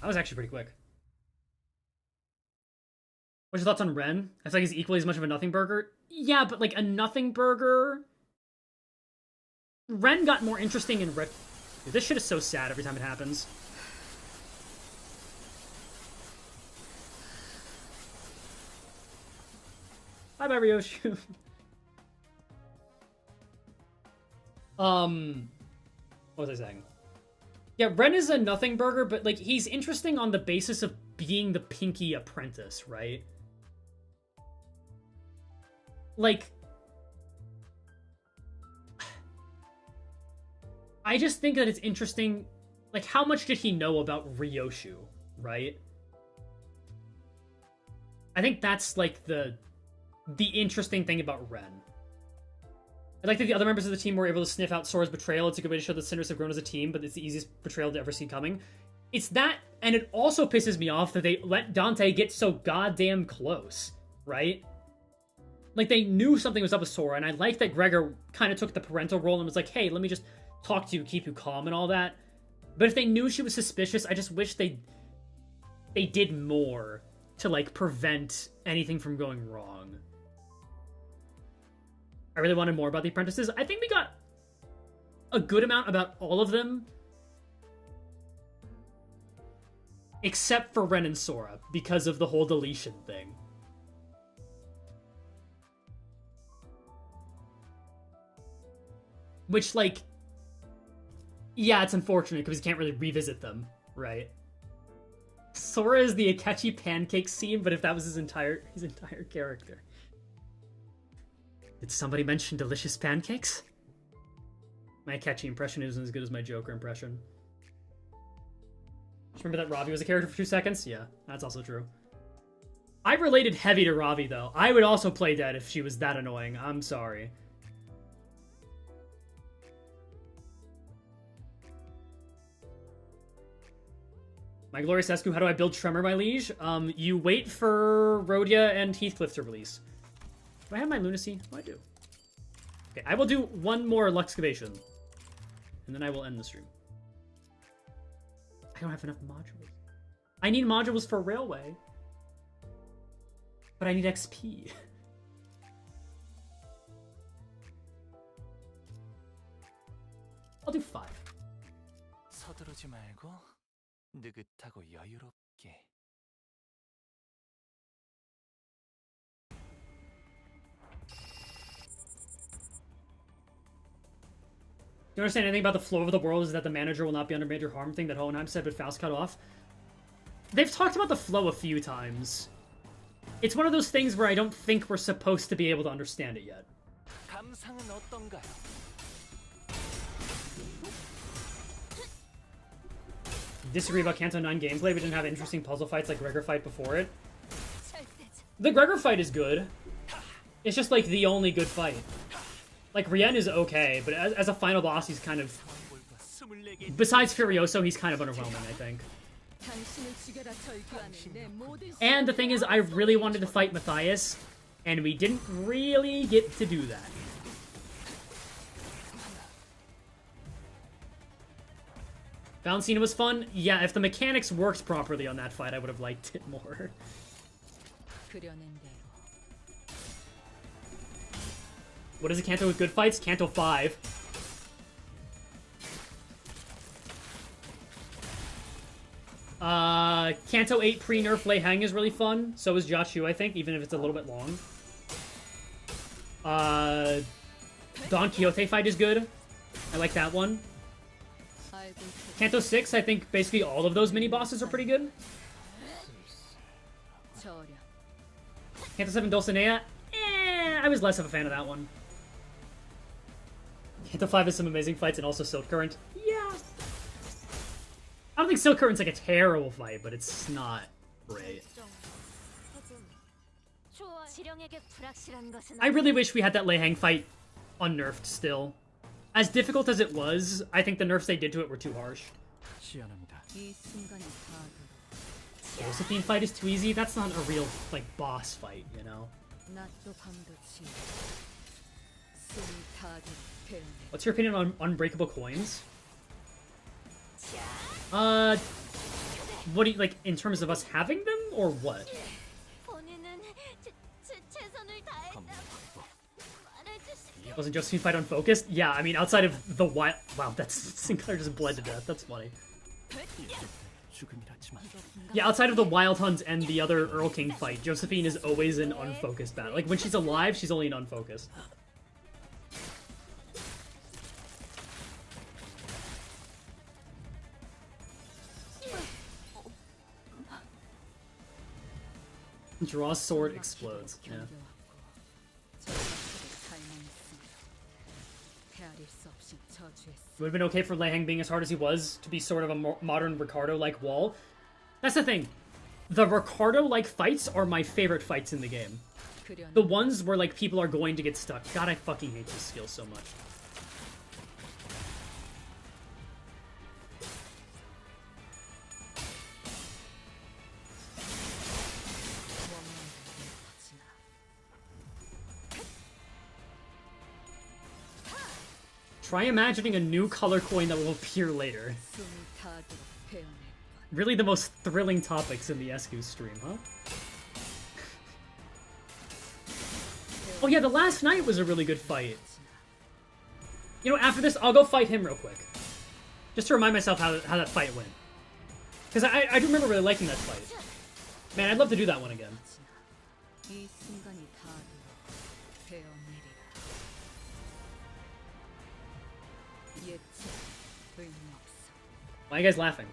That was actually pretty quick. What's your thoughts on Ren? I feel like he's equally as much of a nothing burger. Yeah, but, like, a nothing burger... Ren got more interesting in Dude, this shit is so sad every time it happens. Bye-bye, Ryoshu. What was I saying? Yeah, Ren is a nothing burger, but, like, he's interesting on the basis of being the Pinky apprentice, right? Like... I just think that it's interesting, like, how much did he know about Ryoshu, right? I think that's, like, the interesting thing about Ren. I like that the other members of the team were able to sniff out Sora's betrayal. It's a good way to show that Cinders have grown as a team, but it's the easiest betrayal to ever see coming. It's that, and it also pisses me off that they let Dante get so goddamn close, right? Like, they knew something was up with Sora, and I like that Gregor kind of took the parental role and was like, hey, let me just talk to you, keep you calm and all that. But if they knew she was suspicious, I just wish they did more to, like, prevent anything from going wrong. I really wanted more about the apprentices. I think we got a good amount about all of them. Except for Ren and Sora, because of the whole deletion thing. Which, like... Yeah, it's unfortunate, because we can't really revisit them, right? Sora is the Akechi pancake scene, but if that was his entire character. Did somebody mention delicious pancakes? My Akechi impression isn't as good as my Joker impression. Just remember that Ravi was a character for 2 seconds? Yeah, that's also true. I related heavy to Ravi, though. I would also play dead if she was that annoying. I'm sorry. My Glorious Escu, how do I build Tremor, my liege? You wait for Rhodia and Heathcliff to release. Do I have my Lunacy? Oh, I do. Okay, I will do one more Luxcavation. And then I will end the stream. I don't have enough modules. I need modules for Railway. But I need XP. I'll do 5. 서두르지 말고 느긋하고 여유롭게. Do you understand anything about the flow of the world? Is that the manager will not be under major harm thing that Hohenheim said, but Faust cut off? They've talked about the flow a few times. It's one of those things where I don't think we're supposed to be able to understand it yet. 감상은 어떤가요? Disagree about Canto 9 gameplay, but didn't have interesting puzzle fights like Gregor fight before it. The Gregor fight is good. It's just like the only good fight. Like, Rien is okay, but as a final boss, he's kind of... Besides Furioso, he's kind of underwhelming, I think. And the thing is, I really wanted to fight Matthias, and we didn't really get to do that. Valentina was fun. Yeah, if the mechanics worked properly on that fight, I would have liked it more. What is a Kanto with good fights? Kanto 5. Kanto 8 pre-nerf Lei Hang is really fun. So is Joshu, I think, even if it's a little bit long. Don Quixote fight is good. I like that one. Kanto 6, I think basically all of those mini-bosses are pretty good. Kanto 7 Dulcinea, I was less of a fan of that one. Kanto 5 has some amazing fights and also Silk Current. Yeah. I don't think Silk Current's like a terrible fight, but it's not great. I really wish we had that Lei Hang fight unnerfed still. As difficult as it was, I think the nerfs they did to it were too harsh. Josephine fight is too easy. That's not a real, like, boss fight, you know? What's your opinion on unbreakable coins? What do you, like, in terms of us having them, or what? Wasn't Josephine fight unfocused? Yeah, I mean, outside of the wild... Wow, that's... Sinclair just bled to death. That's funny. Yeah, outside of the Wild Hunt and the other Earl King fight, Josephine is always in unfocused battle. Like, when she's alive, she's only in unfocused. Draw sword explodes. Yeah. It would have been okay for Lei Hang being as hard as he was to be sort of a modern Ricardo-like wall. That's the thing. The Ricardo-like fights are my favorite fights in the game. The ones where, like, people are going to get stuck. God, I fucking hate this skill so much. Try imagining a new color coin that will appear later. Really the most thrilling topics in the Escu stream, huh? Oh yeah, the last night was a really good fight. You know, after this, I'll go fight him real quick. Just to remind myself how that fight went. Because I do remember really liking that fight. Man, I'd love to do that one again. Why are you guys laughing?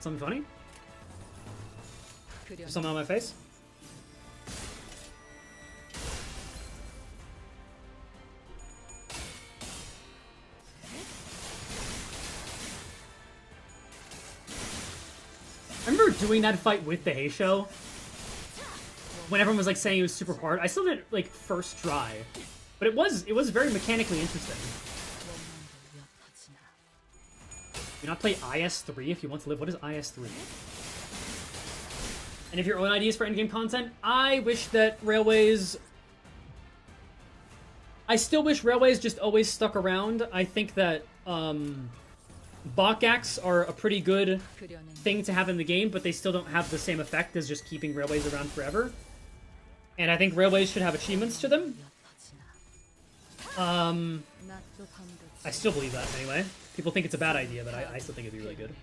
Something funny? Something on my face? I remember doing that fight with the Hay Show. When everyone was like saying it was super hard. I still did like first try. But it was very mechanically interesting. Do not play IS-3 if you want to live. What is IS-3? And if your own ideas for endgame content, I wish that Railways... I still wish Railways just always stuck around. I think that Bokaks are a pretty good thing to have in the game, but they still don't have the same effect as just keeping Railways around forever. And I think Railways should have achievements to them. I still believe that, anyway. People think it's a bad idea, but I still think it'd be really good.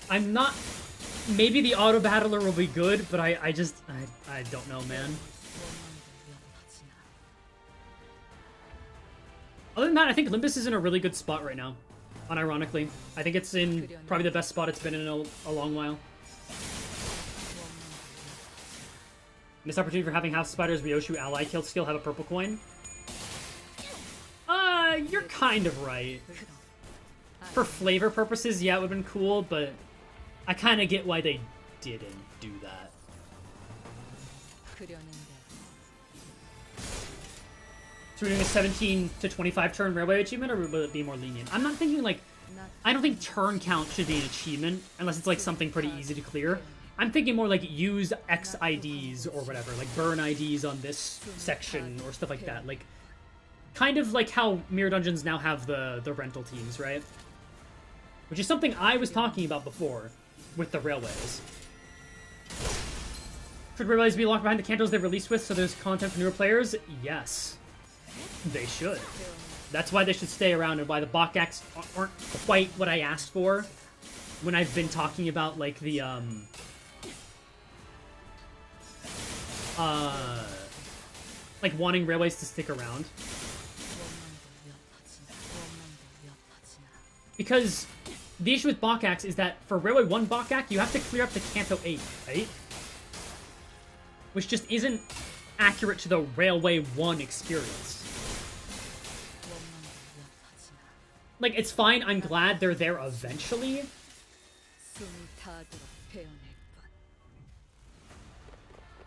I'm not... Maybe the Auto Battler will be good, but I don't know, man. Other than that, I think Limbus is in a really good spot right now. Unironically. I think it's in probably the best spot it's been in a long while. Missed opportunity for having House Spider's Ryoshu ally kill skill have a purple coin? You're kind of right. For flavor purposes, yeah, it would have been cool, but I kind of get why they didn't do that. So we're doing a 17 to 25 turn railway achievement, or will it be more lenient? I'm not thinking, like... I don't think turn count should be an achievement, unless it's, like, something pretty easy to clear. I'm thinking more like use X IDs or whatever, like burn IDs on this section or stuff like that. Like, kind of like how Mirror Dungeons now have the rental teams, right? Which is something I was talking about before with the railways. Should railways be locked behind the candles they're released with so there's content for newer players? Yes. They should. That's why they should stay around and why the Bakaks aren't quite what I asked for when I've been talking about, like, the, like, wanting railways to stick around. Because the issue with Bakaks is that for Railway 1 Bakak, you have to clear up the Kanto 8, right? Which just isn't accurate to the Railway 1 experience. Like, it's fine, I'm glad they're there eventually.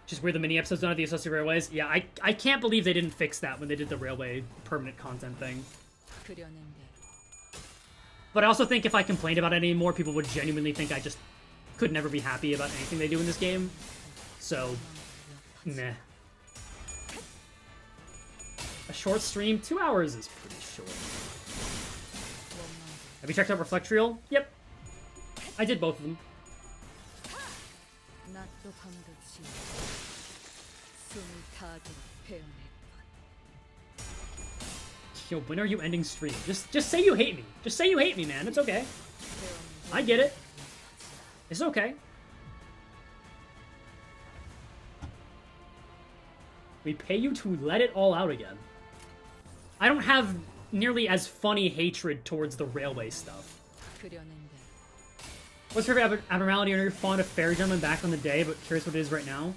Just weird the mini episodes don't have the associated railways. Yeah, I can't believe they didn't fix that when they did the Railway permanent content thing. But I also think if I complained about it anymore, people would genuinely think I just could never be happy about anything they do in this game. So, meh. A short stream? 2 hours is pretty short. Have you checked out Reflectrial? Yep. I did both of them. Yo, when are you ending stream? Just say you hate me. Just say you hate me, man. It's okay. I get it. It's okay. We pay you to let it all out again. I don't have nearly as funny hatred towards the railway stuff. What's your favorite abnormality? Are you fond of fairy gentlemen back on the day, but curious what it is right now?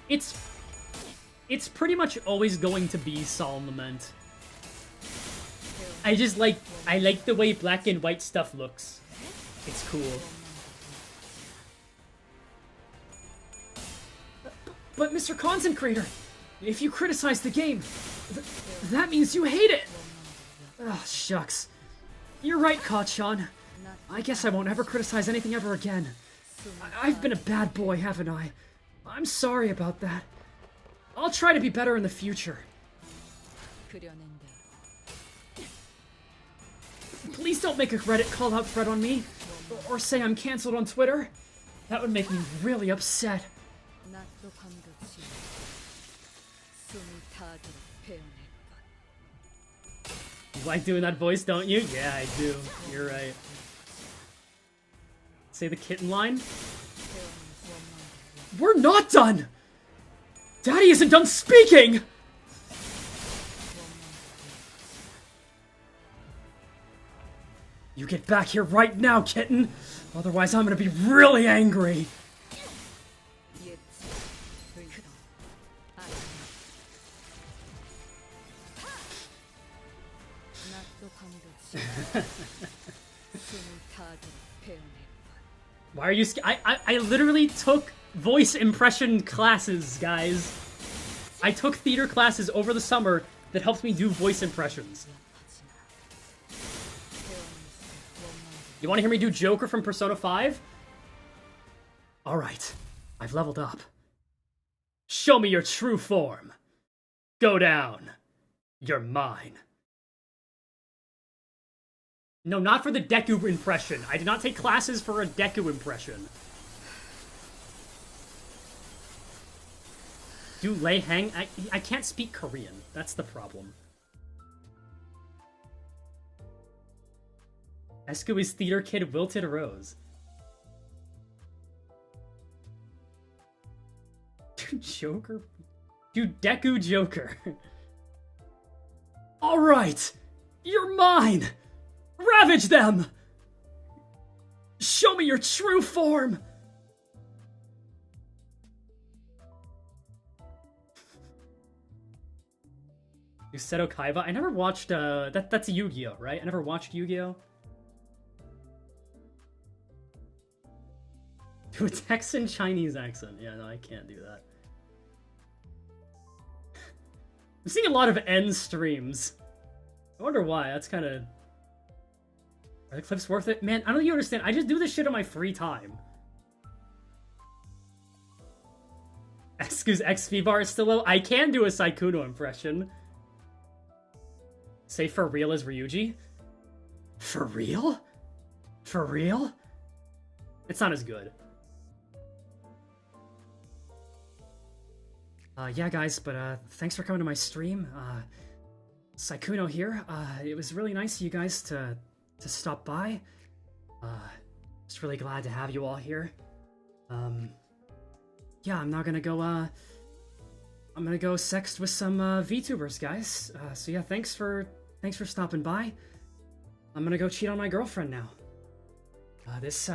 It's pretty much always going to be Solemn Lament. I like the way black and white stuff looks. It's cool. But Mr. Concentrator, if you criticize the game, that means you hate it! Oh, shucks. You're right, Kachan. I guess I won't ever criticize anything ever again. I've been a bad boy, haven't I? I'm sorry about that. I'll try to be better in the future. Please don't make a Reddit call-out thread on me, or say I'm cancelled on Twitter. That would make me really upset. You like doing that voice, don't you? Yeah, I do. You're right. Say the kitten line? We're not done! Daddy isn't done speaking! You get back here right now, kitten! Otherwise I'm gonna be really angry! Why are you I literally took voice impression classes, guys. I took theater classes over the summer that helped me do voice impressions. You want to hear me do Joker from Persona 5? Alright, I've leveled up. Show me your true form. Go down. You're mine. No, not for the Deku impression. I did not take classes for a Deku impression. Do Lei Heng? I can't speak Korean. That's the problem. Escu is theater kid Wilted Rose. Dude, Joker? Dude, Deku Joker. Alright! You're mine! Ravage them! Show me your true form! You said Okaiba? I never watched, that's Yu-Gi-Oh, right? I never watched Yu-Gi-Oh. Do a Texan Chinese accent. Yeah, no, I can't do that. I'm seeing a lot of N streams. I wonder why. That's kind of... Are the clips worth it? Man, I don't think you understand. I just do this shit on my free time. Whose XP bar is still low? I can do a Saikuno impression. Say for real as Ryuji? For real? For real? It's not as good. Yeah, guys, but thanks for coming to my stream. Saikuno here. It was really nice of you guys to stop by. Just really glad to have you all here. Yeah, I'm now gonna go, I'm gonna go sext with some VTubers, guys. So yeah, thanks for stopping by. I'm gonna go cheat on my girlfriend now. This